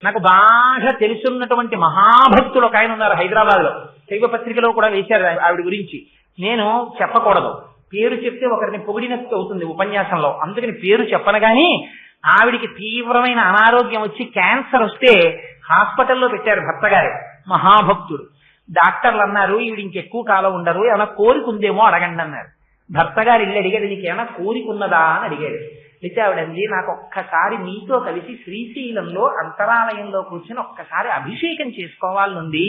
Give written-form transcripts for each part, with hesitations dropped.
నాకు బాగా తెలుసున్నటువంటి మహాభక్తులు ఒక ఆయన ఉన్నారు హైదరాబాద్ లో, శైవ పత్రికలో కూడా వేశారు ఆవిడ గురించి. నేను చెప్పకూడదు, పేరు చెప్తే ఒకరిని పొగిడినట్టు అవుతుంది ఉపన్యాసంలో, అందుకని పేరు చెప్పను. కానీ ఆవిడికి తీవ్రమైన అనారోగ్యం వచ్చి క్యాన్సర్ వస్తే హాస్పిటల్లో పెట్టారు భర్త గారు, మహాభక్తుడు. డాక్టర్లు అన్నారు ఈవిడ ఇంకెక్కువ కాలం ఉండరు, ఏమైనా కోరిక ఉందేమో అడగండి అన్నారు. భర్త గారు ఇల్లు అడిగాడు, నీకేమైనా కోరిక ఉన్నదా అని అడిగాడు. అయితే ఆవిడంది, నాకు ఒక్కసారి మీతో కలిసి శ్రీశైలంలో అంతరాలయంలో కూర్చొని ఒక్కసారి అభిషేకం చేసుకోవాలనుంది,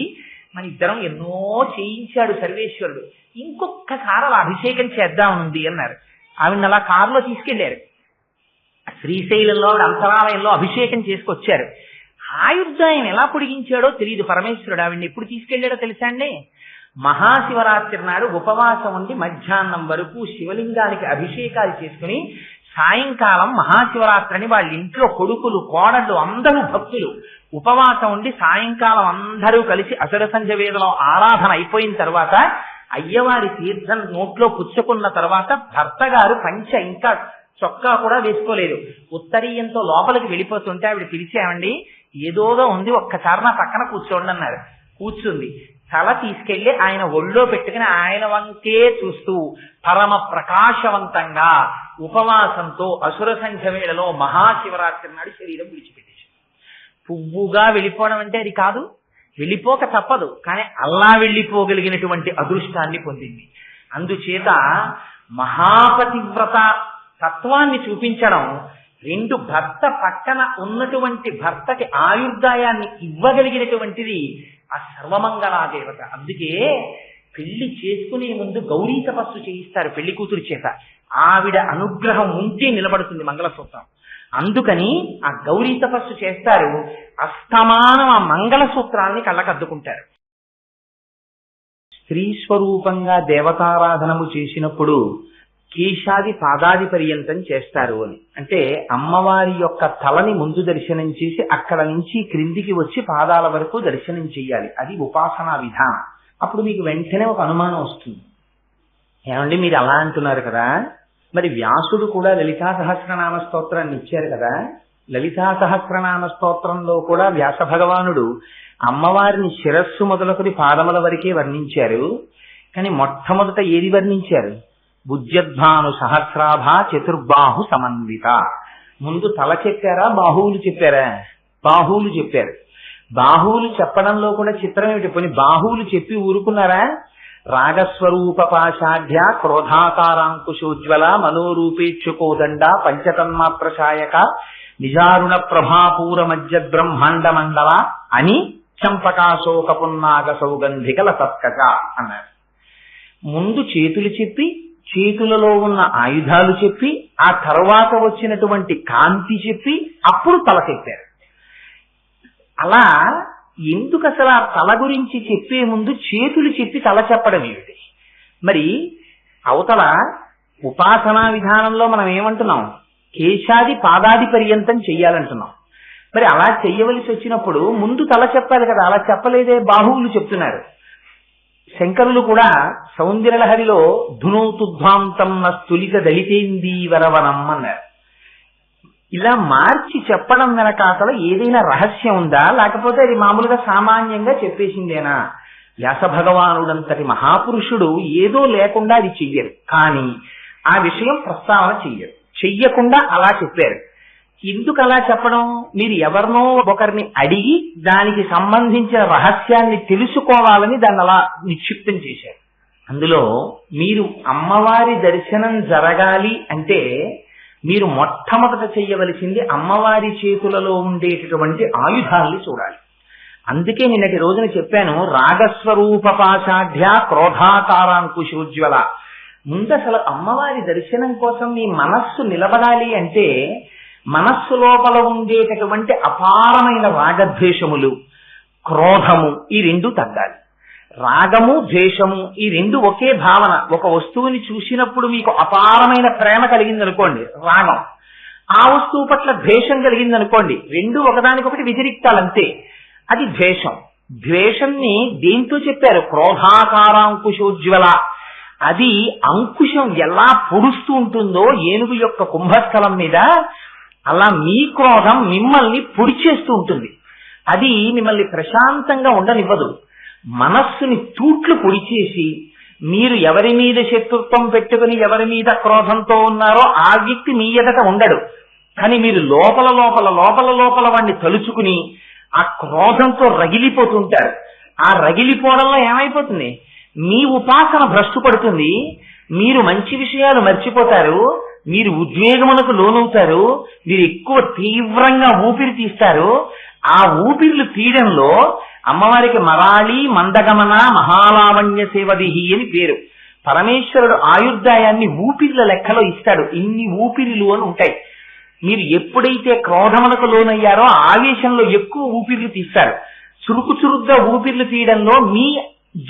మన ఇద్దరం ఎన్నో చేయించాడు సర్వేశ్వరుడు, ఇంకొక్కసారి అలా అభిషేకం చేద్దామనుంది అన్నారు. ఆవిడ అలా కారులో తీసుకెళ్లారు, శ్రీశైలంలో ఆవిడ అంతరాలయంలో అభిషేకం చేసుకొచ్చారు. ఆయుర్దాయం ఎలా పొడిగించాడో తెలియదు పరమేశ్వరుడు. ఆవిడ్ని ఎప్పుడు తీసుకెళ్లాడో తెలుసా అండి? మహాశివరాత్రి నాడు ఉపవాసం ఉండి మధ్యాహ్నం వరకు శివలింగానికి అభిషేకాలు చేసుకుని సాయంకాలం మహాశివరాత్రి అని వాళ్ళ ఇంట్లో కొడుకులు కోడళ్ళు అందరూ భక్తులు ఉపవాసం ఉండి సాయంకాలం అందరూ కలిసి అసుర సంధ్య వేదలో ఆరాధన అయిపోయిన తర్వాత అయ్యవారి తీర్థం నోట్లో పుచ్చుకున్న తర్వాత భర్త గారు పంచ ఇంకా చొక్కా కూడా వేసుకోలేదు, ఉత్తరీయంతో లోపలికి వెళ్ళిపోతుంటే ఆవిడ పిలిచామండి, ఏదోదో ఉంది ఒక్కసారి నా పక్కన కూర్చోండి అన్నారు. కూర్చుంది, తల తీసుకెళ్లి ఆయన ఒళ్ళో పెట్టుకుని ఆయన వంకే చూస్తూ పరమ ప్రకాశవంతంగా ఉపవాసంతో అసుర సంధ్య వేళలో మహాశివరాత్రి నాడు శరీరం విడిచిపెట్టేసి పువ్వుగా వెళ్ళిపోవడం అంటే అది కాదు, వెళ్ళిపోక తప్పదు, కానీ అలా వెళ్ళిపోగలిగినటువంటి అదృష్టాన్ని పొందింది. అందుచేత మహాపతివ్రత తత్వాన్ని చూపించడం, రెండు భర్త పక్కన ఉన్నటువంటి భర్తకి ఆయుర్దాయాన్ని ఇవ్వగలిగినటువంటిది ఆ సర్వమంగళా దేవత. అందుకే పెళ్లి చేసుకునే ముందు గౌరీ తపస్సు చేయిస్తారు పెళ్లి కూతురు చేత, ఆవిడ అనుగ్రహం ఉంటే నిలబడుతుంది మంగళసూత్రం. అందుకని ఆ గౌరీ తపస్సు చేస్తారు, అస్తమానం ఆ మంగళసూత్రాన్ని కళ్ళకద్దుకుంటారు. స్త్రీ స్వరూపంగా దేవతారాధనము చేసినప్పుడు కేశాది పాదాది పర్యంతం చేస్తారు అని అంటే అమ్మవారి యొక్క తలని ముందు దర్శనం చేసి అక్కడ నుంచి క్రిందికి వచ్చి పాదాల వరకు దర్శనం చెయ్యాలి. అది ఉపాసనా విధానం. అప్పుడు మీకు వెంటనే ఒక అనుమానం వస్తుంది, ఏమండి మీరు అలా అంటున్నారు కదా, మరి వ్యాసుడు కూడా లలితా సహస్రనామ స్తోత్రాన్ని ఇచ్చారు కదా, లలితా సహస్రనామ స్తోత్రంలో కూడా వ్యాస భగవానుడు అమ్మవారిని శిరస్సు మొదలుకొని పాదముల వరకే వర్ణించారు. కానీ మొట్టమొదట ఏది వర్ణించారు? భుజ్యద్భాను సహస్రాభ చతుర్బాహు సమన్విత. ముందు తల చెప్పారా బాహువులు చెప్పారా? బాహువులు చెప్పారు. బాహువులు చెప్పడంలో కూడా చిత్రం ఏమిటి, పోనీ బాహువులు చెప్పి ఊరుకున్నారా? రాగస్వరూప పాశాఢ్య క్రోధాకారాంకుశోజ్వల మనోరూపేక్షుకోదండ పంచతన్మాత్రశాయక నిజారుణ ప్రభాపూర మధ్య బ్రహ్మాండ మండల అని చంపకాశోక పున్నాగ సౌగంధిక లసత్కచ అన్నారు. ముందు చేతులు చెప్పి చేతులలో ఉన్న ఆయుధాలు చెప్పి ఆ తర్వాత వచ్చినటువంటి కాంతి చెప్పి అప్పుడు తల చెప్పారు. అలా ఎందుకు అసలు ఆ తల గురించి చెప్పే ముందు చేతులు చెప్పి తల చెప్పడం ఏమిటి? మరి అవతల ఉపాసనా విధానంలో మనం ఏమంటున్నాం? కేశాది పాదాది పర్యంతం చెయ్యాలంటున్నాం. మరి అలా చెయ్యవలసి వచ్చినప్పుడు ముందు తల చెప్పాలి కదా, అలా చెప్పలేదే, బాహువులు చెప్తున్నారు. శంకరులు కూడా సౌందర్యలహరిలో ధునౌతుధ్వాంతం నస్తులిత దళితేందీవరవనం అన్నారు. ఇలా మార్చి చెప్పడం వెనకాతల ఏదైనా రహస్యం ఉందా, లేకపోతే అది మామూలుగా సామాన్యంగా చెప్పేసిందేనా? వ్యాస భగవానుడంతటి మహాపురుషుడు ఏదో లేకుండా అది చెయ్యరు, కానీ ఆ విషయం ప్రస్తావన చెయ్యకుండా అలా చెప్పారు. ఎందుకు అలా చెప్పడం? మీరు ఎవరినో ఒకరిని అడిగి దానికి సంబంధించిన రహస్యాన్ని తెలుసుకోవాలని దాన్ని అలా నిక్షిప్తం చేశారు. అందులో మీరు అమ్మవారి దర్శనం జరగాలి అంటే మీరు మొట్టమొదట చెయ్యవలసింది అమ్మవారి చేతులలో ఉండేటటువంటి ఆయుధాల్ని చూడాలి. అందుకే నిన్నటి రోజున చెప్పాను, రాగస్వరూప పాశాఢ్య క్రోధాకారాంకుశోజ్వల. ముందు అసలు అమ్మవారి దర్శనం కోసం మీ మనస్సు నిలబడాలి అంటే మనస్సు లోపల ఉండేటటువంటి అపారమైన రాగద్వేషములు, క్రోధము ఈ రెండు తగ్గాలి. రాగము ద్వేషము ఈ రెండు ఒకే భావన. ఒక వస్తువుని చూసినప్పుడు మీకు అపారమైన ప్రేమ కలిగిందనుకోండి రాగం, ఆ వస్తువు పట్ల ద్వేషం కలిగిందనుకోండి, రెండు ఒకదానికొకటి వ్యతిరిక్తాలంతే, అది ద్వేషం. ద్వేషాన్ని దేంతో చెప్పారు? క్రోధాకారాంకుశోజ్వల. అది అంకుశం ఎలా పొడుస్తూ ఉంటుందో ఏనుగు యొక్క కుంభస్థలం మీద, అలా మీ క్రోధం మిమ్మల్ని పొడిచేస్తూ ఉంటుంది. అది మిమ్మల్ని ప్రశాంతంగా ఉండనివ్వదు. మనస్సుని తూట్లు పొడిచేసి మీరు ఎవరి మీద శత్రుత్వం పెట్టుకుని ఎవరి మీద క్రోధంతో ఉన్నారో ఆ వ్యక్తి మీ ఎదట ఉండడు. కానీ మీరు లోపల లోపల లోపల లోపల వాడిని తలుచుకుని ఆ క్రోధంతో రగిలిపోతుంటారు. ఆ రగిలిపోవడంలో ఏమైపోతుంది, మీ ఉపాసన భ్రష్టు పడుతుంది, మీరు మంచి విషయాలు మర్చిపోతారు, మీరు ఉద్వేగములకు లోనవుతారు, మీరు ఎక్కువ తీవ్రంగా ఊపిరి తీస్తారు. ఆ ఊపిరిలు తీయడంలో అమ్మవారికి మరాళి మందగమన మహాలావణ్య సేవదిహి అని పేరు. పరమేశ్వరుడు ఆయుర్దాయాన్ని ఊపిరిల లెక్కలో ఇస్తాడు. ఇన్ని ఊపిరిలు అని ఉంటాయి. మీరు ఎప్పుడైతే క్రోధములకు లోనయ్యారో ఆవేశంలో ఎక్కువ ఊపిర్లు తీస్తారు. చురుకు చురుగ్గా ఊపిర్లు తీయడంలో మీ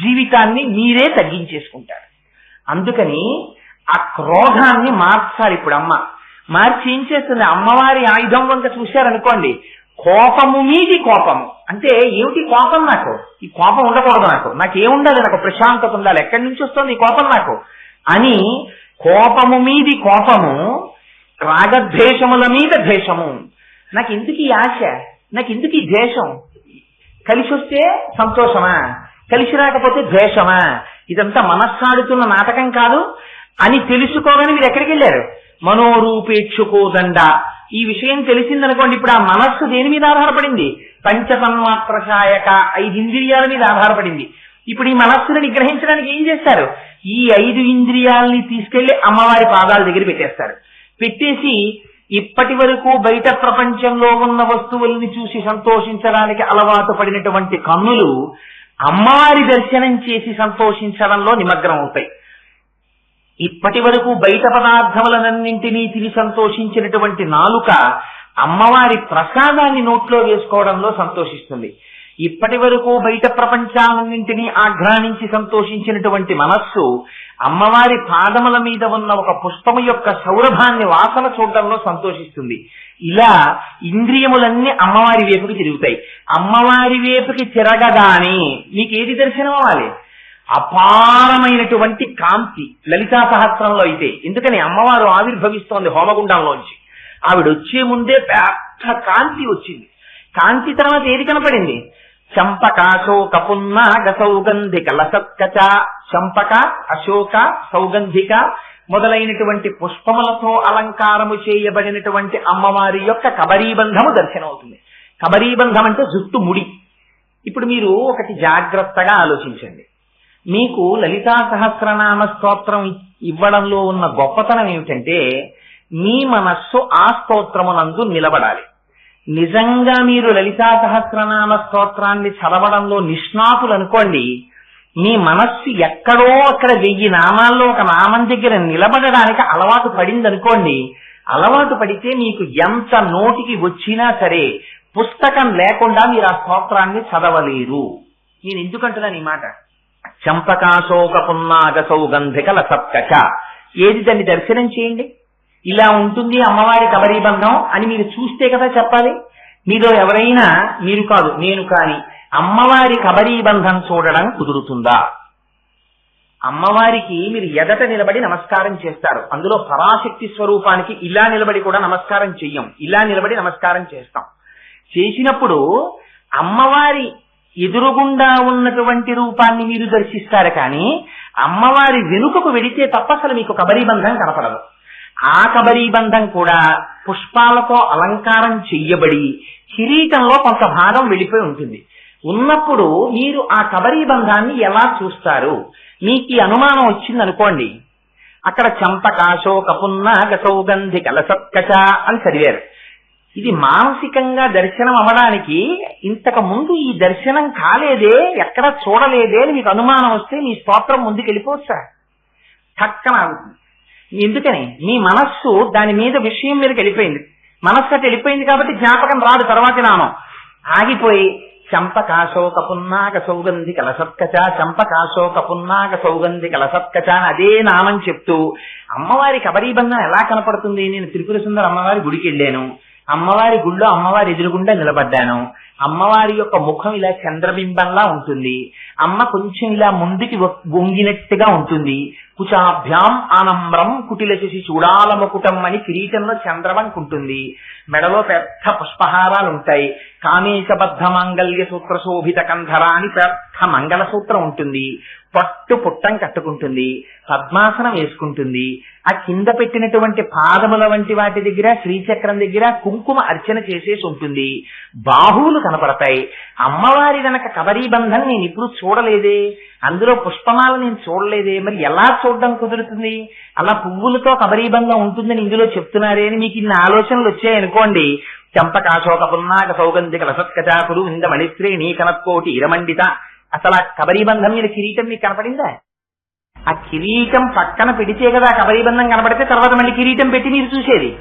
జీవితాన్ని మీరే తగ్గించేసుకుంటారు. అందుకని ఆ క్రోధాన్ని మార్చాలి. ఇప్పుడు అమ్మ మార్చి ఏం చేస్తుంది, అమ్మవారి ఆయుధం వంక చూశారనుకోండి, కోపము మీది కోపము. అంటే ఏమిటి కోపం? నాకు ఈ కోపం ఉండకూడదు, నాకేముండాలి, నాకు ప్రశాంతత ఉండాలి, ఎక్కడి నుంచి వస్తుంది ఈ కోపం నాకు అని కోపము మీది కోపము, రాగద్వేషముల మీద ద్వేషము. నాకు ఎందుకు ఈ ఆశ, నాకు ఎందుకు ఈ ద్వేషం, కలిసి వస్తే సంతోషమా, కలిసి రాకపోతే ద్వేషమా, ఇదంతా మనస్సాడుతున్న నాటకం కాదు అని తెలుసుకోగానే మీరు ఎక్కడికి వెళ్ళారు, మనోరూపేక్షుకోదండ. ఈ విషయం తెలిసిందనుకోండి, ఇప్పుడు ఆ మనస్సు దేని మీద ఆధారపడింది, పంచతన్మాత్రశాయక 5 ఇంద్రియాల మీద ఆధారపడింది. ఇప్పుడు ఈ మనస్సును నిగ్రహించడానికి ఏం చేస్తారు, ఈ 5 ఇంద్రియాలని తీసుకెళ్లి అమ్మవారి పాదాల దగ్గర పెట్టేస్తారు. పెట్టేసి ఇప్పటి వరకు బయట ప్రపంచంలో ఉన్న వస్తువుల్ని చూసి సంతోషించడానికి అలవాటు పడినటువంటి కన్నులు అమ్మవారి దర్శనం చేసి సంతోషించడంలో నిమగ్నం అవుతాయి. ఇప్పటి వరకు బయట పదార్థములన్నింటినీ తిని సంతోషించినటువంటి నాలుక అమ్మవారి ప్రసాదాన్ని నోట్లో వేసుకోవడంలో సంతోషిస్తుంది. ఇప్పటి వరకు బయట ప్రపంచాలన్నింటినీ ఆఘ్రానించి సంతోషించినటువంటి మనస్సు అమ్మవారి పాదముల మీద ఉన్న ఒక పుష్పము యొక్క సౌరభాన్ని వాసన చూడడంలో సంతోషిస్తుంది. ఇలా ఇంద్రియములన్నీ అమ్మవారి వైపుకి తిరుగుతాయి. అమ్మవారి వైపుకి తిరగగానే మీకు ఏది దర్శనం అవ్వాలి, అపారమైనటువంటి కాంతి. లలితా సహస్రంలో అయితే ఎందుకని అమ్మవారు ఆవిర్భవిస్తోంది హోమగుండంలోంచి, ఆవిడ వచ్చే ముందే పెద్ద కాంతి వచ్చింది. కాంతి తర్వాత ఏది కనపడింది, చంపకాశోక పున్నాగ సౌగంధిక లసత్కచ. చంపక, అశోక, సౌగంధిక మొదలైనటువంటి పుష్పములతో అలంకారము చేయబడినటువంటి అమ్మవారి యొక్క కబరీబంధము దర్శనమవుతుంది. కబరీబంధం అంటే జుట్టు ముడి. ఇప్పుడు మీరు ఒకటి జాగ్రత్తగా ఆలోచించండి, మీకు లలితా సహస్రనామ స్తోత్రం ఇవ్వడంలో ఉన్న గొప్పతనం ఏమిటంటే మీ మనస్సు ఆ స్తోత్రమునందు నిలబడాలి. నిజంగా మీరు లలితా సహస్రనామ స్తోత్రాన్ని చదవడంలో నిష్ణాతులు అనుకోండి, మీ మనస్సు ఎక్కడో అక్కడ 1000 నామాల్లో ఒక నామం దగ్గర నిలబడడానికి అలవాటు పడింది అనుకోండి. అలవాటు పడితే మీకు ఎంత నోటికి వచ్చినా సరే పుస్తకం లేకుండా మీరు ఆ స్తోత్రాన్ని చదవలేరు. నేను ఎందుకంటున్నాను ఈ మాట, చంపకాశోక పున్నాగ సౌగంధిక లసత్కచ. ఏది దాన్ని దర్శనం చేయండి, ఇలా ఉంటుంది అమ్మవారి కబరీబంధం అని మీరు చూస్తే కదా చెప్పాలి. మీలో ఎవరైనా, మీరు కాదు నేను కాని, అమ్మవారి కబరీబంధం చూడడం కుదురుతుందా? అమ్మవారికి మీరు ఎదట నిలబడి నమస్కారం చేస్తారు. అందులో పరాశక్తి స్వరూపానికి ఇలా నిలబడి కూడా నమస్కారం చెయ్యం, ఇలా నిలబడి నమస్కారం చేస్తాం. చేసినప్పుడు అమ్మవారి ఎదురుగుండా ఉన్నటువంటి రూపాన్ని మీరు దర్శిస్తారు, కానీ అమ్మవారి వెనుకకు వెడితే తప్ప అసలు మీకు కబరీబంధం కనపడదు. ఆ కబరీబంధం కూడా పుష్పాలతో అలంకారం చెయ్యబడి కిరీటంలో కొంత భాగం వెళ్ళిపోయి ఉంటుంది. ఉన్నప్పుడు మీరు ఆ కబరీబంధాన్ని ఎలా చూస్తారు? మీకు ఈ అనుమానం వచ్చిందనుకోండి, అక్కడ చంపకాశోక పున్నాగ సౌగంధిక లసత్కచ అని చదివారు. ఇది మానసికంగా దర్శనం అవ్వడానికి ఇంతకు ముందు ఈ దర్శనం కాలేదే, ఎక్కడ చూడలేదే అని మీకు అనుమానం వస్తే మీ స్తోత్రం ముందుకు వెళ్ళిపోవచ్చా? చక్కన అవుతుంది. ఎందుకని మీ మనస్సు దాని మీద విషయం మీదకి వెళ్ళిపోయింది. మనస్సు అటు వెళ్ళిపోయింది కాబట్టి జ్ఞాపకం రాదు. తర్వాతి నామం ఆగిపోయి చంపకాశోక పున్నాగ సౌగంధిక లసత్కచ, చంపకాశోక పున్నాగ సౌగంధిక లసత్కచ అని అదే నామం చెప్తూ అమ్మవారి కబరీబంధం ఎలా కనపడుతుంది? నేను త్రిపుర సుందర అమ్మవారి గుడికి వెళ్ళాను, అమ్మవారి గుళ్ళో అమ్మవారి ఎదురుగుండా నిలబడ్డాను, అమ్మవారి యొక్క ముఖం ఇలా చంద్రబింబంలా ఉంటుంది. అమ్మ కొంచెం ఇలా ముందుకి వంగినట్టుగా ఉంటుంది. కుచాభ్యాం ఆనంబ్రం కుటిల శశి చూడాల ముకుటం అని కిరీటంలో చంద్రవంక ఉంటుంది. మెడలో పెద్ద పుష్పహారాలు ఉంటాయి. కామేశబద్ధ మాంగళ్య సూత్ర శోభిత కంధర అని పెద్ద మంగళ సూత్రం ఉంటుంది. పట్టు పుట్టం కట్టుకుంటుంది. పద్మాసనం వేసుకుంటుంది. ఆ కింద పెట్టినటువంటి పాదముల వంటి వాటి దగ్గర శ్రీచక్రం దగ్గర కుంకుమ అర్చన చేసేసి ఉంటుంది. బాహువులు కనపడతాయి. అమ్మవారి వెనక కబరీబంధం నేను ఇప్పుడు చూడలేదే, అందులో పుష్పమాల నేను చూడలేదే, మరి ఎలా చూడడం కుదురుతుంది? అలా పువ్వులతో కబరీబంధం ఉంటుందని ఇందులో చెప్తున్నారే అని మీకు ఇన్ని ఆలోచనలు వచ్చాయనుకోండి. చంపకాశోక పున్నాక సౌగంధిక లసత్కచాకులు ఇంద మణిశ్రేణి కనత్కోటి ఇరమండిత, అసలు ఆ కబరీబంధం మీద కిరీటం మీకు కనపడిందా? ఆ కిరీటం పక్కన పెడితే కదా కబరీబంధం కనపడితే తర్వాత మళ్ళీ కిరీటం పెట్టి మీరు చూసేది.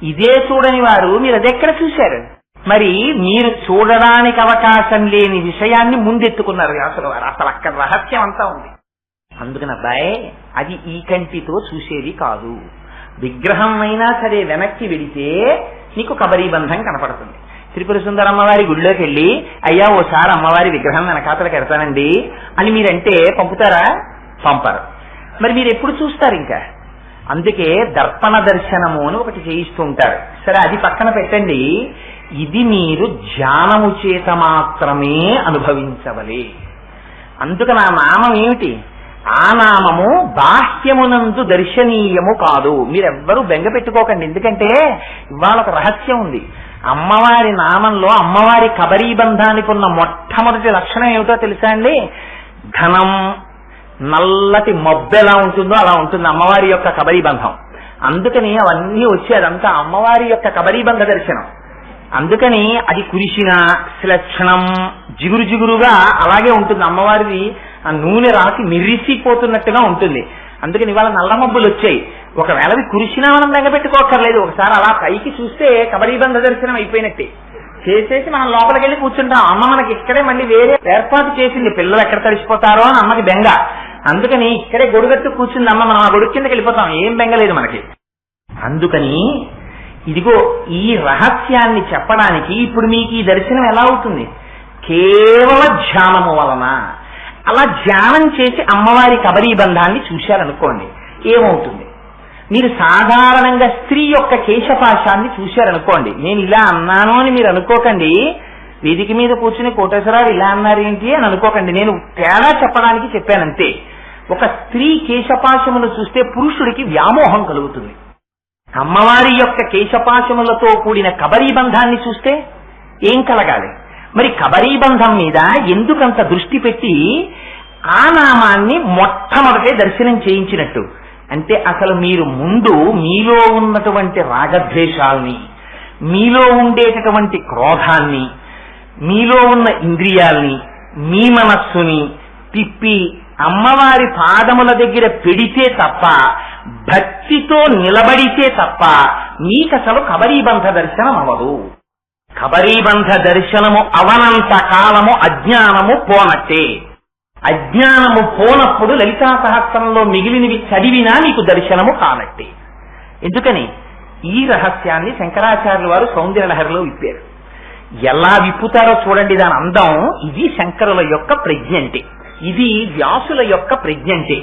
ఇదే చూడని వారు మీరు అదెక్కడ చూశారు? మరి మీరు చూడడానికి అవకాశం లేని విషయాన్ని ముందెత్తుకున్నారు వ్యాసుల వారు. అసలు అక్కడ రహస్యం అంతా ఉంది. అందుకని అబ్బాయి, అది ఈ కంటితో చూసేది కాదు. విగ్రహం అయినా సరే వెనక్కి వెడితే నీకు కబరీబంధం కనపడుతుంది. త్రిపుర సుందర అమ్మవారి గుడిలోకి వెళ్ళి అయ్యా ఓసారి అమ్మవారి విగ్రహం వెనకాతలు కడతానండి అని మీరంటే పంపుతారా? పంపరు. మరి మీరు ఎప్పుడు చూస్తారు? ఇంకా అందుకే దర్పణ దర్శనము అని ఒకటి చేయిస్తూ ఉంటారు. సరే, అది పక్కన పెట్టండి. ఇది మీరు ధ్యానము చేత మాత్రమే అనుభవించవలే. అందుకని ఆ నామం ఏమిటి? ఆ నామము బాహ్యమునందు దర్శనీయము కాదు. మీరెవ్వరూ బెంగ పెట్టుకోకండి. ఎందుకంటే ఇవాళ ఒక రహస్యం ఉంది. అమ్మవారి నామంలో అమ్మవారి కబరీబంధానికి ఉన్న మొట్టమొదటి లక్షణం ఏమిటో తెలుసా అండి? ఘనం, నల్లటి మబ్బు ఎలా ఉంటుందో అలా ఉంటుంది అమ్మవారి యొక్క కబరీబంధం. అందుకని అవన్నీ వచ్చి అదంతా అమ్మవారి యొక్క కబరీబంధ దర్శనం. అందుకని అది కురిసిన శ్లక్షణం జిగురు జిగురుగా అలాగే ఉంటుంది. అమ్మవారిది ఆ నూనె రాసి మిరిసిపోతున్నట్టుగా ఉంటుంది. అందుకని ఇవాళ నల్ల మబ్బులు వచ్చాయి. ఒకవేళ అవి కురిసినా మనం బెంగపెట్టుకోకర్లేదు. ఒకసారి అలా పైకి చూస్తే కబరీబంధ దర్శనం అయిపోయినట్టే. చేసేసి మనం లోపలికి వెళ్ళి కూర్చుంటాం. అమ్మ మనకి ఇక్కడే మళ్ళీ వేరే ఏర్పాటు చేసింది. పిల్లలు ఎక్కడ తడిసిపోతారో అని అమ్మకి బెంగ. అందుకని ఇక్కడే గొడుగట్టు కూర్చుంది అమ్మ. మనం ఆ గొడుగు కిందకి వెళ్ళిపోతాం. ఏం బెంగలేదు మనకి. అందుకని ఇదిగో ఈ రహస్యాన్ని చెప్పడానికి ఇప్పుడు మీకు ఈ దర్శనం ఎలా అవుతుంది? కేవల ధ్యానము వలన. అలా ధ్యానం చేసి అమ్మవారి కబరీబంధాన్ని చూశారనుకోండి, ఏమవుతుంది? మీరు సాధారణంగా స్త్రీ యొక్క కేశపాశాన్ని చూశారనుకోండి. నేను ఇలా అన్నాను అని మీరు అనుకోకండి. వేదిక మీద కూర్చుని కోటేశ్వరరావు ఇలా అన్నారేంటి అని అనుకోకండి. నేను తేడా చెప్పడానికి చెప్పానంతే. ఒక స్త్రీ కేశపాశమును చూస్తే పురుషుడికి వ్యామోహం కలుగుతుంది. అమ్మవారి యొక్క కేశపాశములతో కూడిన కబరీబంధాన్ని చూస్తే ఏం కలగాలి? మరి కబరీబంధం మీద ఎందుకంత దృష్టి పెట్టి ఆ నామాన్ని మొట్టమొదటే దర్శనం చేయించినట్టు అంటే, అసలు మీరు ముందు మీలో ఉన్నటువంటి రాగద్వేషాల్ని, మీలో ఉండేటటువంటి క్రోధాన్ని, మీలో ఉన్న ఇంద్రియాల్ని, మీ మనస్సుని తిప్పి అమ్మవారి పాదముల దగ్గర పెడితే తప్ప, భక్తితో నిలబడితే తప్ప మీకసలు కబరీబంధ దర్శనం అవదు. కబరీబంధ దర్శనము అవనంత కాలము అజ్ఞానము పోనట్టే. అజ్ఞానము పోనప్పుడు లలితా సహస్రంలో మిగిలినవి చదివినా నీకు దర్శనము కానట్టే. ఎందుకని? ఈ రహస్యాన్ని శంకరాచార్యుల వారు సౌందర్యలహరిలో విప్పారు. ఎలా విప్పుతారో చూడండి దాని అందం. ఇది శంకరుల యొక్క ప్రజ్ఞంటే, ఇది వ్యాసుల యొక్క ప్రజ్ఞంటే.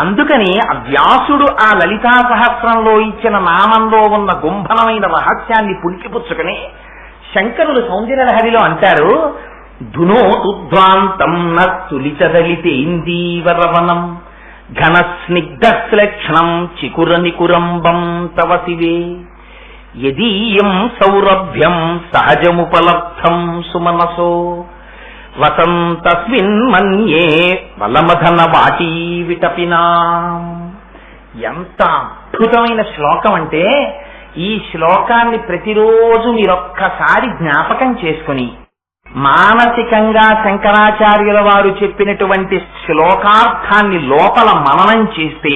అందుకని ఆ వ్యాసుడు ఆ లలితా సహస్రంలో ఇచ్చిన నామంలో ఉన్న గుంభనమైన రహస్యాన్ని పుణికిపుచ్చుకుని శంకరులు సౌందర్యలహరిలో అంటారు, ధునోతుధ్వాంతం నతులితదలితేందీవరవనం ఘన స్నిగ్ధశ్లక్షణం చికుర నికురంబం తవ శివే యదీయం సౌరభ్యం సహజముపలబ్ధం సుమనసో వసంతస్మిన్ మన్యే వలమధన వాటీ విటపినా. ఎంత అద్భుతమైన శ్లోకం అంటే, ఈ శ్లోకాన్ని ప్రతిరోజు మీరొక్కసారి జ్ఞాపకం చేసుకుని మానసికంగా శంకరాచార్యుల వారు చెప్పినటువంటి శ్లోకార్థాన్ని లోపల మననం చేస్తే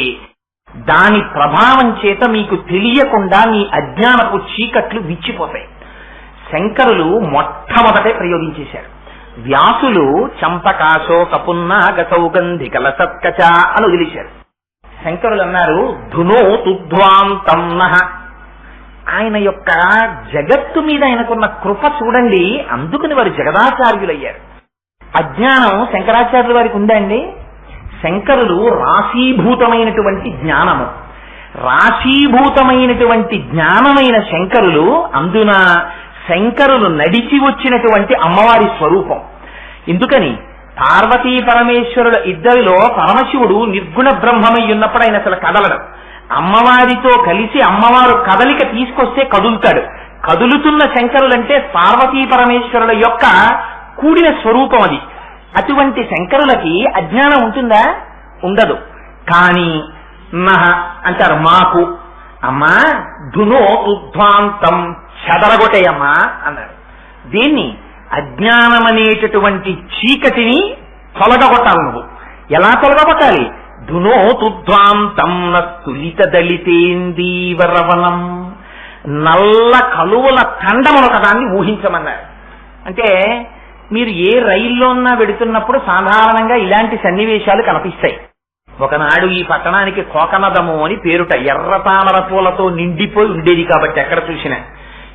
దాని ప్రభావం చేత మీకు తెలియకుండా మీ అజ్ఞానపు చీకట్లు విచ్చిపోతాయి. శంకరులు మొట్టమొదటే ప్రయోగించేశారు. వ్యాసులు చంపకాశోక పున్నాగ సౌగంధిక లసత్కచ అని వదిలేశారు. శంకరులు అన్నారు ధునోతుధ్వాంతం నః. ఆయన యొక్క జగత్తు మీద ఆయనకున్న కృప చూడండి. అందుకని వారు జగదాచార్యులయ్యారు. అజ్ఞానం శంకరాచార్యుల వారికి ఉందండి. శంకరులు రాశీభూతమైనటువంటి జ్ఞానము, రాశీభూతమైనటువంటి జ్ఞానమైన శంకరులు, అందున శంకరులు నడిచి వచ్చినటువంటి అమ్మవారి స్వరూపం. ఎందుకని పార్వతీ పరమేశ్వరుల ఇద్దరిలో పరమశివుడు నిర్గుణ బ్రహ్మమై ఉన్నప్పుడు ఆయన అసలు కదలడం. అమ్మవారితో కలిసి అమ్మవారు కదలిక తీసుకొస్తే కదులుతాడు. కదులుతున్న శంకరులంటే పార్వతీ పరమేశ్వరుల యొక్క కూడిన స్వరూపం అది. అటువంటి శంకరులకి అజ్ఞానం ఉంటుందా? ఉండదు. కానీ నహ అంటారు మాకు, అమ్మా ధునో ఉద్ధ్వాంతం చెదరగొట్టేయమ్మా అన్నారు. దీన్ని అజ్ఞానం అనేటటువంటి చీకటిని తొలగొట్టాలి. నువ్వు ఎలా తొలగొట్టాలి? ధునోతుధ్వాంతం స్తులిత దళితేందీవరవనం, నల్ల కలువల తండమును ఒకదాన్ని ఊహించమన్నారు. అంటే మీరు ఏ రైల్లో ఉన్నా వెడుతున్నప్పుడు సాధారణంగా ఇలాంటి సన్నివేశాలు కనిపిస్తాయి. ఒకనాడు ఈ పట్టణానికి కోకనదము అని పేరుట, ఎర్ర తామర పూలతో నిండిపోయి ఉండేది కాబట్టి ఎక్కడ చూసినా.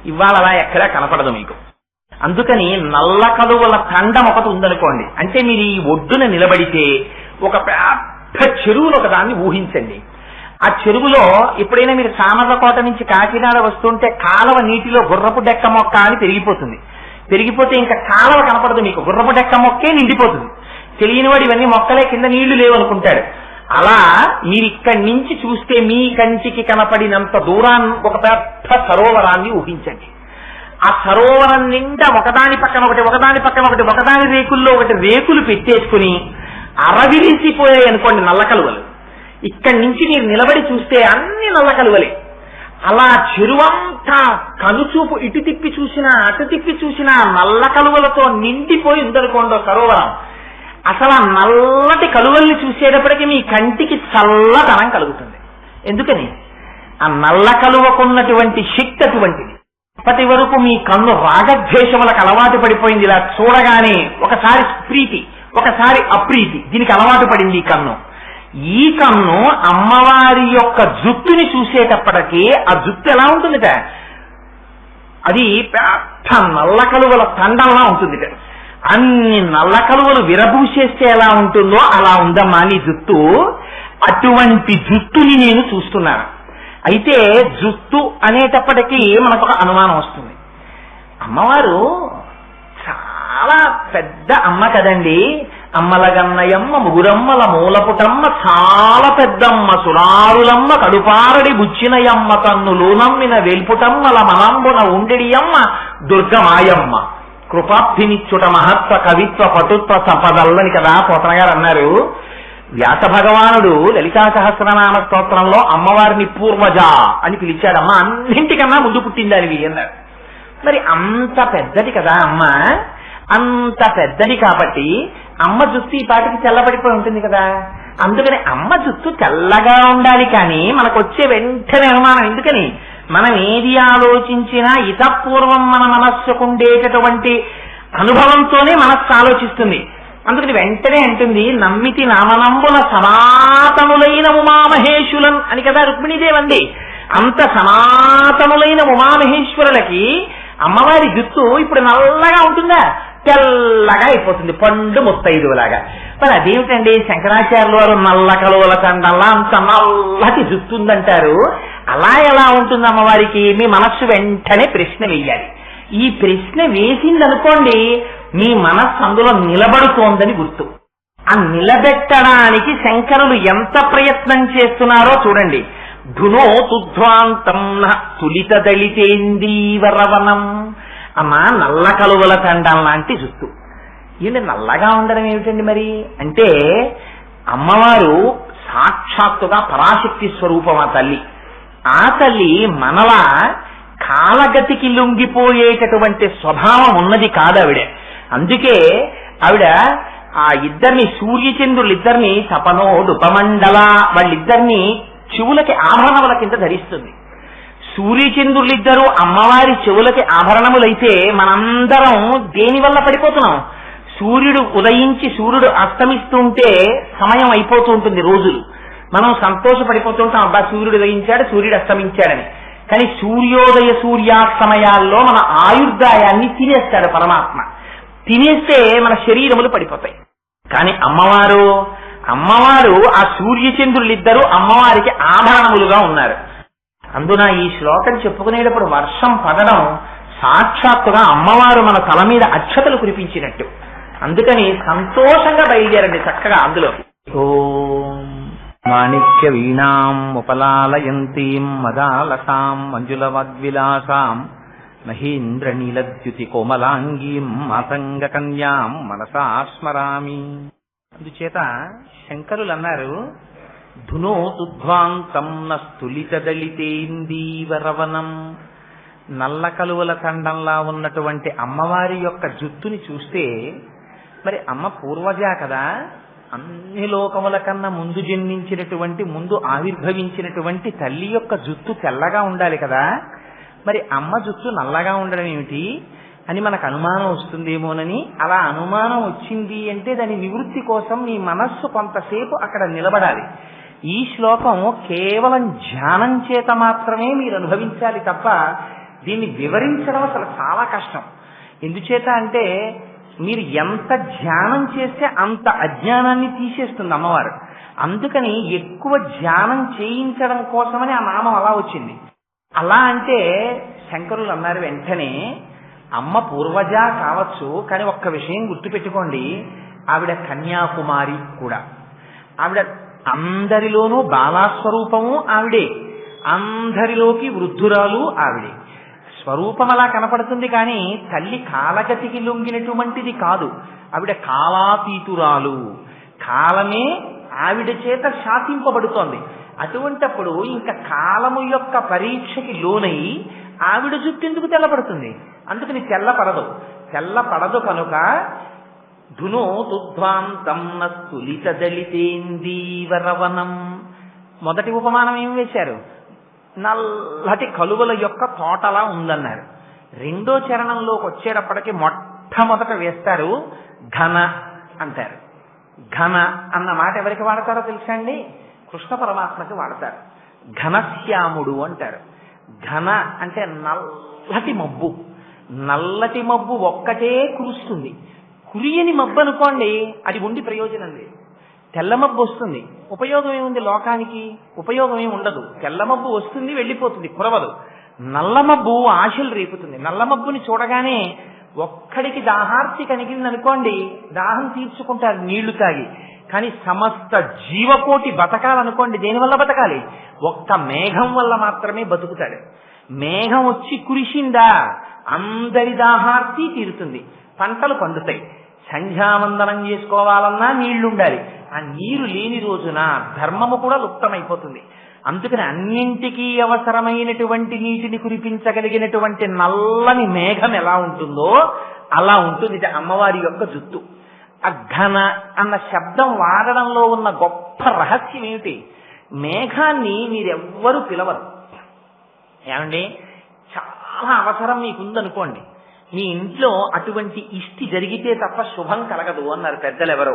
ఇవాళ అలా ఎక్కడా కనపడదు మీకు. అందుకని నల్ల కలువల తండం ఒకటి ఉందనుకోండి. అంటే మీరు ఈ ఒడ్డున నిలబడితే ఒక పెద్ద చెరువును ఒకదాన్ని ఊహించండి. ఆ చెరువులో ఎప్పుడైనా మీరు సామర్లకోట నుంచి కాకినాడ వస్తుంటే కాలవ నీటిలో గుర్రపు డెక్క మొక్క అని పెరిగిపోతుంది. పెరిగిపోతే ఇంకా కాలవ కనపడదు మీకు, గుర్రపు డెక్క మొక్కే నిండిపోతుంది. తెలియని వాడు ఇవన్నీ మొక్కలే, కింద నీళ్లు లేవు అనుకుంటాడు. అలా మీరు ఇక్కడి నుంచి చూస్తే మీ కంటికి కనపడినంత దూరాన్ని ఒక పెద్ద సరోవరాన్ని ఊహించండి. ఆ సరోవరం నిండా ఒకదాని పక్కన ఒకటి, ఒకదాని పక్కన ఒకటి, ఒకదాని రేకుల్లో ఒకటి రేకులు పెట్టేసుకుని అరవిరిసిపోయాయి అనుకోండి నల్ల కలువలు. ఇక్కడి నుంచి మీరు నిలబడి చూస్తే అన్ని నల్ల కలువలే. అలా చెరువంతా కనుచూపు ఇటు తిప్పి చూసినా అటు తిప్పి చూసినా నల్ల కలువలతో నిండిపోయి ఉందనుకోండి సరోవరం. అసలు ఆ నల్లటి కలువల్ని చూసేటప్పటికీ మీ కంటికి చల్లదనం కలుగుతుంది. ఎందుకని? ఆ నల్ల కలువకున్నటువంటి శక్తి అటువంటిది. అప్పటి వరకు మీ కన్ను రాగద్వేషములకు అలవాటు పడిపోయింది. ఇలా చూడగానే ఒకసారి ప్రీతి, ఒకసారి అప్రీతి, దీనికి అలవాటు పడింది ఈ కన్ను. ఈ కన్ను అమ్మవారి యొక్క జుట్టుని చూసేటప్పటికీ ఆ జుట్టు ఎలా ఉంటుందిట? అది పెద్ద నల్ల కలువల తండంలా ఉంటుందిట. అన్ని నల్ల కలువలు విరబూసేస్తే ఎలా ఉంటుందో అలా ఉందమ్మా నీ జుట్టు. అటువంటి జుట్టుని నేను చూస్తున్నాను. అయితే జుట్టు అనేటప్పటికీ మనకు ఒక అనుమానం వస్తుంది. అమ్మవారు చాలా పెద్ద అమ్మ కదండి. అమ్మల గన్నయమ్మ, ముగురమ్మల మూలపుటమ్మ, చాలా పెద్దమ్మ, సురారులమ్మ, కడుపారడి బుచ్చినయమ్మ, తన్నులు నమ్మిన వేల్పుటమ్మల మనంబున ఉండెడియమ్మ, దుర్గమాయమ్మ, కృపాభినిచ్చుట మహత్వ కవిత్వ పటుత్వ సంపదల్లని కదా పోతన గారు అన్నారు. వ్యాస భగవానుడు లలితా సహస్రనామ స్తోత్రంలో అమ్మవారిని పూర్వజ అని పిలిచాడమ్మ, అన్నింటికన్నా ముందు పుట్టిందానివి అన్నారు. మరి అంత పెద్దది కదా అమ్మ, అంత పెద్దది కాబట్టి అమ్మ జుట్టు ఈ పాటికి తెల్లబడిపోయి ఉంటుంది కదా. అందుకని అమ్మ జుట్టు తెల్లగా ఉండాలి. కానీ మనకు వచ్చే వెంటనే అనుమానం ఎందుకని? మనం ఏది ఆలోచించినా ఇతపూర్వం మన మనస్సుకు ఉండేటటువంటి అనుభవంతోనే మనస్సు ఆలోచిస్తుంది. అందుకని వెంటనే అంటుంది నమ్మితి నామనంబుల సనాతనులైన ఉమామహేశ్వరులన్ అని కదా రుక్మిణీదేవి అంది. అంత సనాతనులైన ఉమామహేశ్వరులకి అమ్మవారి జుట్టు ఇప్పుడు నల్లగా ఉంటుందా? తెల్లగా అయిపోతుంది, పండు ముత్తైదులాగా. మరి అదేమిటండి శంకరాచార్యుల వారు నల్ల కలువల తండల్లా అంత నల్లటి జుట్టు ఉందంటారు. అలా ఎలా ఉంటుంది అమ్మవారికి? మీ మనస్సు వెంటనే ప్రశ్న వేయాలి. ఈ ప్రశ్న వేసిందనుకోండి మీ మనస్సు అందులో నిలబడుతోందని గుర్తు. ఆ నిలబెట్టడానికి శంకరులు ఎంత ప్రయత్నం చేస్తున్నారో చూడండి. ధునోతుధ్వాంతం తులిత దళితేందీవరవనం. అమ్మా నల్ల కలువల తండం లాంటి జుట్టు. ఈయన నల్లగా ఉండడం ఏమిటండి మరి అంటే? అమ్మవారు సాక్షాత్తుగా పరాశక్తి స్వరూపం ఆ తల్లి. ఆ తల్లి మనలా కాలగతికి లొంగిపోయేటటువంటి స్వభావం ఉన్నది కాదు ఆవిడ. అందుకే ఆవిడ ఆ ఇద్దరిని సూర్యచంద్రులిద్దరిని తపనోడుపమండల వాళ్ళిద్దరిని చెవులకి ఆభరణముల కింద ధరిస్తుంది. సూర్యచంద్రులిద్దరూ అమ్మవారి చెవులకి ఆభరణములైతే మనందరం దేని వల్ల పడిపోతున్నాం? సూర్యుడు ఉదయించి సూర్యుడు అస్తమిస్తుంటే సమయం అయిపోతూ ఉంటుంది, రోజులు. మనం సంతోషపడిపోతుంటాం, అబ్బా సూర్యుడు ఉదయించాడు, సూర్యుడు అస్తమించాడని. కానీ సూర్యోదయ సూర్యాస్తమయాల్లో మన ఆయుర్దాయాన్ని తినేస్తాడు పరమాత్మ. తినేస్తే మన శరీరములు పడిపోతాయి. కానీ అమ్మవారు ఆ సూర్యచంద్రులిద్దరూ అమ్మవారికి ఆభరణములుగా ఉన్నారు. అందున ఈ శ్లోకం చెప్పుకునేటప్పుడు వర్షం పడడం సాక్షాత్తుగా అమ్మవారు మన తల మీద అక్షతలు కురిపించినట్టు. అందుకని సంతోషంగా బయలుదేరండి చక్కగా అందులో. ఓం మాణిక్య వీణాం ఉపలాలయంతీం మదాలసాం మంజుల వాగ్విలాసాం మహేంద్ర నీలద్యుతి కోమలాంగీం మాతంగ కన్యాం మనసా స్మరామి. అందుచేత శంకరులు అన్నారు, ధునోతుధ్వాంతం నస్తులిత దళితేందీవరవనం. నల్ల కలువల తండంలా ఉన్నటువంటి అమ్మవారి యొక్క జుత్తుని చూస్తే, మరి అమ్మ పూర్వజా కదా, అన్ని లోకముల కన్నా ముందు జన్మించినటువంటి, ముందు ఆవిర్భవించినటువంటి తల్లి యొక్క జుత్తు తెల్లగా ఉండాలి కదా, మరి అమ్మ జుత్తు నల్లగా ఉండడం ఏమిటి అని మనకు అనుమానం వస్తుందేమోనని. అలా అనుమానం వచ్చింది అంటే దాని నివృత్తి కోసం మీ మనస్సు కొంతసేపు అక్కడ నిలబడాలి. ఈ శ్లోకం కేవలం ధ్యానం చేత మాత్రమే మీరు అనుభవించాలి తప్ప దీన్ని వివరించడం అసలు చాలా కష్టం. ఎందుచేత అంటే మీరు ఎంత ధ్యానం చేస్తే అంత అజ్ఞానాన్ని తీసేస్తుంది అమ్మవారు. అందుకని ఎక్కువ ధ్యానం చేయించడం కోసమని ఆ నామం అలా వచ్చింది. అలా అంటే శంకరులు అన్నారు వెంటనే, అమ్మ పూర్వజ కావచ్చు, కానీ ఒక్క విషయం గుర్తుపెట్టుకోండి, ఆవిడ కన్యాకుమారి కూడా. ఆవిడ అందరిలోనూ బాలాస్వరూపము ఆవిడే, అందరిలోకి వృద్ధురాలు ఆవిడే. స్వరూపం అలా కనపడుతుంది కానీ తల్లి కాలగతికి లొంగినటువంటిది కాదు. ఆవిడ కాలాతీతురాలు, కాలమే ఆవిడ చేత శాసింపబడుతోంది. అటువంటప్పుడు ఇంకా కాలము యొక్క పరీక్షకి లోనై ఆవిడ జుట్టు ఎందుకు తెల్లపడుతుంది? అందుకని తెల్లపడదు కనుక ధునోతుధ్వాంతం నస్తులిత దళితేందీవరవనం. మొదటి ఉపమానం ఏం వేశారు? నల్లటి కలువల యొక్క తోటలా ఉందన్నారు. రెండో చరణంలోకి వచ్చేటప్పటికి మొట్టమొదట వేస్తారు ఘన అంటారు. ఘన అన్న మాట ఎవరికి వాడతారో తెలుసా అండి? కృష్ణ పరమాత్మకి వాడతారు. ఘనశ్యాముడు అంటారు. ఘన అంటే నల్లటి మబ్బు. నల్లటి మబ్బు ఒక్కటే కురుస్తుంది. కురియని మబ్బు అనుకోండి, అది ఉండి ప్రయోజనం లేదు. తెల్ల మబ్బు వస్తుంది, ఉపయోగం ఏముంది? లోకానికి ఉపయోగం ఏమి ఉండదు. తెల్ల మబ్బు వస్తుంది, వెళ్ళిపోతుంది, కురవదు. నల్ల మబ్బు ఆశలు రేపుతుంది. నల్ల మబ్బుని చూడగానే ఒక్కడికి దాహార్తి కలిగింది అనుకోండి, దాహం తీర్చుకుంటారు నీళ్లు తాగి. కానీ సమస్త జీవకోటి బతకాలనుకోండి, దేనివల్ల బతకాలి? ఒక్క మేఘం వల్ల మాత్రమే బతుకుతాడు. మేఘం వచ్చి కురిసిందా అందరి దాహార్తి తీరుతుంది, పంటలు పండుతాయి. సంధ్యావందనం చేసుకోవాలన్నా నీళ్లుండాలి. ఆ నీరు లేని రోజున ధర్మము కూడా లుప్తమైపోతుంది. అందుకని అన్నింటికీ అవసరమైనటువంటి నీటిని కురిపించగలిగినటువంటి నల్లని మేఘం ఎలా ఉంటుందో అలా ఉంటుంది అమ్మవారి యొక్క జుత్తు. అఘన అన్న శబ్దం వాడడంలో ఉన్న గొప్ప రహస్యం ఏమిటి? మేఘాన్ని మీరెవ్వరూ పిలవరు. ఏమండి, చాలా అవసరం మీకుందనుకోండి, మీ ఇంట్లో అటువంటి ఇష్టి జరిగితే తప్ప శుభం కలగదు అన్నారు పెద్దలు. ఎవరో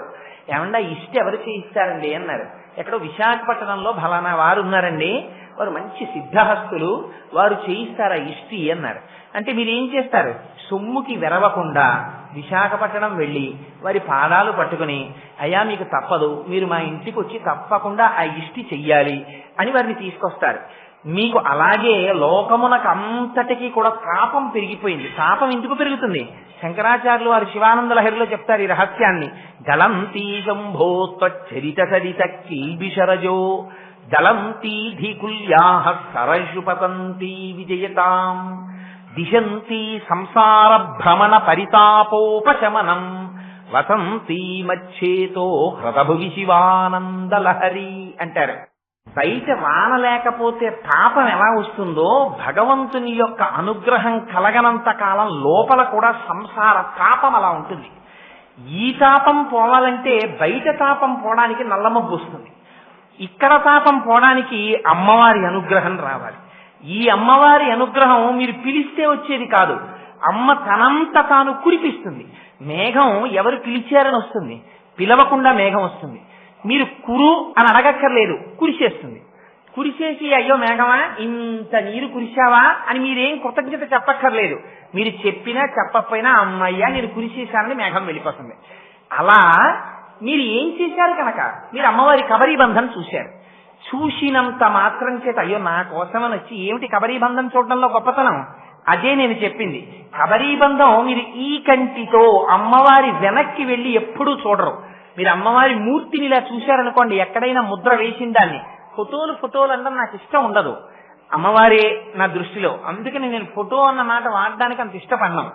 ఏమన్నా ఇష్టి ఎవరు చేయిస్తారండి అన్నారు. ఎక్కడో విశాఖపట్నంలో ఫలానా వారు ఉన్నారండి, వారు మంచి సిద్ధహస్తులు, వారు చేయిస్తారా ఇష్టి అన్నారు. అంటే మీరు ఏం చేస్తారు? సొమ్ముకి వెరవకుండా విశాఖపట్నం వెళ్ళి వారి పాదాలు పట్టుకుని, అయ్యా మీకు తప్పదు, మీరు మా ఇంటికి వచ్చి తప్పకుండా ఆ ఇష్టి చెయ్యాలి అని వారిని తీసుకొస్తారు. మీకు అలాగే లోకమునకు అంతటికీ కూడా తాపం పెరిగిపోయింది. తాపం ఎందుకు పెరుగుతుంది? శంకరాచార్యులు వారు శివానంద లహరిలో చెప్తారు ఈ రహస్యాన్ని. గలంతీ శంభో త్వచ్చరిత సరిత కీల్బిషరజో దళంతీ ధికుల్యాః సరశుపతంతీ విజయతాం దిశంతీ సంసార భ్రమణ పరితాపోపశమనం వసంతీ మచ్చేతో హృదభువి శివానందలహరి అంటారు. బయట వాన లేకపోతే తాపం ఎలా వస్తుందో భగవంతుని యొక్క అనుగ్రహం కలగనంత కాలం లోపల కూడా సంసార తాపం అలా ఉంటుంది. ఈ తాపం పోవాలంటే బయట తాపం పోవడానికి నల్లమబ్బు వస్తుంది, ఇక్కడ తాపం పోవడానికి అమ్మవారి అనుగ్రహం రావాలి. ఈ అమ్మవారి అనుగ్రహం మీరు పిలిస్తే వచ్చేది కాదు, అమ్మ తనంత తాను కురిపిస్తుంది. మేఘం ఎవరు పిలిచారని వస్తుంది, పిలవకుండా మేఘం వస్తుంది. మీరు కురు అని అడగక్కర్లేదు, కురిసేస్తుంది. కురిసేసి అయ్యో మేఘమా ఇంత నీరు కురిశావా అని మీరేం కృతజ్ఞత చెప్పక్కర్లేదు. మీరు చెప్పినా చెప్పకపోయినా అమ్మయ్యా నేను కురిసేశానని మేఘం వెళ్ళిపోతుంది. అలా మీరు ఏం చేశారు కనుక మీరు అమ్మవారి కబరీ బంధం చూశారు. చూసినంత మాత్రం చేత అయ్యో నా కోసమని వచ్చి ఏమిటి కబరీ బంధం చూడడంలో గొప్పతనం, అదే నేను చెప్పింది. కబరీ బంధం మీరు ఈ కంటితో అమ్మవారి వెనక్కి వెళ్ళి ఎప్పుడూ చూడరు. మీరు అమ్మవారి మూర్తిని ఇలా చూశారనుకోండి, ఎక్కడైనా ముద్ర వేసిన దాన్ని ఫోటోలు అంటే నాకు ఇష్టం ఉండదు, అమ్మవారే నా దృష్టిలో. అందుకని నేను ఫోటో అన్న మాట వాడడానికి అంత ఇష్టపడ్డాం.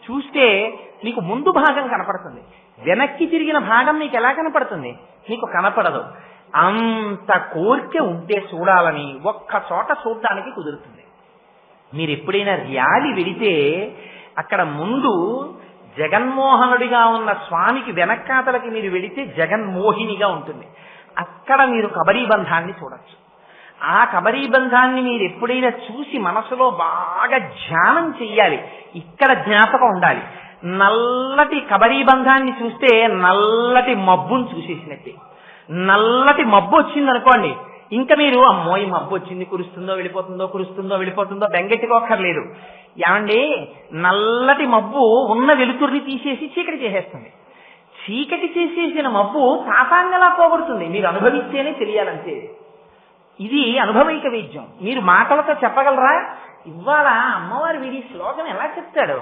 చూస్తే మీకు ముందు భాగం కనపడుతుంది, వెనక్కి తిరిగిన భాగం మీకు ఎలా కనపడుతుంది? మీకు కనపడదు. అంత కోరిక ఉంటే చూడాలని ఒక్క చోట చూడడానికి కుదురుతుంది. మీరు ఎప్పుడైనా ర్యాలీ వెళితే అక్కడ ముందు జగన్మోహనుడిగా ఉన్న స్వామికి వెనక్కాతలకి మీరు వెళితే జగన్మోహినిగా ఉంటుంది. అక్కడ మీరు కబరీ బంధాన్ని చూడొచ్చు. ఆ కబరీ బంధాన్ని మీరు ఎప్పుడైనా చూసి మనసులో బాగా ధ్యానం చెయ్యాలి. ఇక్కడ జ్ఞాపకం ఉండాలి. నల్లటి కబరీ బంధాన్ని చూస్తే నల్లటి మబ్బును చూసేసినట్టే. నల్లటి మబ్బు వచ్చిందనుకోండి, ఇంకా మీరు అమ్మో ఈ మబ్బు వచ్చింది, కురుస్తుందో వెళ్ళిపోతుందో బెంగెట్టుకోక్కర్లేదు. ఏమండి, నల్లటి మబ్బు ఉన్న వెలుతుర్ని తీసేసి చీకటి చేసేస్తుంది. చీకటి చేసేసిన మబ్బు తాపాంగలా పోగొడుతుంది. మీరు అనుభవిస్తేనే తెలియాలంతే. ఇది అనుభవైక వైద్యం. మీరు మాటలతో చెప్పగలరా? ఇవాళ అమ్మవారి వీడి శ్లోకం ఎలా చెప్తాడు?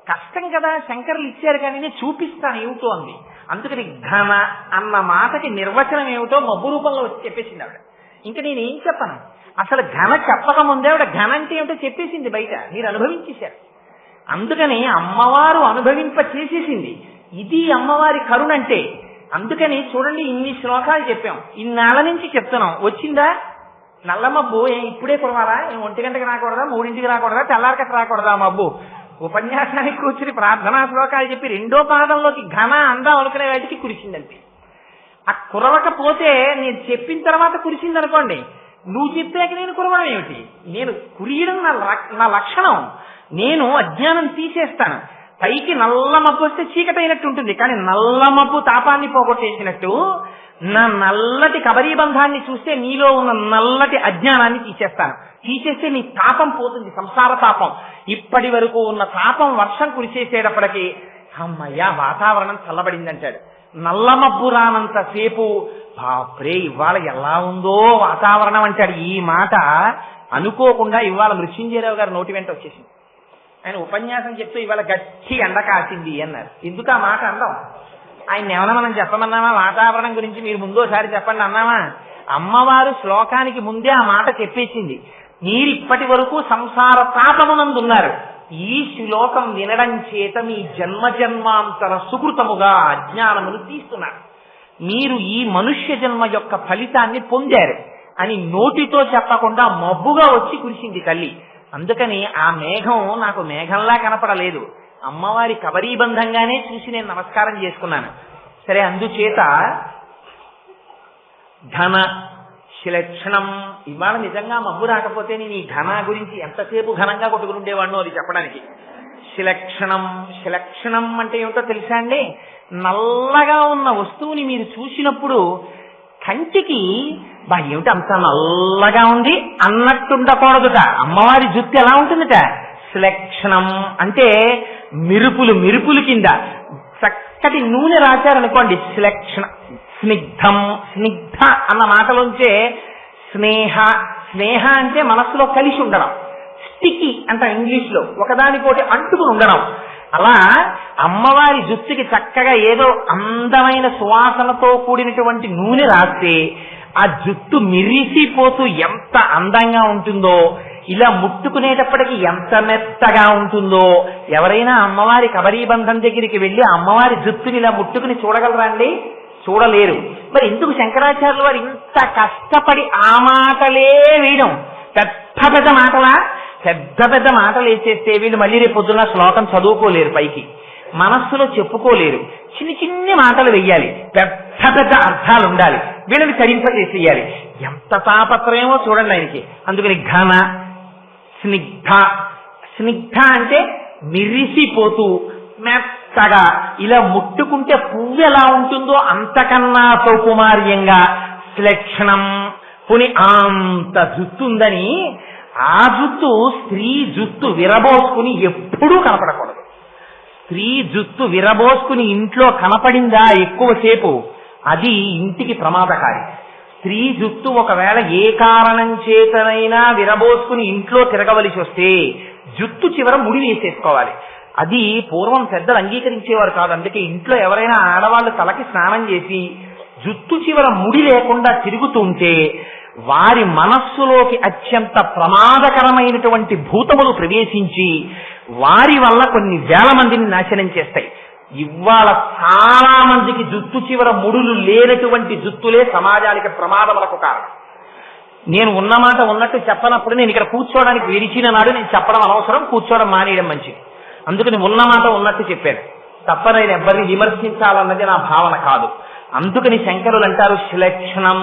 కష్టం కదా, శంకరులు ఇచ్చారు కానీ నేను చూపిస్తాను ఏమిటో అంది. అందుకని ఘన అన్న మాటకి నిర్వచనం ఏమిటో మబ్బు రూపంలో వచ్చి చెప్పేసింది ఆవిడ. ఇంకా నేనేం చెప్పను. అసలు ఘన చెప్పకముందే ఆవిడ ఘన అంటే ఏమిటో చెప్పేసింది బయట, మీరు అనుభవించేశారు. అందుకని అమ్మవారు అనుభవింప చేసేసింది. ఇది అమ్మవారి కరుణంటే. అందుకని చూడండి, ఇన్ని శ్లోకాలు చెప్పాం, ఇన్నాళ్ళ నుంచి చెప్తున్నాం. వచ్చిందా నల్ల మబ్బు? ఇప్పుడే కురవాలా? 1 గంటకి రాకూడదా? 3ంటికి రాకూడదా? తెల్లారకట్టు రాకూడదా మబ్బు? ఉపన్యాసానికి కూర్చుని ప్రార్థనా శ్లోకాలు చెప్పి 2వ పాదంలోకి ఘన అందాం అనుకునే వాటికి కురిసిందంతే. ఆ కురవకపోతే నేను చెప్పిన తర్వాత కురిసిందనుకోండి, నువ్వు చెప్పాక నేను కురవడం ఏమిటి? నేను కురియడం నా లక్షణం. నేను అజ్ఞానం తీసేస్తాను. పైకి నల్ల మబ్బు వస్తే చీకటైనట్టు ఉంటుంది, కానీ నల్ల మబ్బు తాపాన్ని పోగొట్టేసినట్టు నా నల్లటి కబరీ బంధాన్ని చూస్తే నీలో ఉన్న నల్లటి అజ్ఞానాన్ని తీసేస్తాను. తీసేస్తే నీ తాపం పోతుంది, సంసార తాపం. ఇప్పటి వరకు ఉన్న తాపం వర్షం కురిసేసేటప్పటికి అమ్మయ్యా వాతావరణం చల్లబడిందంటాడు. నల్ల మబ్బు రానంతసేపు బాప్రే ఇవాళ ఎలా ఉందో వాతావరణం అంటాడు. ఈ మాట అనుకోకుండా ఇవాళ మృత్యుంజయరావు గారు నోటి వెంట వచ్చేసింది. ఆయన ఉపన్యాసం చెప్తూ ఇవాళ గట్టి ఎండ కాసింది అన్నారు. ఎందుకు ఆ మాట అందాం? ఆయన ఏమన్నా మనం చెప్పమన్నామా? వాతావరణం గురించి మీరు ముందోసారి చెప్పండి అన్నామా? అమ్మవారు శ్లోకానికి ముందే ఆ మాట చెప్పేసింది. మీరు ఇప్పటి వరకు సంసార తాపమునందున్నారు. ఈ శ్లోకం వినడం చేత మీ జన్మాంతర సుకృతముగా అజ్ఞానమును తీస్తున్నారు. మీరు ఈ మనుష్య జన్మ యొక్క ఫలితాన్ని పొందారు అని నోటితో చెప్పకుండా మబ్బుగా వచ్చి కురిసింది తల్లి. అందుకని ఆ మేఘం నాకు మేఘంలా కనపడలేదు, అమ్మవారి కబరీ బంధంగానే చూసి నేను నమస్కారం చేసుకున్నాను. సరే, అందుచేత ఘన శిలక్షణం. ఇవాళ నిజంగా మబ్బు రాకపోతే నేను ఈ ఘన గురించి ఎంతసేపు ఘనంగా కొట్టుకుండేవాడినో అది చెప్పడానికి. శిలక్షణం అంటే ఏమిటో తెలుసా అండి? నల్లగా ఉన్న వస్తువుని మీరు చూసినప్పుడు కంటికి ఏమిటి అంత నల్లగా ఉంది అన్నట్టుండకూడదుట. అమ్మవారి జుత్తు ఎలా ఉంటుందట? శిలక్షణం అంటే మిరుపులు కింద చక్కటి నూనె రాశారనుకోండి, శిలక్షణ. స్నిగ్ధ అన్న మాటలోంచే స్నేహ అంటే మనస్సులో కలిసి ఉండడం. స్టికి అంట ఇంగ్లీష్ లో, ఒకదానికోటి అంటుకుని ఉండడం. అలా అమ్మవారి జుత్తుకి చక్కగా ఏదో అందమైన సువాసనతో కూడినటువంటి నూనె రాస్తే ఆ జుట్టు మిరిసిపోతూ ఎంత అందంగా ఉంటుందో, ఇలా ముట్టుకునేటప్పటికి ఎంత మెత్తగా ఉంటుందో. ఎవరైనా అమ్మవారి కబరీ బంధం దగ్గరికి వెళ్ళి అమ్మవారి జుట్టుని ఇలా ముట్టుకుని చూడగలరా అండి? చూడలేరు. మరి ఎందుకు శంకరాచార్యులు వారు ఇంత కష్టపడి ఆ మాటలే వేయడం? పెద్ద మాటలా? పెద్ద మాటలు వేసేస్తే వీళ్ళు మళ్ళీ రేపు పొద్దున్న శ్లోకం చదువుకోలేరు, పైకి మనస్సులో చెప్పుకోలేరు. చిన్ని మాటలు వెయ్యాలి, పెద్ద అర్థాలు ఉండాలి, వీళ్ళని తరింపజేసేయాలి. ఎంత తాపత్రయమో చూడండి ఆయనకి. అందుకని ఘన స్నిగ్ధ అంటే మిరిసిపోతూ మెత్తగా, ఇలా ముట్టుకుంటే పువ్వు ఎలా ఉంటుందో అంతకన్నా సౌకుమార్యంగా. శ్లక్షణం పోనీ అంత జుత్తు ఉందని ఆ జుత్తు స్త్రీ జుత్తు విరబోసుకుని ఎప్పుడూ కనపడకూడదు. స్త్రీ జుత్తు విరబోసుకుని ఇంట్లో కనపడిందా ఎక్కువసేపు, అది ఇంటికి ప్రమాదకారి. స్త్రీ జుత్తు ఒకవేళ ఏ కారణం చేతనైనా విరబోసుకుని ఇంట్లో తిరగవలసి వస్తే జుత్తు చివర ముడి వేసేసుకోవాలి. అది పూర్వం పెద్దలు అంగీకరించేవారు కాదు. అందుకే ఇంట్లో ఎవరైనా ఆడవాళ్ళు తలకి స్నానం చేసి జుత్తు చివర ముడి లేకుండా తిరుగుతుంటే వారి మనస్సులోకి అత్యంత ప్రమాదకరమైనటువంటి భూతములు ప్రవేశించి వారి వల్ల కొన్ని వేల మందిని నాశనం చేస్తాయి. ఇవాళ చాలా మందికి జుత్తు చివర ముడులు లేనటువంటి జుత్తులే సమాజానికి ప్రమాదములకు కారణం. నేను ఉన్నమాట ఉన్నట్టు చెప్పనప్పుడు నేను ఇక్కడ కూర్చోవడానికి విరిచిన నాడు నేను చెప్పడం అనవసరం, కూర్చోవడం మానేయడం మంచిది. అందుకని ఉన్నమాట ఉన్నట్టు చెప్పాను తప్ప నేను ఎవరిని విమర్శించాలన్నది నా భావన కాదు. అందుకని శంకరులు అంటారు శిలక్షణం.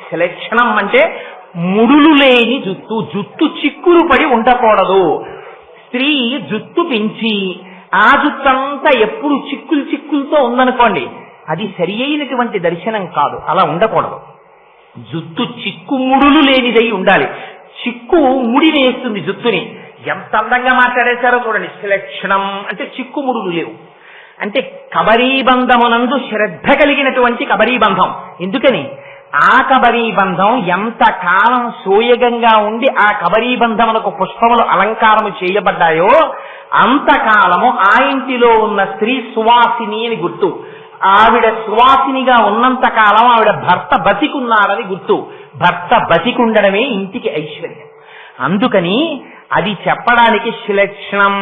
శిలక్షణం అంటే ముడులు లేని జుత్తు, జుత్తు చిక్కులు పడి ఉండకూడదు. స్త్రీ జుత్తు పెంచి ఆ జుత్తంతా ఎప్పుడు చిక్కులు చిక్కులతో ఉందనుకోండి, అది సరి అయినటువంటి దర్శనం కాదు. అలా ఉండకూడదు. జుత్తు చిక్కు ముడులు లేనిదై ఉండాలి. చిక్కు ముడి వేస్తుంది జుత్తుని. ఎంత అందంగా మాట్లాడేశారో చూడండి. శిలక్షణం అంటే చిక్కు ముడులు లేవు. అంటే కబరీబంధమునందు శ్రద్ధ కలిగినటువంటి కబరీబంధం. ఎందుకని ఆ కబరీబంధం ఎంత కాలం సోయగంగా ఉండి ఆ కబరీబంధమునకు పుష్పములు అలంకారము చేయబడ్డాయో అంతకాలము ఆ ఇంటిలో ఉన్న స్త్రీ సువాసిని అని గుర్తు. ఆవిడ సువాసినిగా ఉన్నంత కాలం ఆవిడ భర్త బతికున్నాడని గుర్తు. భర్త బతికుండడమే ఇంటికి ఐశ్వర్యం. అందుకని అది చెప్పడానికి శిలక్షణం.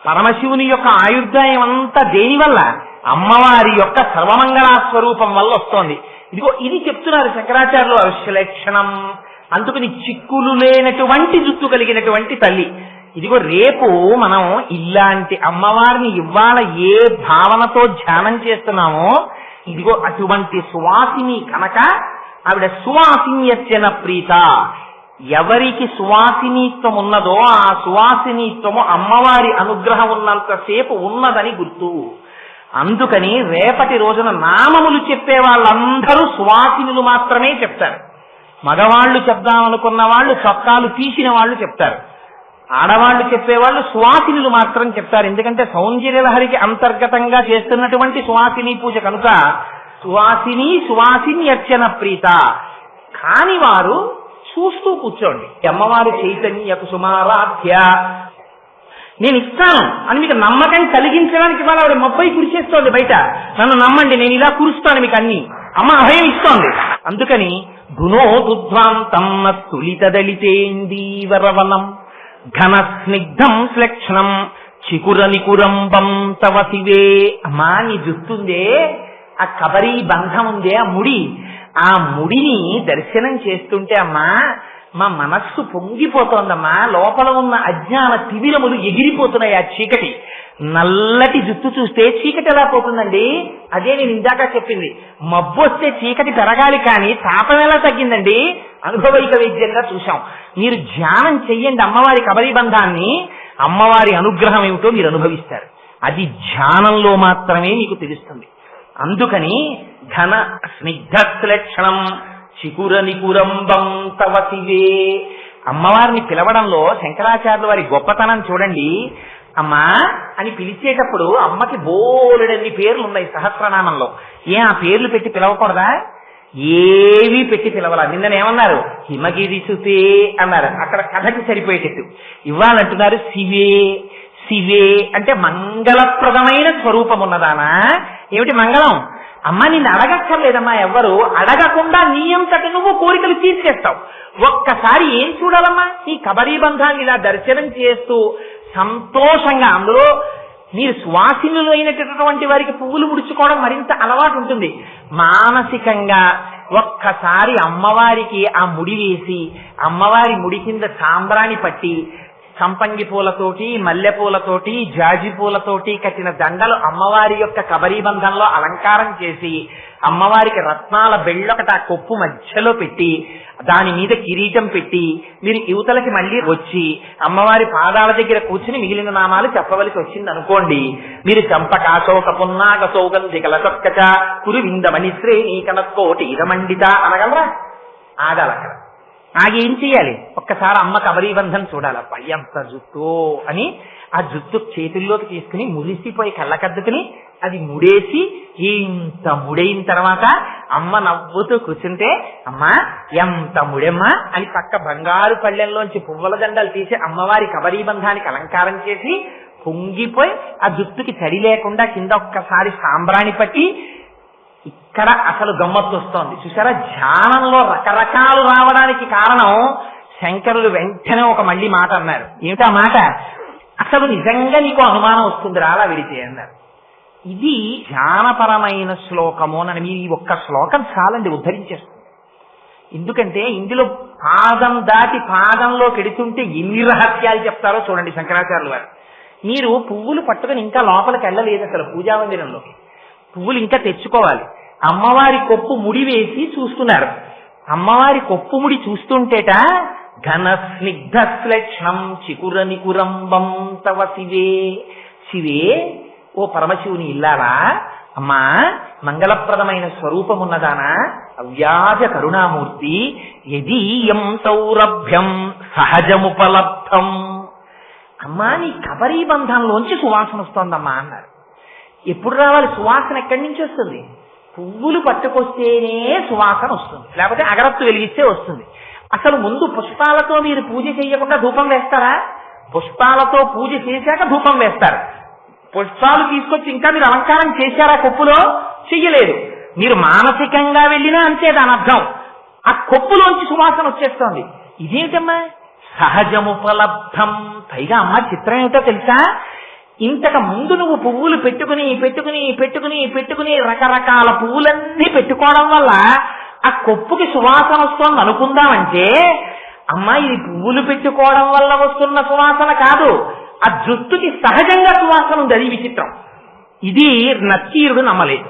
పరమశివుని యొక్క ఆయుర్దాయం అంతా దేనివల్ల? అమ్మవారి యొక్క సర్వమంగళా స్వరూపం వల్ల వస్తోంది. ఇదిగో ఇది చెప్తున్నారు శంకరాచార్యులు శిలక్షణం. అందుకని చిక్కులు లేనటువంటి జుత్తు కలిగినటువంటి తల్లి. ఇదిగో రేపు మనం ఇలాంటి అమ్మవారిని ఇవాళ ఏ భావనతో ధ్యానం చేస్తున్నామో ఇదిగో అటువంటి సువాసిని కనుక ఆవిడ సువాసిన్యర్చన ప్రీత. ఎవరికి సువాసినీత్వం ఉన్నదో ఆ సువాసినీత్వము అమ్మవారి అనుగ్రహం ఉన్నంతసేపు ఉన్నదని గుర్తు. అందుకని రేపటి రోజున నామములు చెప్పే వాళ్ళందరూ సువాసినులు మాత్రమే చెప్తారు. మగవాళ్లు చెప్దామనుకున్న వాళ్ళు చొక్కాలు తీసిన వాళ్ళు చెప్తారు. ఆడవాళ్లు చెప్పేవాళ్ళు సువాసినులు మాత్రం చెప్తారు. ఎందుకంటే సౌందర్యలహరికి అంతర్గతంగా చేస్తున్నటువంటి సువాసిని పూజ కనుక సువాసిని సువాసిన్యర్చన ప్రీత. కాని వారు చూస్తూ కూర్చోండి. అమ్మవారి చైతన్య కుసుమారాధ్య నేను ఇస్తాను అని మీకు నమ్మకం కలిగించడానికి వాళ్ళ ఆవిడ మొబ్బై కురిచేస్తోంది బయట. నన్ను నమ్మండి, నేను ఇలా కురుస్తాను మీకు అన్ని. అమ్మ అభయం ఇస్తోంది. అందుకని గుణోదుధ్వాంతం తులితదళితేందీవరవనం ఘన స్నిగ్ధం శ్లక్షణం చికురనికురంబం తవ శివే. అమ్మా నీ జుత్తుందే, ఆ కబరీ బంధం ఉందే, ఆ ముడి, ఆ ముడిని దర్శనం చేస్తుంటే అమ్మా మా మనస్సు పొంగిపోతోందమ్మా. లోపల ఉన్న అజ్ఞాన తిమిరములు ఎగిరిపోతున్నాయి. ఆ చీకటి, నల్లటి జుత్తు చూస్తే చీకటి ఎలా పోతుందండి? అదే నేను ఇందాక చెప్పింది. మబ్బు వస్తే చీకటి పెరగాలి కానీ తాపం ఎలా తగ్గిందండి? అనుభవైక వైద్యంగా చూశాం. మీరు ధ్యానం చెయ్యండి అమ్మవారి కబరీబంధాన్ని, అమ్మవారి అనుగ్రహం ఏమిటో మీరు అనుభవిస్తారు. అది ధ్యానంలో మాత్రమే మీకు తెలుస్తుంది. అందుకని ఘన స్నిగ్ధలక్షణం చికుర నికురంబం తవ శివే. అమ్మవారిని పిలవడంలో శంకరాచార్యుల వారి గొప్పతనం చూడండి. అమ్మా అని పిలిచేటప్పుడు అమ్మకి బోలెడన్ని పేర్లు ఉన్నాయి సహస్రనామంలో. ఆ పేర్లు పెట్టి పిలవకూడదా? ఏవి పెట్టి పిలవాల. నిన్ననేమన్నారు? హిమగిరి సుతే అన్నారు. అక్కడ కథకి సరిపోయేటట్టు. ఇవ్వాలంటున్నారు శివే. శివే అంటే మంగళప్రదమైన స్వరూపం ఉన్నదానా? ఏమిటి మంగళం? అమ్మ నిన్ను అడగక్కర్లేదమ్మా, ఎవ్వరు అడగకుండా నీ అంతటి నువ్వు కోరికలు తీర్చేస్తావు. ఒక్కసారి ఏం చూడాలమ్మా? ఈ కబరీబంధాన్ని ఇలా దర్శనం చేస్తూ సంతోషంగా, అందులో మీరు సువాసినులు అయినటువంటి వారికి పువ్వులు ముడుచుకోవడం మరింత అలవాటు ఉంటుంది. మానసికంగా ఒక్కసారి అమ్మవారికి ఆ ముడి వేసి అమ్మవారి ముడి కింద సాంబ్రాణి పట్టి సంపంగి పూలతోటి, మల్లె పూలతోటి, జాజి పూలతోటి కట్టిన దండలు అమ్మవారి యొక్క కబరీబంధంలో అలంకారం చేసి అమ్మవారికి రత్నాల బెళ్ళొకట ఆ కొప్పు మధ్యలో పెట్టి దాని మీద కిరీటం పెట్టి మీరు యువతలకి మళ్ళీ వచ్చి అమ్మవారి పాదాల దగ్గర కూర్చుని మిగిలిన నామాలు చెప్పవలసి వచ్చింది అనుకోండి. మీరు చంపకాశోక పున్నాగ సౌగంధికల సత్కచ కురువిందమణి శ్రేణి కనకోటి ఇరమండిత అనగలరా? ఆగాలి అక్కడ. ఆగి ఏం చెయ్యాలి? ఒక్కసారి అమ్మ కబరీబంధం చూడాలప్ప, ఎంత జుట్టో అని ఆ జుట్టు చేతుల్లోకి తీసుకుని మురిసిపోయి కళ్ళకద్దుకుని అది ముడేసి ఇంత ముడైన తర్వాత అమ్మ నవ్వుతూ కూర్చుంటే, అమ్మా ఎంత ముడెమ్మా అని పక్క బంగారు పళ్ళెంలోంచి పువ్వుల దండలు తీసి అమ్మవారి కబరీబంధానికి అలంకారం చేసి పొంగిపోయి ఆ జుట్టుకి తడి లేకుండా కింద ఒక్కసారి సాంబ్రాణి పట్టి ఇక్కడ అసలు గమ్మత్తు వస్తోంది చూసారా. ధ్యానంలో రకరకాలు రావడానికి కారణం శంకరులు వెంటనే ఒక మళ్ళీ మాట అన్నారు. ఏమిటా మాట? అసలు నిజంగా నీకు అనుమానం వస్తుంది రాలా విడితే అన్నారు. ఇది ధ్యానపరమైన శ్లోకము అని మీరు ఈ ఒక్క శ్లోకం చాలండి ఉద్ధరించేస్తుంది. ఎందుకంటే ఇందులో పాదం దాటి పాదంలో కెడుతుంటే ఎన్ని రహస్యాలు చెప్తారో చూడండి శంకరాచార్యులు వారు. మీరు పువ్వులు పట్టుకుని ఇంకా లోపలికి వెళ్ళలేదు అసలు పూజా మందిరంలోకి. పువ్వులు ఇంకా తెచ్చుకోవాలి. అమ్మవారి కొప్పు ముడి వేసి చూస్తున్నారు. అమ్మవారి కొప్పు ముడి చూస్తుంటేట ఘన స్నిగ్ధ శ్లేక్షణం చికుర నికురంబం తవ శివే. శివే, ఓ పరమశివుని ఇల్లారా, అమ్మా మంగళప్రదమైన స్వరూపమున్నదానా, అవ్యాజ కరుణామూర్తి, యదీయం సౌరభ్యం సహజముపలబ్ధం. అమ్మా నీ కబరీబంధంలోంచి సువాసన వస్తోందమ్మా అన్నారు. ఎప్పుడు రావాలి సువాసన? ఎక్కడి నుంచి వస్తుంది? పువ్వులు పట్టుకొస్తేనే సువాసన వస్తుంది, లేకపోతే అగరత్తు వెలిగిస్తే వస్తుంది. అసలు ముందు పుష్పాలతో మీరు పూజ చేయకుండా ధూపం వేస్తారా? పుష్పాలతో పూజ చేశాక ధూపం వేస్తారు. పుష్పాలు తీసుకొచ్చి ఇంకా మీరు అలంకారం చేశారా కొప్పులో? చెయ్యలేదు. మీరు మానసికంగా వెళ్ళినా అంతే దాని అర్థం. ఆ కొప్పులోంచి సువాసన వచ్చేస్తోంది. ఇదేమిటమ్మా? సహజముపలబ్ధం. పైగా అమ్మ చిత్రం ఏమిటో తెలుసా? ఇంతకు ముందు నువ్వు పువ్వులు పెట్టుకుని పెట్టుకుని పెట్టుకుని పెట్టుకుని రకరకాల పువ్వులన్నీ పెట్టుకోవడం వల్ల ఆ కొప్పుకి సువాసన వస్తోంది అనుకుందామంటే, అమ్మా ఇది పువ్వులు పెట్టుకోవడం వల్ల వస్తున్న సువాసన కాదు, ఆ జుట్టుకి సహజంగా సువాసన ఉంది. అది విచిత్రం. ఇది నచ్చీరుడు నమ్మలేదు.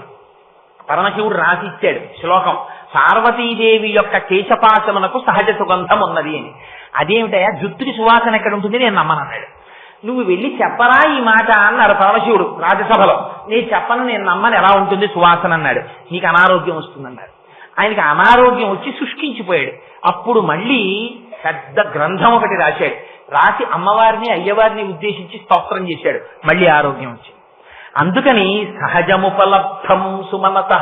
పరమశివుడు రాసిచ్చాడు శ్లోకం, పార్వతీదేవి యొక్క కేశపాశమునకు సహజ సుగంధం ఉన్నది అని. అదేమిటయా జుట్టుకి సువాసన ఎక్కడ ఉంటుంది? నేను నమ్మనన్నాడు. నువ్వు వెళ్ళి చెప్పరా ఈ మాట అన్నారు పరమశివుడు రాజ్యసభలో. నేను చెప్పను, నేను నమ్మను, ఎలా ఉంటుంది సువాసన అన్నాడు. నీకు అనారోగ్యం వస్తుందన్నారు. ఆయనకి అనారోగ్యం వచ్చి శుష్కించిపోయాడు. అప్పుడు మళ్ళీ పెద్ద గ్రంథం ఒకటి రాశాడు. రాసి అమ్మవారిని అయ్యవారిని ఉద్దేశించి స్తోత్రం చేశాడు. మళ్ళీ ఆరోగ్యం వచ్చింది. అందుకని సహజముపలబ్ధం సుమనత.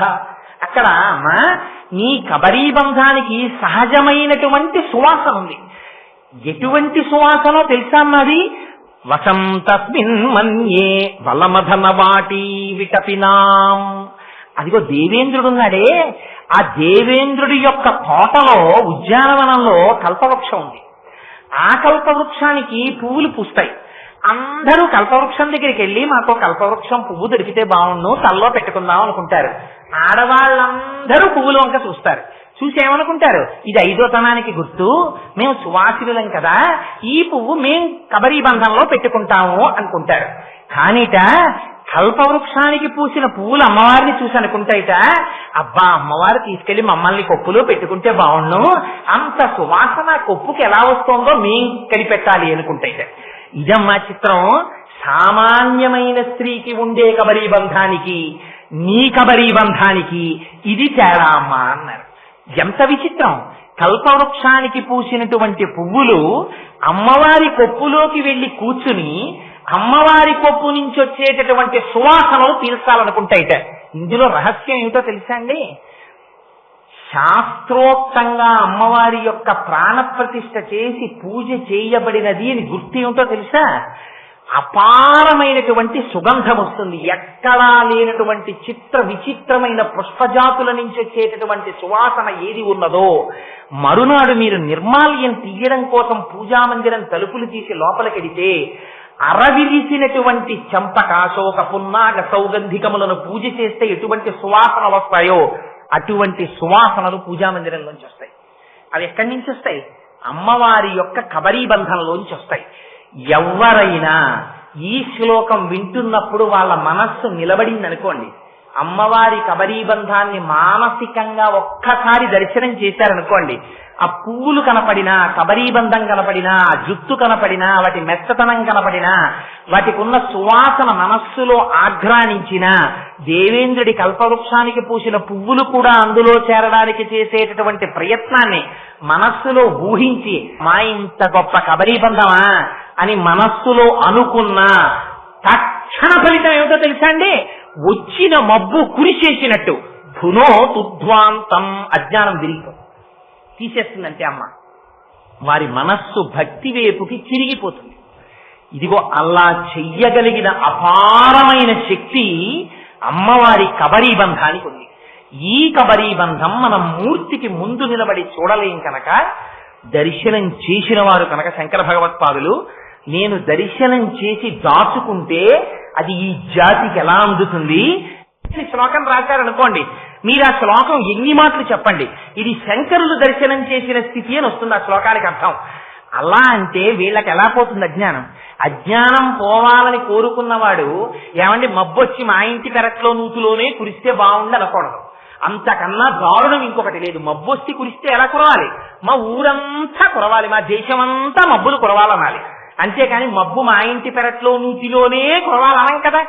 అక్కడ అమ్మా నీ కబరీబంధానికి సహజమైనటువంటి సువాసన ఉంది. ఎటువంటి సువాసనో తెలుసా అన్నది? వసంతస్మిన్ మన్యే వలమధన వాటి విటపినాం. అదిగో దేవేంద్రుడున్నాడే, ఆ దేవేంద్రుడి యొక్క తోటలో ఉద్యానవనంలో కల్పవృక్షం ఉంది. ఆ కల్పవృక్షానికి పువ్వులు పూస్తాయి. అందరూ కల్పవృక్షం దగ్గరికి వెళ్ళి మాకు కల్పవృక్షం పువ్వు దొరికితే బాగుండు తల్లో పెట్టుకుందాం అనుకుంటారు. ఆడవాళ్ళందరూ పువ్వులు వంక చూస్తారు. చూసి ఏమనుకుంటారు? ఇది ఐదోతనానికి గుర్తు, మేము సువాసినులం కదా, ఈ పువ్వు మేం కబరీబంధంలో పెట్టుకుంటాము అనుకుంటారు. కానీట కల్పవృక్షానికి పూసిన పువ్వులు అమ్మవారిని చూసి అనుకుంటాయిట, అబ్బా అమ్మవారు తీసుకెళ్లి మమ్మల్ని కొప్పులో పెట్టుకుంటే బాగుండు, అంత సువాసన కొప్పుకి ఎలా వస్తోందో మేం కనిపెట్టాలి అనుకుంటాయిట. ఇదమ్మా చిత్రం. సామాన్యమైన స్త్రీకి ఉండే కబరీబంధానికి నీ కబరీబంధానికి ఇది తేడా అమ్మా అన్నారు. ఎంత విచిత్రం! కల్పవృక్షానికి పూసినటువంటి పువ్వులు అమ్మవారి కొప్పులోకి వెళ్లి కూర్చుని అమ్మవారి కొప్పు నుంచి వచ్చేటటువంటి సువాసనలు పీల్చాలనుకుంటాయిట. ఇందులో రహస్యం ఏమిటో తెలుసా అండి? శాస్త్రోక్తంగా అమ్మవారి యొక్క ప్రాణప్రతిష్ఠ చేసి పూజ చేయబడినది అని గుర్తు ఏమిటో తెలుసా? అపారమైనటువంటి సుగంధం వస్తుంది. ఎక్కడా లేనటువంటి చిత్ర విచిత్రమైన పుష్పజాతుల నుంచి వచ్చేటటువంటి సువాసన ఏది ఉన్నదో, మరునాడు మీరు నిర్మాల్యం తీయడం కోసం పూజామందిరం తలుపులు తీసి లోపలికెడితే అరవిరిసినటువంటి చంపక, శోక, పున్నాగ, సౌగంధికములను పూజ చేస్తే ఎటువంటి సువాసనలు వస్తాయో అటువంటి సువాసనలు పూజామందిరంలోంచి వస్తాయి. అవి ఎక్కడి నుంచి వస్తాయి? అమ్మవారి యొక్క కబరీబంధంలోంచి వస్తాయి. ఎవరైనా ఈ శ్లోకం వింటున్నప్పుడు వాళ్ళ మనస్సు నిలబడింది అనుకోండి, అమ్మవారి కబరీబంధాన్ని మానసికంగా ఒక్కసారి దర్శనం చేశారనుకోండి, ఆ పువ్వులు కనపడినా, కబరీబంధం కనపడినా, ఆ జుత్తు కనపడినా, వాటి మెత్తతనం కనపడినా, వాటికి ఉన్న సువాసన మనస్సులో ఆఘ్రానించినా, దేవేంద్రుడి కల్పవృక్షానికి పూసిన పువ్వులు కూడా అందులో చేరడానికి చేసేటటువంటి ప్రయత్నాన్ని మనస్సులో ఊహించి, మా ఇంత గొప్ప కబరీబంధమా అని మనస్సులో అనుకున్నా తక్షణ ఫలితం ఏమిటో తెలుసా అండి? వచ్చిన మబ్బు కురిసేసినట్టు ధునో తుధ్వాంతం, అజ్ఞానం తీసేస్తుందంటే అమ్మ వారి మనస్సు భక్తి వైపుకి తిరిగిపోతుంది. ఇదిగో అలా చెయ్యగలిగిన అపారమైన శక్తి అమ్మవారి కబరీబంధానికి ఉంది. ఈ కబరీబంధం మనం మూర్తికి ముందు నిలబడి చూడలేం కనుక, దర్శనం చేసిన వారు కనుక శంకర భగవత్పాదులు, నేను దర్శనం చేసి దాచుకుంటే అది ఈ జాతికి ఎలా అందుతుంది? శ్లోకం రాశారనుకోండి, మీరు ఆ శ్లోకం ఎన్ని మాటలు చెప్పండి, ఇది శంకరులు దర్శనం చేసిన స్థితి అని వస్తుంది ఆ శ్లోకానికి అర్థం. అలా అంటే వీళ్ళకి ఎలా పోతుంది అజ్ఞానం? అజ్ఞానం పోవాలని కోరుకున్నవాడు ఏమండి మబ్బొచ్చి మా ఇంటి పెరట్లో నూతులోనే కురిస్తే బాగుండి అనకూడదు. అంతకన్నా దారుణం ఇంకొకటి లేదు. మబ్బొచ్చి కురిస్తే ఎలా కురవాలి? మా ఊరంతా కురవాలి, మా దేశమంతా మబ్బులు కురవాలనాలి. అంతేకాని మబ్బు మా ఇంటి పెరట్లో నూతిలోనే కురవాలనం కదా.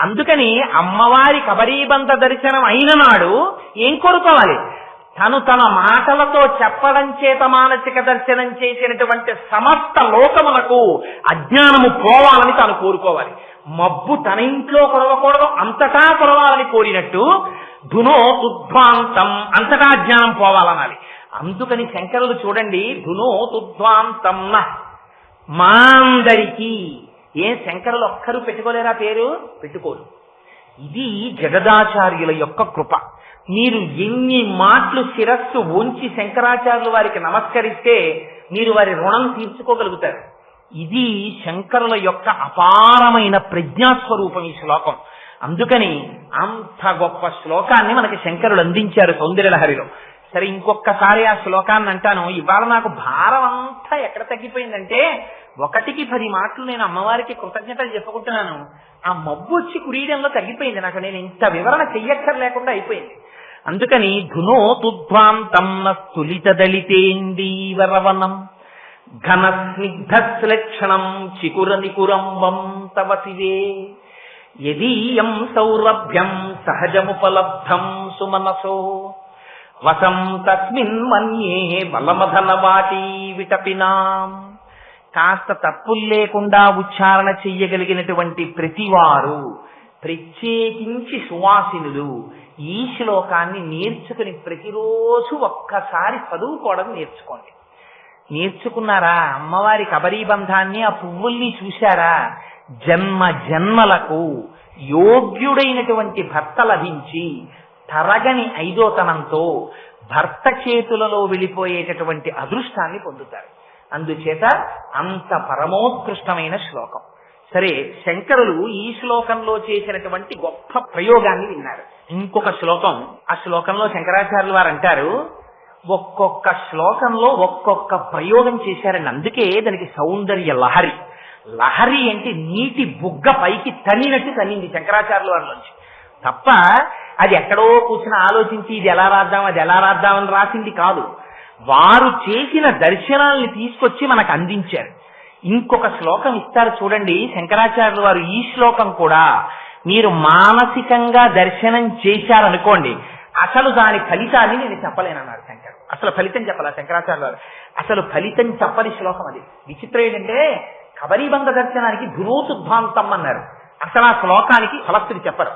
అందుకని అమ్మవారి కబరీబంధ దర్శనం అయిన నాడు ఏం కోరుకోవాలి? తను తన మాటలతో చెప్పడం చేత మానసిక దర్శనం చేసినటువంటి సమస్త లోకములకు అజ్ఞానము పోవాలని తాను కోరుకోవాలి. మబ్బు తన ఇంట్లో కురవకూడదు, అంతటా కురవాలని కోరినట్టు ధునో తుధ్వాంతం, అంతటా అజ్ఞానం పోవాలనాలి. అందుకని శంకరులు చూడండి, ధునో తుధ్వాంతం మా అందరికీ. శంకరులు ఒక్కరు పెట్టుకోలేరా పేరు? పెట్టుకోరు. ఇది జగదాచార్యుల యొక్క కృప. మీరు ఎన్ని మాటలు శిరస్సు ఉంచి శంకరాచార్యులు వారికి నమస్కరిస్తే మీరు వారి రుణం తీర్చుకోగలుగుతారు. ఇది శంకరుల యొక్క అపారమైన ప్రజ్ఞాస్వరూపం ఈ శ్లోకం. అందుకని అంత గొప్ప శ్లోకాన్ని మనకి శంకరులు అందించారు సౌందర్యలహరిలో. సరే, ఇంకొకసారి ఆ శ్లోకాన్ని అంటాను. ఇవాళ నాకు భారం అంతా ఎక్కడ తగ్గిపోయిందంటే, 1కి 10 మాటలు నేను అమ్మవారికి కృతజ్ఞతలు చెప్పుకుంటున్నాను. ఆ మబ్బు వచ్చి కురియడంలో తగ్గిపోయింది నాకు. నేను ఇంత వివరణ చెయ్యక్కర్లేకుండా అయిపోయింది. అందుకని ధునో తుధ్వాంతం స్థులిత దళితేందీవరవనం ఘన స్నిగ్ధశ్లక్షణం చికుర నికురంబం తవ శివే యదీయం సౌరభ్యం సహజముపలబ్ధం సుమనసో వసం తస్మిన్ మన్యే బలమధన వాటి విటపినాం. కాస్త తప్పులు లేకుండా ఉచ్చారణ చెయ్యగలిగినటువంటి ప్రతివారు, ప్రత్యేకించి సువాసినులు, ఈ శ్లోకాన్ని నేర్చుకుని ప్రతిరోజు ఒక్కసారి చదువుకోవడం నేర్చుకోండి. నేర్చుకున్నారా? అమ్మవారి కబరీబంధాన్ని, ఆ పువ్వుల్ని చూశారా? జన్మ జన్మలకు యోగ్యుడైనటువంటి భర్త లభించి తరగని ఐదోతనంతో భర్త చేతులలో వెళ్ళిపోయేటటువంటి అదృష్టాన్ని పొందుతారు. అందుచేత అంత పరమోత్కృష్టమైన శ్లోకం. సరే, శంకరులు ఈ శ్లోకంలో చేసినటువంటి గొప్ప ప్రయోగాన్ని విన్నారు. ఇంకొక శ్లోకం, ఆ శ్లోకంలో శంకరాచార్యులు వారు అంటారు, ఒక్కొక్క శ్లోకంలో ఒక్కొక్క ప్రయోగం చేశారండి. అందుకే దానికి సౌందర్య లహరి. లహరి అంటే నీటి బుగ్గ పైకి తన్నినట్టు తన్నింది శంకరాచార్యుల వారి నుంచి తప్ప అది ఎక్కడో కూర్చుని ఆలోచించి ఇది ఎలా రాద్దాం అది ఎలా రాద్దామని రాసింది కాదు. వారు చేసిన దర్శనాల్ని తీసుకొచ్చి మనకు అందించారు. ఇంకొక శ్లోకం ఇస్తారు చూడండి శంకరాచార్యులు వారు. ఈ శ్లోకం కూడా మీరు మానసికంగా దర్శనం చేశారనుకోండి, అసలు దాని ఫలితాన్ని నేను చెప్పలేనన్నారు శంకర్. అసలు ఫలితం చెప్పాల శంకరాచార్యులు వారు. అసలు ఫలితం చెప్పని శ్లోకం అది. విచిత్రం ఏంటంటే కబరీబంధ దర్శనానికి ధునోతుధ్వాంతం అన్నారు, అసలు ఆ శ్లోకానికి ఫలస్తులు చెప్పరు.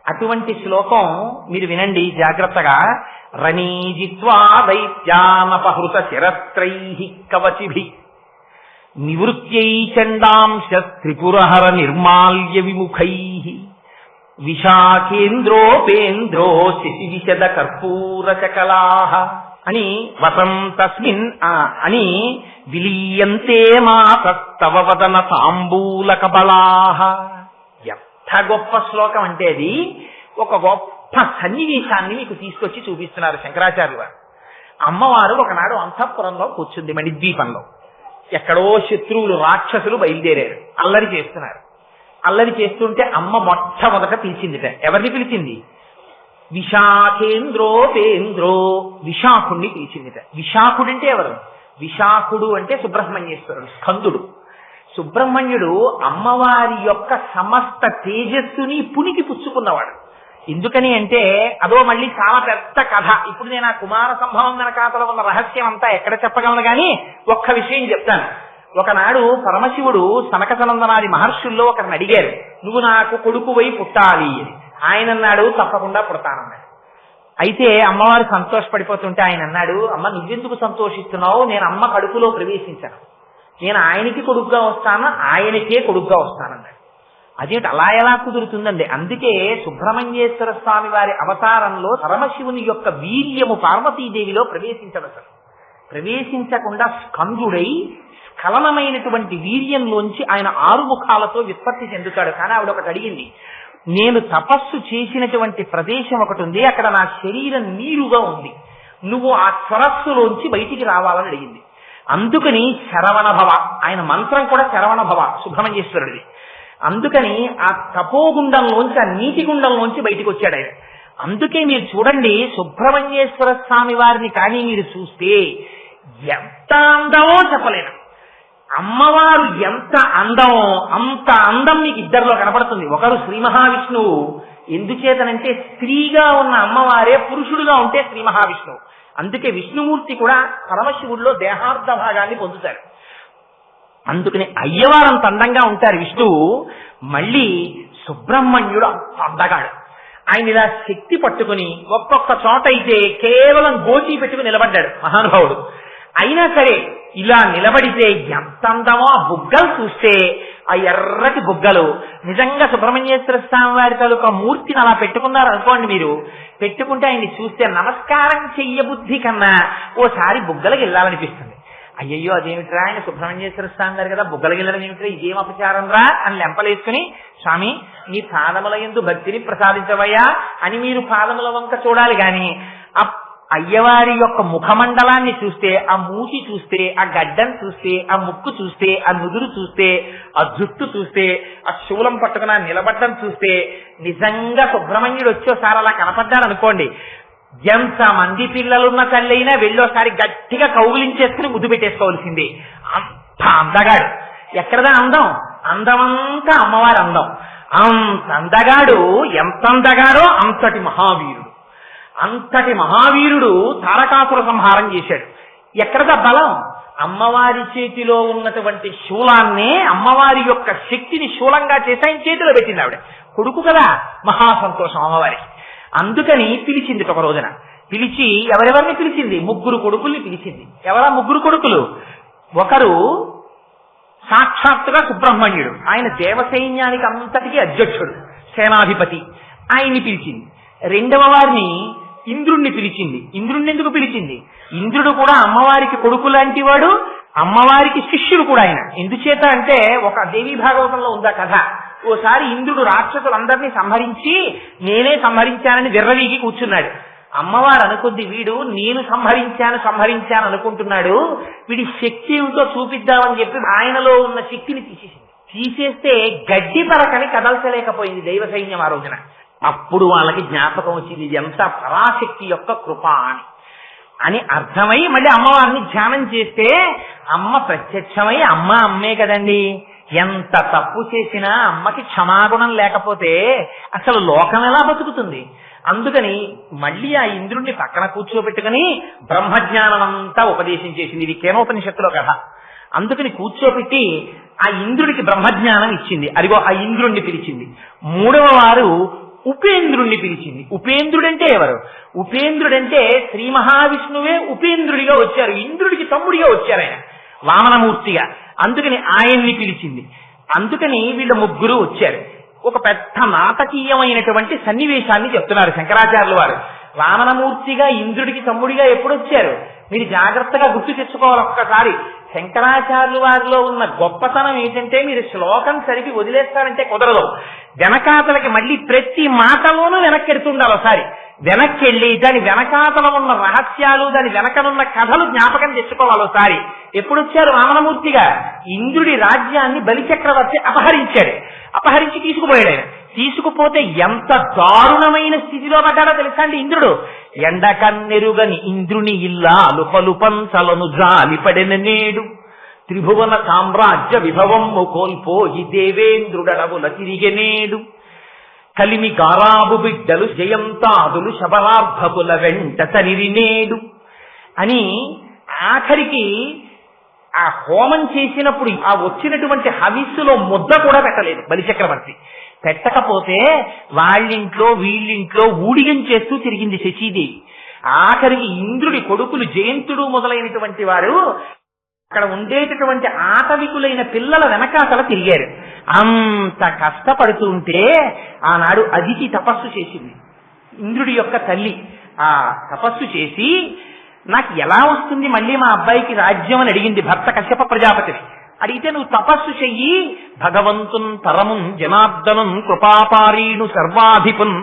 అటువంటి శ్లోకం మీరు వినండి జాగ్రత్తగా. రణీజిత్వా దైత్యానపహృత శిరస్త్రైః కవచిభిః నివృత్యై చండాంశ త్రిపురహర నిర్మాల్య విముఖైః విశాఖేంద్రోపేంద్రో శశి విశద కర్పూర చకలాః అని వసంతస్మిన్ అని విలీయంతే మాతస్తవ వదన తాంబూల కబలాః. ఎంత గొప్ప శ్లోకం అంటే అది ఒక గొప్ప సన్నివేశాన్ని మీకు తీసుకొచ్చి చూపిస్తున్నారు శంకరాచార్యులు వారు. అమ్మవారు ఒకనాడు అంతఃపురంలో కూర్చుంది మణిద్వీపంలో. ఎక్కడో శత్రువులు రాక్షసులు బయలుదేరారు, అల్లరి చేస్తున్నారు. అల్లరి చేస్తుంటే అమ్మ మొట్టమొదట పిలిచిందిట. ఎవరిని పిలిచింది? విశాఖేంద్రోపేంద్రో విశాఖుణ్ణి పిలిచిందిట. విశాఖుడు అంటే ఎవరు? విశాఖుడు అంటే సుబ్రహ్మణ్యేశ్వరుడు, స్కందుడు. సుబ్రహ్మణ్యుడు అమ్మవారి యొక్క సమస్త తేజస్సుని పునికి పుచ్చుకున్నవాడు. ఎందుకని అంటే అదో మళ్ళీ చాలా పెద్ద కథ. ఇప్పుడు నేను ఆ కుమార సంభవం వెనకాతల ఉన్న రహస్యం అంతా ఎక్కడ చెప్పగలను కానీ ఒక్క విషయం చెప్తాను. ఒకనాడు పరమశివుడు సనక సనందనాది మహర్షుల్లో ఒకరిని అడిగారు, నువ్వు నాకు కొడుకువై పుట్టాలి అని. ఆయన అన్నాడు, తప్పకుండా పుడతానన్నాడు. అయితే అమ్మవారు సంతోషపడిపోతుంటే ఆయన అన్నాడు, అమ్మ నువ్వెందుకు సంతోషిస్తున్నావు? నేను అమ్మ కడుపులో ప్రవేశించాను, నేను ఆయనకి కొడుకుగా వస్తాను, ఆయనకే కొడుకుగా వస్తానన్నాడు. అదేంటి అలా ఎలా కుదురుతుందండి? అందుకే సుబ్రహ్మణ్యేశ్వర స్వామి వారి అవతారంలో పరమశివుని యొక్క వీర్యము పార్వతీదేవిలో ప్రవేశించకుండా స్కందుడై స్ఖలనమైనటువంటి వీర్యంలోంచి ఆయన 6 ముఖాలతో విత్పత్తి చెందుతాడు. కానీ ఆవిడ ఒకటి అడిగింది, నేను తపస్సు చేసినటువంటి ప్రదేశం ఒకటి ఉంది, అక్కడ నా శరీరం నీరుగా ఉంది, నువ్వు ఆ సరస్సులోంచి బయటికి రావాలని అడిగింది. అందుకని శరవణభవ, ఆయన మంత్రం కూడా శరవణభవ సుబ్రహ్మణ్యేశ్వరుడిది. అందుకని ఆ తపోగుండంలోంచి, ఆ నీటి గుండంలోంచి బయటికి వచ్చాడు ఆయన. అందుకే మీరు చూడండి, సుబ్రహ్మణ్యేశ్వర స్వామి వారిని కానీ మీరు చూస్తే ఎంత అందమో చెప్పలేను. అమ్మవారు ఎంత అందమో అంత అందం మీకు ఇద్దరిలో కనపడుతుంది. ఒకరు శ్రీ మహావిష్ణువు, ఎందుచేతనంటే స్త్రీగా ఉన్న అమ్మవారే పురుషుడుగా ఉంటే శ్రీ మహావిష్ణువు. అందుకే విష్ణుమూర్తి కూడా పరమశివుడిలో దేహార్థ భాగాన్ని పొందుతారు. అందుకని అయ్యవారంత అందంగా ఉంటారు విష్ణువు. మళ్ళీ సుబ్రహ్మణ్యుడు అందగాడు. ఆయన ఇలా శక్తి పట్టుకుని ఒక్కొక్క చోట అయితే కేవలం గోచి పెట్టుకుని నిలబడ్డాడు మహానుభావుడు. అయినా సరే ఇలా నిలబడితే ఎంత అందమో, ఆ బుగ్గలు చూస్తే ఆ ఎర్రటి బుగ్గలు. నిజంగా సుబ్రహ్మణ్యేశ్వర స్వామి వారి తాలూకా మూర్తిని అలా పెట్టుకున్నారు అనుకోండి, మీరు పెట్టుకుంటే ఆయన్ని చూస్తే నమస్కారం చెయ్యబుద్ధి కన్నా ఓసారి బుగ్గలకి వెళ్ళాలనిపిస్తుంది. అయ్యయ్యో అదేమిట్రా, ఆయన సుబ్రహ్మణ్యేశ్వర స్వామి గారు కదా, బుగ్గలకి వెళ్ళడం ఏమిట్రా, ఇదేం అపచారం రా అని లెంపలేసుకుని, స్వామి నీ పాదముల యందు భక్తిని ప్రసాదించవయ్యా అని మీరు పాదముల వంక చూడాలి. కానీ ఆ అయ్యవారి యొక్క ముఖమండలాన్ని చూస్తే, ఆ మూతి చూస్తే, ఆ గడ్డం చూస్తే, ఆ ముక్కు చూస్తే, ఆ నుదురు చూస్తే, ఆ జుట్టు చూస్తే, ఆ శూలం పట్టుకున్న నిలబడ్డం చూస్తే, నిజంగా సుబ్రహ్మణ్యుడు వచ్చేసారి అలా కనపడ్డాడు అనుకోండి, ఎంత మంది పిల్లలున్న తల్లైనా వెళ్ళోసారి గట్టిగా కౌగులించేసుకుని ముద్దు పెట్టేసుకోవాల్సిందే. అంత అందగాడు. ఎక్కడదా అందం? అందమంతా అమ్మవారి అందం. అంత అందగాడు. ఎంత అందగాడో అంతటి మహావీరుడు. అంతటి మహావీరుడు తారకాసుర సంహారం చేశాడు. ఎక్కడదా బలం? అమ్మవారి చేతిలో ఉన్నటువంటి శూలాన్నే, అమ్మవారి యొక్క శక్తిని శూలంగా చేసి ఆయన చేతిలో పెట్టింది ఆవిడ. కొడుకు కదా, మహా సంతోషం అమ్మవారికి. అందుకని పిలిచింది. ఒక రోజున పిలిచి ఎవరెవరిని పిలిచింది? 3 కొడుకుల్ని పిలిచింది. ఎవరా 3 కొడుకులు? ఒకరు సాక్షాత్తుగా సుబ్రహ్మణ్యుడు, ఆయన దేవసైన్యానికి అంతటికీ అధ్యక్షుడు, సేనాధిపతి, ఆయన్ని పిలిచింది. రెండవ వారిని ఇంద్రుణ్ణి పిలిచింది. ఇంద్రుణ్ణి ఎందుకు పిలిచింది? ఇంద్రుడు కూడా అమ్మవారికి కొడుకు లాంటి వాడు, అమ్మవారికి శిష్యుడు కూడా ఆయన. ఎందుచేత అంటే ఒక దేవీ భాగవతంలో ఉందా కథ. ఓసారి ఇంద్రుడు రాక్షసులందరినీ సంహరించి నేనే సంహరించానని విర్రవీగి కూర్చున్నాడు. అమ్మవారు అనుకుంది, వీడు నేను సంహరించాను అనుకుంటున్నాడు, వీడి శక్తి ఏమిటో చూపిద్దామని చెప్పి ఆయనలో ఉన్న శక్తిని తీసేస్తే గడ్డి పరకని కదల్చలేకపోయింది దైవ సైన్యం ఆ రోజున. అప్పుడు వాళ్ళకి జ్ఞాపకం వచ్చింది, ఇది ఎంత పరాశక్తి యొక్క కృప అని అర్థమై మళ్ళీ అమ్మవారిని ధ్యానం చేస్తే అమ్మ ప్రత్యక్షమై, అమ్మే కదండి, ఎంత తప్పు చేసినా అమ్మకి క్షమాగుణం లేకపోతే అసలు లోకం ఎలా బతుకుతుంది? అందుకని మళ్ళీ ఆ ఇంద్రుణ్ణి పక్కన కూర్చోబెట్టుకుని బ్రహ్మజ్ఞానం అంతా ఉపదేశం చేసింది. ఇది కేనోపనిషత్తులో కథ. అందుకని కూర్చోబెట్టి ఆ ఇంద్రుడికి బ్రహ్మజ్ఞానం ఇచ్చింది. అదిగో ఆ ఇంద్రుణ్ణి పిలిచింది. 3వ వారు ఉపేంద్రుణ్ణి పిలిచింది. ఉపేంద్రుడంటే ఎవరు? ఉపేంద్రుడంటే శ్రీ మహావిష్ణువే ఉపేంద్రుడిగా వచ్చారు, ఇంద్రుడికి తమ్ముడిగా వచ్చారు ఆయన వామనమూర్తిగా. అందుకని ఆయన్ని పిలిచింది. అందుకని వీళ్ళ 3 వచ్చారు. ఒక పెద్ద నాటకీయమైనటువంటి సన్నివేశాన్ని చెప్తున్నారు శంకరాచార్యుల వారు. వామనమూర్తిగా ఇంద్రుడికి తమ్ముడిగా ఎప్పుడు వచ్చారు? మీరు జాగ్రత్తగా గుర్తు తెచ్చుకోవాలి ఒక్కసారి. శంకరాచార్యుల వారిలో ఉన్న గొప్పతనం ఏంటంటే, మీరు శ్లోకం చదివి వదిలేస్తారంటే కుదరదు. వెనకాతలకి మళ్ళీ ప్రతి మాటలోనూ వెనక్కెడుతుండాలి. ఒకసారి వెనక్కెళ్ళి దాని వెనకాతల ఉన్న రహస్యాలు, దాని వెనకనున్న కథలు జ్ఞాపకం తెచ్చుకోవాలి. ఒకసారి ఎప్పుడు వచ్చారు వామనమూర్తిగా? ఇంద్రుడి రాజ్యాన్ని బలిచక్రవర్తి అపహరించాడు. అపహరించి తీసుకుపోయాడు. ఆయన తీసుకుపోతే ఎంత దారుణమైన స్థితిలో పడ్డాడో తెలుసా అండి ఇంద్రుడు. ఎండకన్నెరుగని ఇంద్రుని ఇల్లాలు పలుపంచలను జాలిపడిన నేడు, త్రిభువన సామ్రాజ్య విభవము కోల్పోయి దేవేంద్రుడడవుల తిరిగెనేడు, కలిమి గారాబు బిడ్డలు జయంతాదులు శబరార్ధకుల వెంట తరిరినేడు అని ఆఖరికి ఆ హోమం చేసినప్పుడు ఆ వచ్చినటువంటి హవిస్సులో ముద్ద కూడా పెట్టలేదు బలిచక్రవర్తి. పెట్టకపోతే వాళ్ళింట్లో వీళ్ళింట్లో ఊడిగం చేస్తూ తిరిగింది శచీదేవి. ఆఖరికి ఇంద్రుడి కొడుకులు జయంతుడు మొదలైనటువంటి వారు అక్కడ ఉండేటటువంటి ఆటవికులైన పిల్లల వెనకాతల తిరిగారు. అంత కష్టపడుతూ ఉంటే ఆనాడు అదితి తపస్సు చేసింది. ఇంద్రుడి యొక్క తల్లి ఆ తపస్సు చేసి నాకు ఎలా వస్తుంది మళ్ళీ మా అబ్బాయికి రాజ్యం అని అడిగింది భర్త కశ్యప ప్రజాపతిని. అడిగితే నువ్వు తపస్సు చెయ్యి, భగవంతున్ పరమున్ జనార్దనం కృపాపారీణు సర్వాధిపున్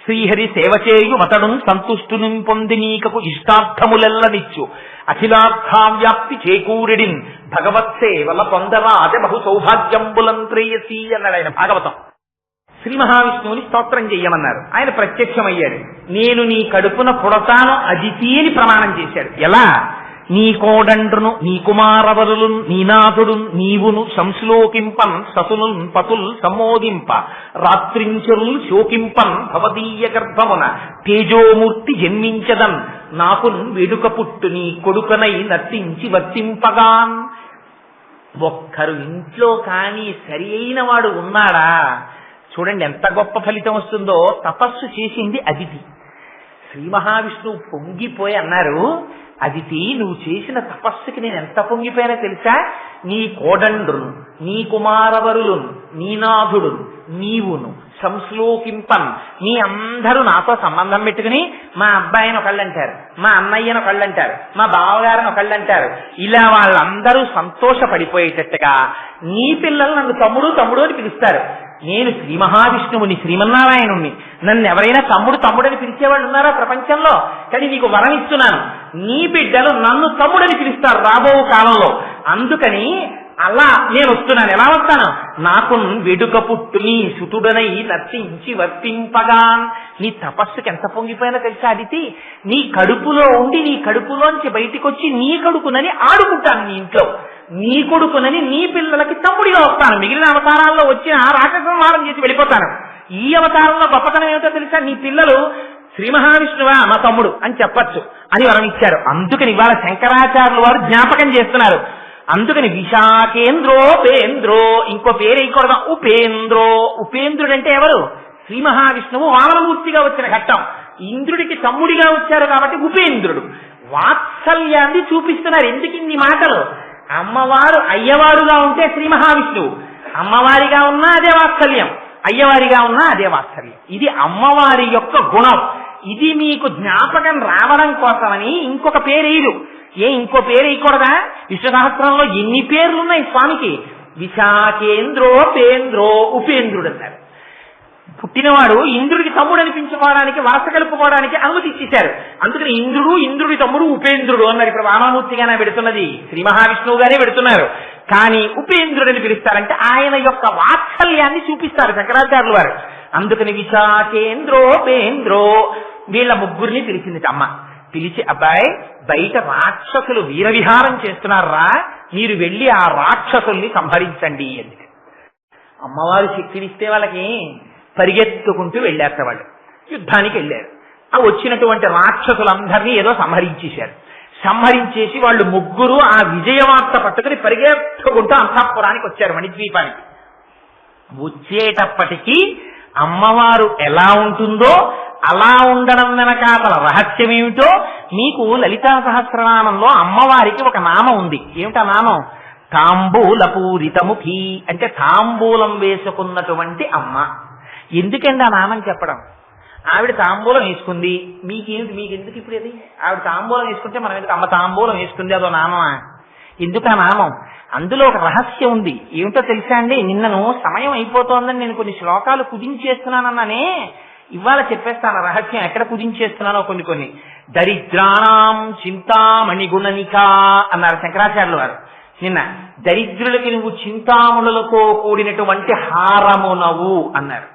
శ్రీహరి సేవచేయు మతడు సంతుష్టుని పొంది నీకకు ఇష్టార్థములెల్లనిచ్చు, అఖిలార్థావ్యాప్తి చేకూరిడిన్ భగవత్సేవల పొందరాజ బహు సౌభాగ్యంబులంత్రేయసి అన్నాడు ఆయన భాగవతం. శ్రీ మహావిష్ణువుని స్తోత్రం చెయ్యమన్నారు. ఆయన ప్రత్యక్షమయ్యాడు. నేను నీ కడుపున పుడతాను అదితి అని ప్రమాణం చేశాడు. ఎలా? నీ కోడండ్రును నీ కుమారవరులు నీనాథుడు నీవును సంశ్లోకింపన్ సతులు పతుల్ సమ్మోదింప రాత్రించరులు శోకింపన్ భవదీయ గర్భమున తేజోమూర్తి జన్మించదన్ నాకు వేడుక పుట్టు నీ కొడుకనై నర్తించి వర్తింపగాన్. ఒక్కరు ఇంట్లో కానీ సరి అయిన వాడు ఉన్నాడా? చూడండి ఎంత గొప్ప ఫలితం వస్తుందో. తపస్సు చేసింది అదితి. శ్రీ మహావిష్ణువు పొంగిపోయి అన్నారు, అదితి నువ్వు చేసిన తపస్సుకి నేను ఎంత పొంగిపోయానో తెలుసా? నీ కోడండ్రును నీ కుమారవరులు నీనాథుడు నీవును సంశ్లోకింపన్, నీ అందరూ నాతో సంబంధం పెట్టుకుని మా అబ్బాయిని ఒకళ్ళంటారు, మా అన్నయ్యను ఒకళ్ళంటారు, మా బావగారిని ఒకళ్ళంటారు. ఇలా వాళ్ళందరూ సంతోషపడిపోయేటట్టుగా నీ పిల్లలు నన్ను తమ్ముడు తమ్ముడు అని పిలుస్తారు. నేను శ్రీ మహావిష్ణువుని శ్రీమన్నారాయణుణ్ణి. నన్ను ఎవరైనా తమ్ముడు తమ్ముడని పిలిచేవాళ్ళు ఉన్నారా ప్రపంచంలో? కానీ నీకు వరం ఇస్తున్నాను, నీ బిడ్డలు నన్ను తమ్ముడని పిలుస్తారు రాబో కాలంలో. అందుకని అలా నేను వస్తున్నాను. ఎలా వస్తాను? నాకు వెడుక పుట్టు నీ సుతుడనై నర్తించి వర్తింపగా. నీ తపస్సుకి ఎంత పొంగిపోయినా తెలుసా అదితి? నీ కడుపులో ఉండి నీ కడుపులోంచి బయటికి వచ్చి నీ కడుపునని ఆడుకుంటాను నీ ఇంట్లో. నీ కొడుకునని నీ పిల్లలకి తమ్ముడిగా వస్తాను. మిగిలిన అవతారాల్లో వచ్చిన రాక్షస సంహారం చేసి వెళ్ళిపోతాను. ఈ అవతారంలో గొప్పతనం ఏమిటో తెలుసా? నీ పిల్లలు శ్రీ మహావిష్ణువా మా తమ్ముడు అని చెప్పచ్చు అని వరం ఇచ్చారు. అందుకని ఇవాళ శంకరాచార్యులు వారు జ్ఞాపకం చేస్తున్నారు. అందుకని విశాఖేంద్రోపేంద్రో, ఇంకో పేరు వేయకూడదా? ఉపేంద్రో. ఉపేంద్రుడు అంటే ఎవరు? శ్రీ మహావిష్ణువు వామనమూర్తిగా వచ్చిన ఘట్టం. ఇంద్రుడికి తమ్ముడిగా వచ్చారు కాబట్టి ఉపేంద్రుడు. వాత్సల్యాన్ని చూపిస్తున్నారు. ఎందుకు ఇన్ని మాటలు? అమ్మవారు అయ్యవారుగా ఉంటే శ్రీ మహావిష్ణువు, అమ్మవారిగా ఉన్నా అదే వాత్సల్యం, అయ్యవారిగా ఉన్నా అదే వాత్సల్యం. ఇది అమ్మవారి యొక్క గుణం. ఇది మీకు జ్ఞాపకం రావడం కోసమని ఇంకొక పేరు. ఇంకో పేరు వేయకూడదా? విష్ణు సహస్రంలో ఎన్ని పేర్లున్నాయి స్వామికి? విశాఖేంద్రోపేంద్రో ఉపేంద్రుడు అన్నారు. పుట్టినవాడు ఇంద్రుడికి తమ్ముడు అనిపించుకోవడానికి వరస కలుపుకోవడానికి అనుమతి ఇచ్చేశారు. అందుకని ఇంద్రుడు ఇంద్రుడి తమ్ముడు ఉపేంద్రుడు అన్నారు. ఇప్పుడు వామనమూర్తిగానే పెడుతున్నది, శ్రీ మహావిష్ణువుగానే పెడుతున్నారు. కానీ ఉపేంద్రుడని పిలుస్తారంటే ఆయన యొక్క వాత్సల్యాన్ని చూపిస్తారు శంకరాచార్యులు వారు. అందుకని విశాఖేంద్రోపేంద్రో వీళ్ళ ముగ్గురిని పిలిచింది అమ్మ. పిలిచి, అబ్బాయి బయట రాక్షసులు వీరవిహారం చేస్తున్నారా, మీరు వెళ్ళి ఆ రాక్షసుల్ని సంహరించండి అని. అమ్మవారు శక్తినిస్తే వాళ్ళకి పరిగెత్తుకుంటూ వెళ్ళారు. వాళ్ళు యుద్ధానికి వెళ్ళారు. ఆ వచ్చినటువంటి రాక్షసులందరినీ ఏదో సంహరించేశారు. సంహరించేసి వాళ్ళు ముగ్గురు ఆ విజయవార్త పట్టుకుని పరిగెత్తుకుంటూ అంతఃపురానికి వచ్చారు, మణిద్వీపానికి. వచ్చేటప్పటికీ అమ్మవారు ఎలా ఉంటుందో అలా ఉండడం వెనకాతల రహస్యం ఏమిటో మీకు లలితా సహస్రనామంలో అమ్మవారికి ఒక నామం ఉంది. ఏమిటా నామం? తాంబూలపూరితముఖి, అంటే తాంబూలం వేసుకున్నటువంటి అమ్మ. ఎందుకండి ఆ నామం చెప్పడం? ఆవిడ తాంబూలం వేసుకుంది, మీకెందుకు ఇప్పుడు అది? ఆవిడ తాంబూలం వేసుకుంటే మనం ఎందుకు? అమ్మ తాంబూలం వేసుకుంది, అదో నామమా? ఎందుకు ఆ నామం? అందులో ఒక రహస్యం ఉంది. ఏమిటో తెలుసా అండి? నిన్నను సమయం అయిపోతోందని నేను కొన్ని శ్లోకాలు కుదించేస్తున్నానన్నానే, ఇవాళ చెప్పేస్తాను రహస్యం. ఎక్కడ కుదించేస్తున్నానో కొన్ని. దరిద్రాణం చింతామణి గుణనిక అన్నారు శంకరాచార్యులు వారు. నిన్న దరిద్రులకి నువ్వు చింతామణులతో కూడినటువంటి హారమునవు అన్నారు.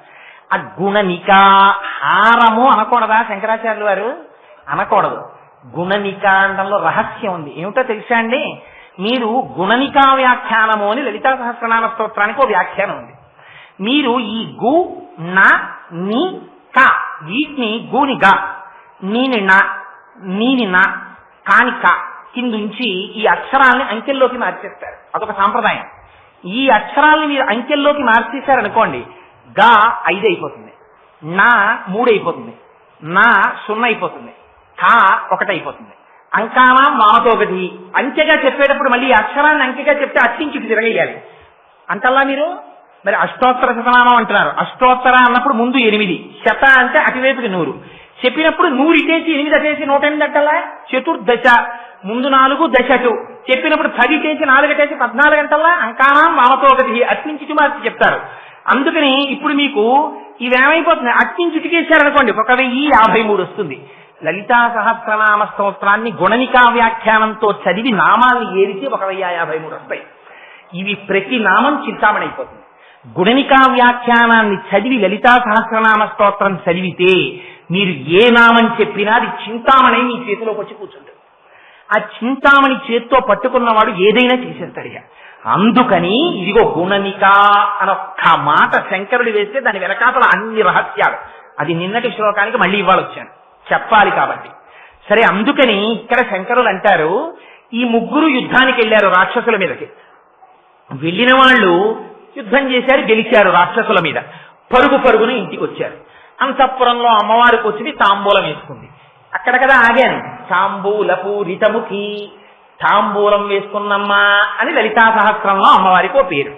ఆ గుణనిక హారము అనకూడదా శంకరాచార్యులు వారు? అనకూడదు. గుణనిక అనడంలో రహస్యం ఉంది. ఏమిటో తెలుసా అండి? మీరు గుణనికా వ్యాఖ్యానము అని లలితా సహస్రనామ స్తోత్రానికి ఒక వ్యాఖ్యానం ఉంది. మీరు ఈ గు నా ని క వీటిని గూని గా నీని నా నీని నా కాని క కిందుంచి ఈ అక్షరాల్ని అంకెల్లోకి మార్చేస్తారు. అదొక సాంప్రదాయం. ఈ అక్షరాల్ని మీరు అంకెల్లోకి మార్చేశారనుకోండి, గా 5 అయిపోతుంది, నా 3 అయిపోతుంది, నా 0 అయిపోతుంది, కా 1 అయిపోతుంది. అంకానా వామతోగతి అంకెగా చెప్పేటప్పుడు మళ్ళీ ఈ అక్షరాన్ని అంకెగా చెప్తే అట్టించుకు తిరగేయాలి అంటల్లా మీరు. మరి అష్టోత్తర శతనామం అంటున్నారు. అష్టోత్తర అన్నప్పుడు ముందు 8, శత అంటే అటువైపుకి 100 చెప్పినప్పుడు 100 ఇటేసి 8 అటేసి 108 అంటల్లా. చతుర్దశ ముందు 4 దశటు చెప్పినప్పుడు 10 ఇటేసి 4 అటేసి 14 అంటల్లా. అంకానా వామతోగతి అట్నుంచి మార్చి చెప్తారు. అందుకని ఇప్పుడు మీకు ఇవేమైపోతుంది, అట్నుంచి ఇటుకేశారనుకోండి 1053 వస్తుంది. లలితా సహస్రనామ స్తోత్రాన్ని గుణనికా వ్యాఖ్యానంతో చదివి నామాల్ని ఏరిచి 1053 వస్తాయి. ఇవి ప్రతి నామం చింతామణి అయిపోతుంది. గుణనికా వ్యాఖ్యానాన్ని చదివి లలితా సహస్రనామ స్తోత్రం చదివితే మీరు ఏ నామం చెప్పినా అది చింతామణి మీ చేతిలోకి వచ్చి కూర్చుంటుంది. ఆ చింతామణి చేత్తో పట్టుకున్నవాడు ఏదైనా చేసేస్తాడు. అందుకని ఇదిగో గుణనిక అనొక్క మాట శంకరుడు వేస్తే దాని వెనకాతల అన్ని రహస్యాలు. అది నిన్నటి శ్లోకానికి మళ్ళీ ఇవాళ వచ్చాను చెప్పాలి కాబట్టి. సరే, అందుకని ఇక్కడ శంకరులు అంటారు, ఈ 3 యుద్ధానికి వెళ్ళారు రాక్షసుల మీదకి. వెళ్ళిన వాళ్ళు యుద్ధం చేశారు, గెలిచారు రాక్షసుల మీద. పరుగున ఇంటికి వచ్చారు. అంతఃపురంలో అమ్మవారికి వచ్చి తాంబూలం వేసుకుంది. అక్కడ కదా ఆగాను. తాంబూల పూరితముఖి, తాంబూలం వేసుకున్నమ్మా అని లలితా సహస్రంలో అమ్మవారికి ఓ పేరు.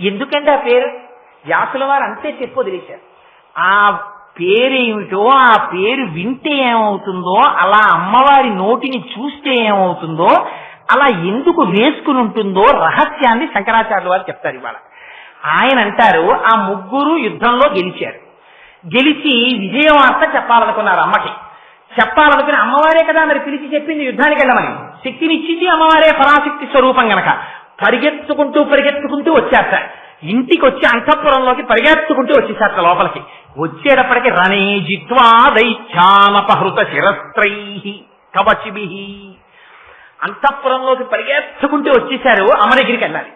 ఎందుకంటే ఆ పేరు వ్యాసుల వారు అంతే చెప్పు వదిలేశారు. ఆ పేరేమిటో, ఆ పేరు వింటే ఏమవుతుందో, అలా అమ్మవారి నోటిని చూస్తే ఏమవుతుందో, అలా ఎందుకు వేసుకుని ఉంటుందో రహస్యాన్ని శంకరాచార్యుల వారు చెప్తారు ఇవాళ. ఆయన అంటారు, ఆ 3 యుద్ధంలో గెలిచారు. గెలిచి విజయవార్త చెప్పాలనుకున్నారు అమ్మకి. చెప్పాలనుకుని అమ్మవారే కదా మరి పిలిచి చెప్పింది యుద్ధానికి వెళ్ళమని. శక్తినిచ్చింది అమ్మవారే, పరాశక్తి స్వరూపం గనక. పరిగెత్తుకుంటూ వచ్చేస్తా. ఇంటికి వచ్చి అంతఃపురంలోకి పరిగెత్తుకుంటూ వచ్చేసారట లోపలికి. వచ్చేటప్పటికి రణే జిత్వా దైత్యానపహృత శిరస్త్రై కవచిభి. అంతఃపురంలోకి పరిగెత్తుకుంటూ వచ్చేశారు. అమ్మ దగ్గరికి వెళ్ళాలి.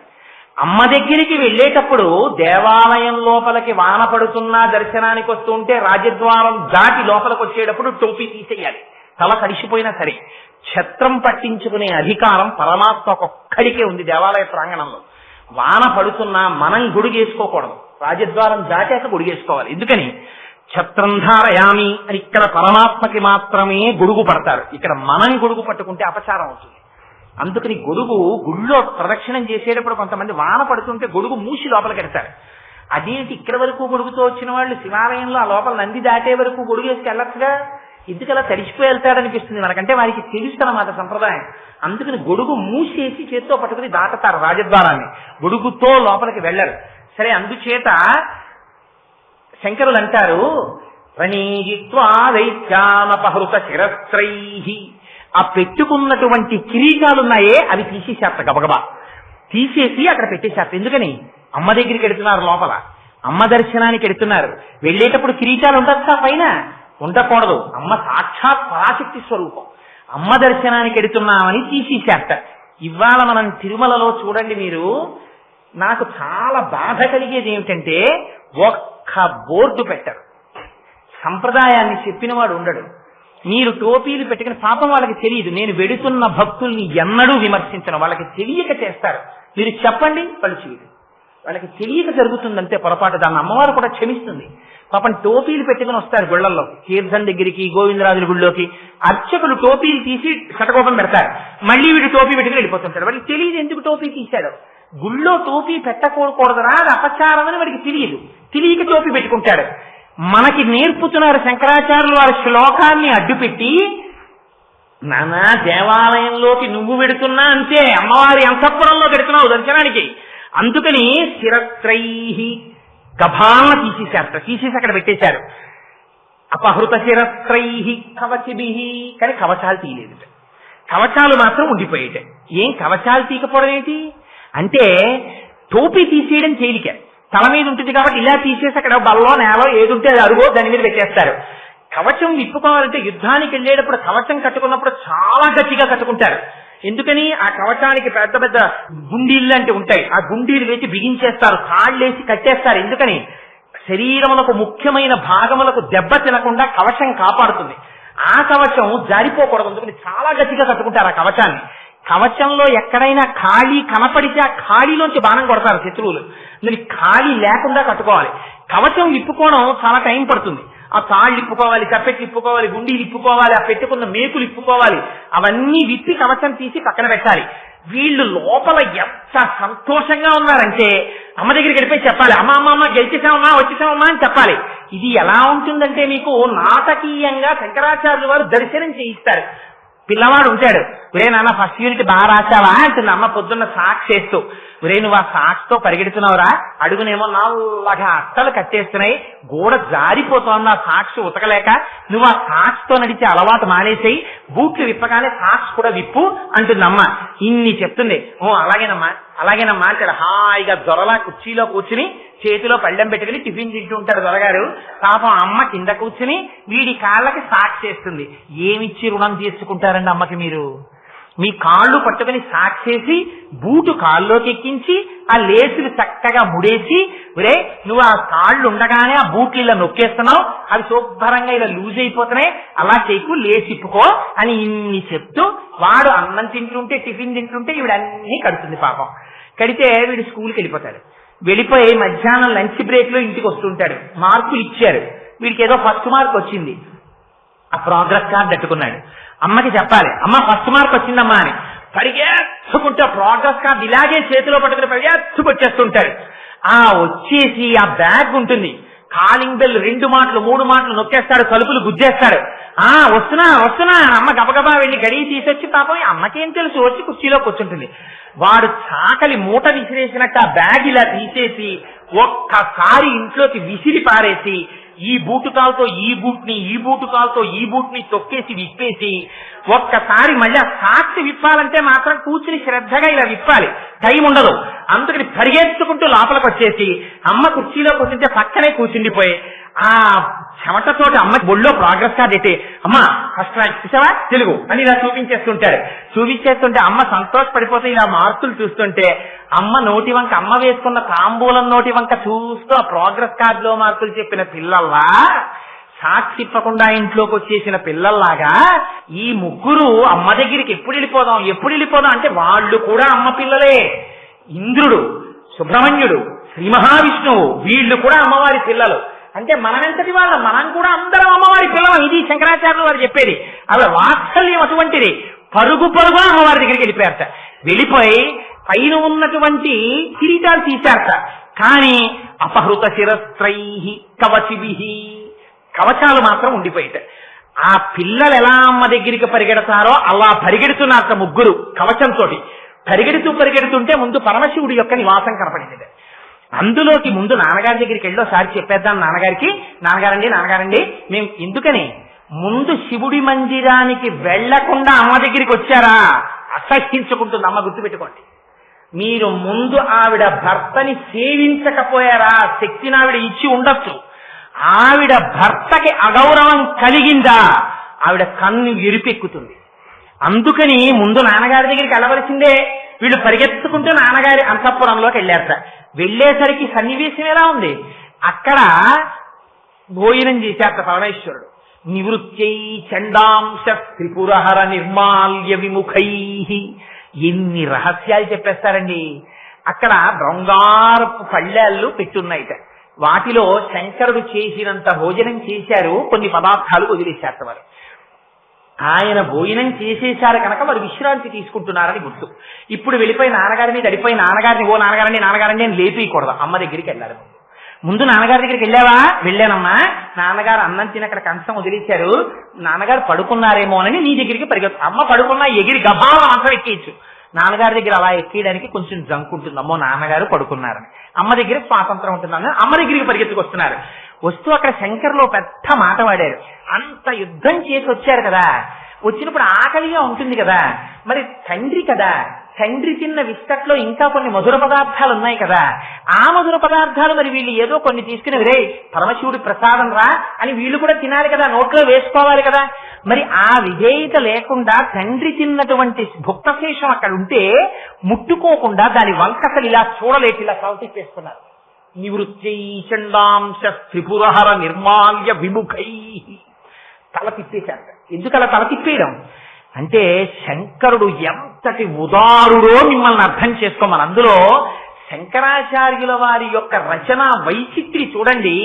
అమ్మ దగ్గరికి వెళ్ళేటప్పుడు దేవాలయం లోపలికి వాన పడుతున్నా దర్శనానికి వస్తుంటే రాజద్వారం దాటి లోపలికి వచ్చేటప్పుడు టోపీ తీసేయాలి. తల తడిసిపోయినా సరే. ఛత్రం పట్టించుకునే అధికారం పరమాత్మ ఒక్కడికే ఉంది దేవాలయ ప్రాంగణంలో. వాన పడుతున్నా మనం గొడుగేసుకోకూడదు. రాజద్వారం దాటాక గొడుగేసుకోవాలి. ఎందుకని ఛత్రం ధారయామి అని ఇక్కడ పరమాత్మకి మాత్రమే గొడుగు పడతారు. ఇక్కడ మనం గొడుగు పట్టుకుంటే అపచారం అవుతుంది. అందుకని గొడుగు గుళ్ళో ప్రదక్షిణం చేసేటప్పుడు కొంతమంది వాన పడుతుంటే గొడుగు మూసి లోపలికి పెడతారు. అదేంటి ఇక్కడ వరకు గొడుగుతో వచ్చిన వాళ్ళు శివాలయంలో ఆ లోపల నంది దాటే వరకు గొడుగు వేసుకు వెళ్ళొచ్చుగా, ఎందుకు అలా తడిసిపోయి వెళ్తాడనిపిస్తుంది మనకంటే. వారికి తెలుస్తన్నమాట సంప్రదాయం. అందుకని గొడుగు మూసేసి చేత్తో పట్టుకుని దాటతారు రాజద్వారాన్ని. గొడుగుతో లోపలికి వెళ్ళరు. సరే, అందుచేత శంకరులు అంటారు, రణీజిత్వా దైత్యానపహృత శిరస్త్రై. ఆ పెట్టుకున్నటువంటి కిరీటాలున్నాయే అవి తీసేశారట. గబగబా తీసేసి అక్కడ పెట్టేశారట. ఎందుకని? అమ్మ దగ్గరికి వెడుతున్నారు, లోపల అమ్మ దర్శనానికి వెడుతున్నారు. వెళ్ళేటప్పుడు కిరీటాలు ఉండొచ్చా పైన? ఉండకూడదు. అమ్మ సాక్షాత్ పరాశక్తి స్వరూపం. అమ్మ దర్శనానికి వెడుతున్నామని తీసేశారట. ఇవాళ మనం తిరుమలలో చూడండి మీరు, నాకు చాలా బాధ కలిగేది ఏమిటంటే ఒక్క బోర్డు పెట్టరు. సంప్రదాయాన్ని చెప్పినవాడు ఉండడు. మీరు టోపీలు పెట్టుకుని, పాపం వాళ్ళకి తెలియదు. నేను వెడుతున్న భక్తుల్ని ఎన్నడూ విమర్శించను. వాళ్ళకి తెలియక చేస్తారు. మీరు చెప్పండి, వాళ్ళు చేయదు. వాళ్ళకి తెలియక జరుగుతుందంటే పొరపాటు. దాన్ని అమ్మవారు కూడా క్షమిస్తుంది. పాపం టోపీలు పెట్టుకుని వస్తారు గుళ్లల్లో, తీర్థం దగ్గరికి, గోవిందరాజుల గుళ్ళోకి. అర్చకులు టోపీలు తీసి శటకోపం పెడతారు. మళ్ళీ వీడు టోపీ పెట్టుకుని వెళ్ళిపోతుంటాడు. వాడికి తెలియదు ఎందుకు టోపీ తీశాడు. గుళ్ళో టోపీ పెట్టకూడదురా, అది అపచారం అని వాడికి తెలియదు. తెలియక టోపీ పెట్టుకుంటాడు. మనకి నేర్పుతున్నారు శంకరాచార్యులు వారి శ్లోకాన్ని అడ్డుపెట్టి, నానా దేవాలయంలోకి నువ్వు వెడుతున్నా అంతే, అమ్మవారి అంతఃపురంలో పెడుతున్నావు దర్శనానికి. అందుకని శిరస్త్రై గభాన తీసేశారట. తీసేసి అక్కడ పెట్టేశారు. అపహృత శిరస్త్రై కవచిభి. కానీ కవచాలు తీయలేదు. కవచాలు మాత్రం ఉండిపోయేట. ఏం కవచాలు తీయకపోవడం ఏంటి అంటే, టోపీ తీసేయడం తేలిక, తల మీద ఉంటుంది కాబట్టి ఇలా తీసేసి అక్కడ బల్లో నేలో ఏది ఉంటే అది అరుగో దాని మీద పెట్టేస్తారు. కవచం విప్పుకోవాలంటే యుద్ధానికి వెళ్ళేటప్పుడు కవచం కట్టుకున్నప్పుడు చాలా గట్టిగా కట్టుకుంటారు. ఎందుకని? ఆ కవచానికి పెద్ద పెద్ద గుండీళ్ళు అంటే ఉంటాయి, ఆ గుండీలు వేసి బిగించేస్తారు, కాళ్ళేసి కట్టేస్తారు. ఎందుకని? శరీరములకు ముఖ్యమైన భాగములకు దెబ్బ తినకుండా కవచం కాపాడుతుంది. ఆ కవచం జారిపోకూడదు, అందుకని చాలా గట్టిగా కట్టుకుంటారు ఆ కవచాన్ని. కవచంలో ఎక్కడైనా ఖాళీ కనపడితే ఆ ఖాళీలోంచి బాణం కొడతారు శత్రువులు. అందుకని ఖాళీ లేకుండా కట్టుకోవాలి. కవచం విప్పుకోవడం చాలా టైం పడుతుంది. ఆ తాళ్ళు ఇప్పుకోవాలి, కప్పెట్లు ఇప్పుకోవాలి, గుండీలు ఇప్పుకోవాలి, ఆ పెట్టుకున్న మేకులు ఇప్పుకోవాలి. అవన్నీ విప్పి కవచం తీసి పక్కన పెట్టాలి. వీళ్ళు లోపల ఎంత సంతోషంగా ఉన్నారంటే అమ్మ దగ్గరికి వెళ్ళిపోయి చెప్పాలి, అమ్మ అమ్మ అమ్మ గెలిచేసామమ్మా వచ్చేసామమ్మా అని చెప్పాలి. ఇది ఎలా ఉంటుందంటే మీకు నాటకీయంగా శంకరాచార్యులు వారు దర్శనం చేయిస్తారు. పిల్లవాడు ఉంటాడు, ఒరే నాన్న ఫస్ట్ యూనిట్ బాగా రాశావా అంటుంది అమ్మ పొద్దున్న సాక్స్ చేస్తూ. ఒరే నువ్వు ఆ సాక్స్ తో పరిగెడుతున్నావురా, అడుగునేమో నల్లగా అట్టలు కట్టేస్తున్నాయి, గోడ జారిపోతున్నా సాక్స్ ఉతకలేక, నువ్వు ఆ సాక్స్ తో నడిచే అలవాటు మానేసేయి, బూట్లు విప్పగానే సాక్స్ కూడా విప్పు అంటుంది అమ్మ. ఇన్ని చెప్తుంది. ఓ అలాగేనమ్మా అలాగేనమ్మా అంటాడు. హాయిగా దొరలా కుర్చీలో కూర్చుని చేతిలో పళ్ళెం పెట్టుకుని టిఫిన్ తింటూ ఉంటాడు దొరగారు. పాపం అమ్మ కింద కూర్చుని వీడి కాళ్ళకి సాక్స్ చేస్తుంది. ఏమిచ్చి రుణం తీసుకుంటారండి అమ్మకి మీరు? మీ కాళ్ళు పట్టుకుని సాక్సేసి బూటు కాళ్ళలోకి ఎక్కించి ఆ లేసులు చక్కగా ముడేసి, ఒరే నువ్వు ఆ కాళ్ళు ఉండగానే ఆ బూట్లు ఇలా నొక్కేస్తున్నావు, అవి శుభ్రంగా ఇలా లూజ్ అయిపోతున్నాయి, అలా చేయకు, లేచిప్పుకో అని ఇన్ని చెప్తూ వాడు అన్నం తింటుంటే టిఫిన్ తింటుంటే వీడన్నీ కడుతుంది. పాపం కడితే వీడు స్కూల్కి వెళ్ళిపోతాడు. వెళ్ళిపోయి మధ్యాహ్నం లంచ్ బ్రేక్ లో ఇంటికి వస్తుంటాడు. మార్కులు ఇచ్చారు, వీడికి ఏదో ఫస్ట్ మార్క్ వచ్చింది. ఆ ప్రోగ్రెస్ కార్డు పెట్టుకున్నాడు. అమ్మకి చెప్పాలి, అమ్మ ఫస్ట్ మార్క్ వచ్చిందమ్మా అని. పరిగెత్తుకుంటే ప్రోగ్రెస్ కార్డు ఇలాగే చేతిలో పట్టుకుని పరిగెత్తుకొచ్చేస్తుంటాడు. ఆ వచ్చేసి ఆ బ్యాగ్ ఉంటుంది, కాలింగ్ బెల్ 2 మాటలు 3 మాటలు నొక్కేస్తాడు, తలుపులు గుద్దేస్తాడు. వస్తున్నా వస్తున్నా అమ్మ గబగబా వెళ్ళి గడియ తీసొచ్చి, పాపం అమ్మకేం తెలుసు, వచ్చి కుర్చీలో కూర్చుంటుంది. వాడు చాకలి మూట విసిరేసినట్టు ఆ బ్యాగ్ ఇలా తీసేసి ఒక్కసారి ఇంట్లోకి విసిరి పారేసి ఈ బూటు కాలుతో ఈ బూట్ని, ఈ బూటు కాలుతో ఈ బూట్ని తొక్కేసి విప్పేసి ఒక్కసారి మళ్ళీ సాక్షి విప్పాలంటే మాత్రం కూర్చుని శ్రద్ధగా ఇలా విప్పాలి, టైం ఉండదు. అందుకని పరిగెత్తుకుంటూ లోపలికి వచ్చేసి అమ్మ కుర్చీలో కూర్చుంటే పక్కనే కూర్చుండిపోయి ఆ చెమటతోటి అమ్మకి ఒళ్ళో ప్రోగ్రెస్ కార్డు అయితే, అమ్మ ఫస్ట్ చూసావా తెలుగు అని ఇలా చూపించేస్తుంటే అమ్మ సంతోషపడిపోతే ఇలా మార్కులు చూస్తుంటే అమ్మ నోటి వంక, అమ్మ వేసుకున్న తాంబూలం నోటి వంక చూస్తూ ఆ ప్రోగ్రెస్ కార్డులో మార్కులు చెప్పిన పిల్లల్లా, సాక్షి ఇప్పకుండా ఇంట్లోకి వచ్చేసిన పిల్లల్లాగా ఈ ముగ్గురు అమ్మ దగ్గరికి ఎప్పుడు వెళ్ళిపోదాం అంటే వాళ్ళు కూడా అమ్మ పిల్లలే. ఇంద్రుడు, సుబ్రహ్మణ్యుడు, శ్రీ మహావిష్ణువు వీళ్ళు కూడా అమ్మవారి పిల్లలు. అంటే మనమెంతటి వాళ్ళం, మనం కూడా అందరం అమ్మవారి పిల్లలం. ఇది శంకరాచార్యులు వారు చెప్పేది. ఆవిడ వాత్సల్యం అటువంటిది. పరుగు అమ్మవారి దగ్గరికి వెళ్ళిపోయారట. వెళ్ళిపోయి పైన ఉన్నటువంటి కిరీటాలు తీశారట. కానీ అపహృత శిరస్త్రై కవచిభి, కవచాలు మాత్రం ఉండిపోయాట. ఆ పిల్లలు ఎలా అమ్మ దగ్గరికి పరిగెడతారో అలా పరిగెడుతున్నారట ముగ్గురు కవచంతో. పరిగెడుతుంటే ముందు పరమశివుడి యొక్క నివాసం కనపడింది. అందులోకి ముందు నాన్నగారి దగ్గరికి వెళ్ళి ఒకసారి చెప్పేద్దాం నాన్నగారికి, నాన్నగారండి మేము ఎందుకని ముందు శివుడి మందిరానికి వెళ్లకుండా అమ్మ దగ్గరికి వచ్చారా? అసహించుకుంటుంది అమ్మ, గుర్తుపెట్టుకోండి. మీరు ముందు ఆవిడ భర్తని సేవించకపోయారా? శక్తిని ఆవిడ ఇచ్చి ఉండొచ్చు. ఆవిడ భర్తకి అగౌరవం కలిగిందా? ఆవిడ కన్ను ఎరుపెక్కుతుంది. అందుకని ముందు నాన్నగారి దగ్గరికి వెళ్ళవలసిందే. వీళ్ళు పరిగెత్తుకుంటూ నాన్నగారి అంతఃపురంలోకి వెళ్ళారట. వెళ్లేసరికి సన్నివేశం ఎలా ఉంది? అక్కడ భోజనం చేశారట పరమేశ్వరుడు. నివృత్యై చండాంశ త్రిపురహర నిర్మాల్య విముఖై. ఎన్ని రహస్యాలు చెప్పేస్తారండి. అక్కడ బంగారపు పళ్ళాళ్ళు పెట్టున్నాయిట. వాటిలో శంకరుడు చేసినంత భోజనం చేశారు, కొన్ని పదార్థాలు వదిలేశారట వారు. ఆయన భోజనం చేసేశారు కనుక వారు విశ్రాంతి తీసుకుంటున్నారని గుర్తు. ఇప్పుడు వెళ్ళిపోయి నాన్నగారి మీద అడిపోయి నాన్నగారిని ఓ నాన్నగారండి అని లేపేయకూడదు. అమ్మ దగ్గరికి వెళ్ళాలి. ముందు నాన్నగారి దగ్గరికి వెళ్ళావా? వెళ్ళానమ్మా. నాన్నగారు అన్నం తిని అక్కడ కంచం వదిలేశారు, నాన్నగారు పడుకున్నారేమోనని నీ దగ్గరికి పరిగెత్తు. అమ్మ పడుకున్నా ఎగిరి గభాల అంతా ఎక్కేయచ్చు. నాన్నగారి దగ్గర అలా ఎక్కేయడానికి కొంచెం జంక్ ఉంటుంది. అమ్మో నాన్నగారు పడుకున్నారని. అమ్మ దగ్గర స్వాతంత్రం ఉంటుందని అమ్మ దగ్గరికి పరిగెత్తుకొస్తున్నారు. వస్తూ అక్కడ శంకర్లో పెద్ద మాట వాడారు. అంత యుద్ధం చేసి వచ్చారు కదా, వచ్చినప్పుడు ఆకలిగా ఉంటుంది కదా, మరి తండ్రి కదా, తండ్రి తిన్న విస్తట్లో ఇంకా కొన్ని మధుర పదార్థాలు ఉన్నాయి కదా, ఆ మధుర పదార్థాలు మరి వీళ్ళు ఏదో కొన్ని తీసుకుని రే పరమశివుడి ప్రసాదం రా అని వీళ్ళు కూడా తినాలి కదా, నోట్లో వేసుకోవాలి కదా. మరి ఆ విధేయత లేకుండా తండ్రి తిన్నటువంటి భుక్తశేషం అక్కడ ఉంటే ముట్టుకోకుండా దాని వంకసలు ఇలా చూడలేక ఇలా సవతిప్పేస్తున్నారు. నివృత్తి చండాంశ త్రిపురహర నిర్మాల్య విముఖై తల తిప్పేశారు. ఎందుకు అలా తల తిప్పేయడం అంటే శంకరుడు ఎంతటి ఉదారుడో మిమ్మల్ని అర్థం చేసుకోమని. అందులో శంకరాచార్యుల వారి యొక్క రచన వైచిత్రి చూడండి.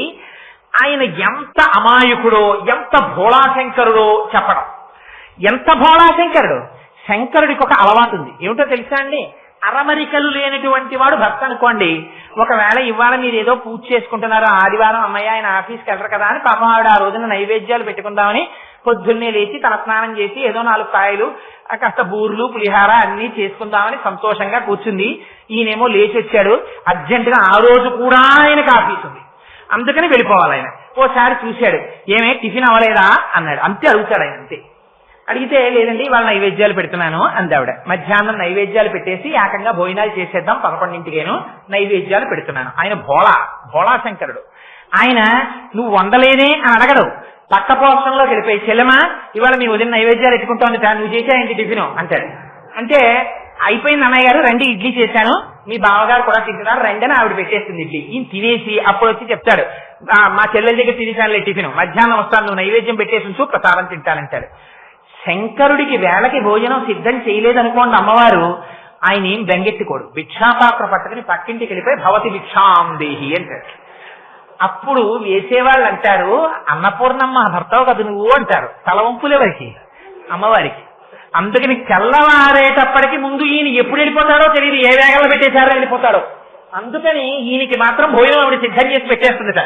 ఆయన ఎంత అమాయకుడో ఎంత భోళాశంకరుడో చెప్పడం. ఎంత భోళాశంకరుడు! శంకరుడికి ఒక అలవాటు ఉంది, ఏమిటో తెలుసా అండి? అరమరికలు లేనటువంటి వాడు భర్త అనుకోండి. ఒకవేళ ఇవాళ మీరు ఏదో పూజ చేసుకుంటున్నారు, ఆదివారం అమ్మయ్య ఆయన ఆఫీస్కి వెళ్ళరు కదా అని పాపం ఆవిడ ఆ రోజున నైవేద్యాలు పెట్టుకుందామని పొద్దున్నే లేచి తలస్నానం చేసి ఏదో 4 కాయలు కాస్త బూర్లు పులిహార అన్ని చేసుకుందామని సంతోషంగా కూర్చుంది. ఈయనేమో లేచి వచ్చాడు అర్జెంటుగా. ఆ రోజు కూడా ఆయనకు ఆఫీస్ ఉంది, అందుకని వెళ్ళిపోవాలి ఆయన. ఓసారి చూశాడు, ఏమే టిఫిన్ అవ్వలేదా అన్నాడు. అంతే అడుగుతాడు ఆయన. అంతే అడిగితే లేదండి వాళ్ళ నైవేద్యాలు పెడుతున్నాను అంది ఆవిడ. మధ్యాహ్నం నైవేద్యాలు పెట్టేసి ఏకంగా భోజనాలు చేసేద్దాం 11ంటికేను నైవేద్యాలు పెడుతున్నాను. ఆయన భోళాశంకరుడు. ఆయన నువ్వు వండలేదే అని అడగడు. పక్క పోషణలోకి వెళ్ళిపోయి చెల్లెమా ఇవాళ మీ వదిన నైవేద్యాలు ఎత్తుకుంటోంది, నువ్వు చేసాయంటి టిఫిన్ అంటాడు. అంటే అయిపోయింది అన్నయ్య గారు, రండి ఇడ్లీ చేశాను, మీ బావగారు కూడా తింటున్నారు రండి అని ఆవిడ పెట్టేస్తుంది ఇడ్లీ. ఈయన తినేసి అప్పుడు వచ్చి చెప్తాడు, మా చెల్లెల దగ్గర తినేసానులే టిఫిన్, మధ్యాహ్నం వస్తాను నువ్వు నైవేద్యం పెట్టేసి ఉంచు ప్రసాదం తింటానంటాడు. శంకరుడికి వేళకి భోజనం సిద్ధం చేయలేదనుకోండి అమ్మవారు, ఆయన ఏం బెంగెత్తుకోడు. భిక్షాపాత్ర పట్టుకుని పక్కింటికి వెళ్ళిపోయి భవతి భిక్షాం దేహి అంటాడు. అప్పుడు వేసేవాళ్ళు అంటారు, అన్నపూర్ణమ్మ భర్తవు కదా నువ్వు అంటారు. తలవంపులెవరికి? అమ్మవారికి. అందుకని తెల్లవారేటప్పటికి ముందు ఈయన ఎప్పుడు వెళ్ళిపోతాడో తెలియదు, ఏ వేగంలో పెట్టేశారో వెళ్ళిపోతాడో. అందుకని ఈయనకి మాత్రం భోజనం ఆవిడ సిద్ధం చేసి పెట్టేస్తుందట.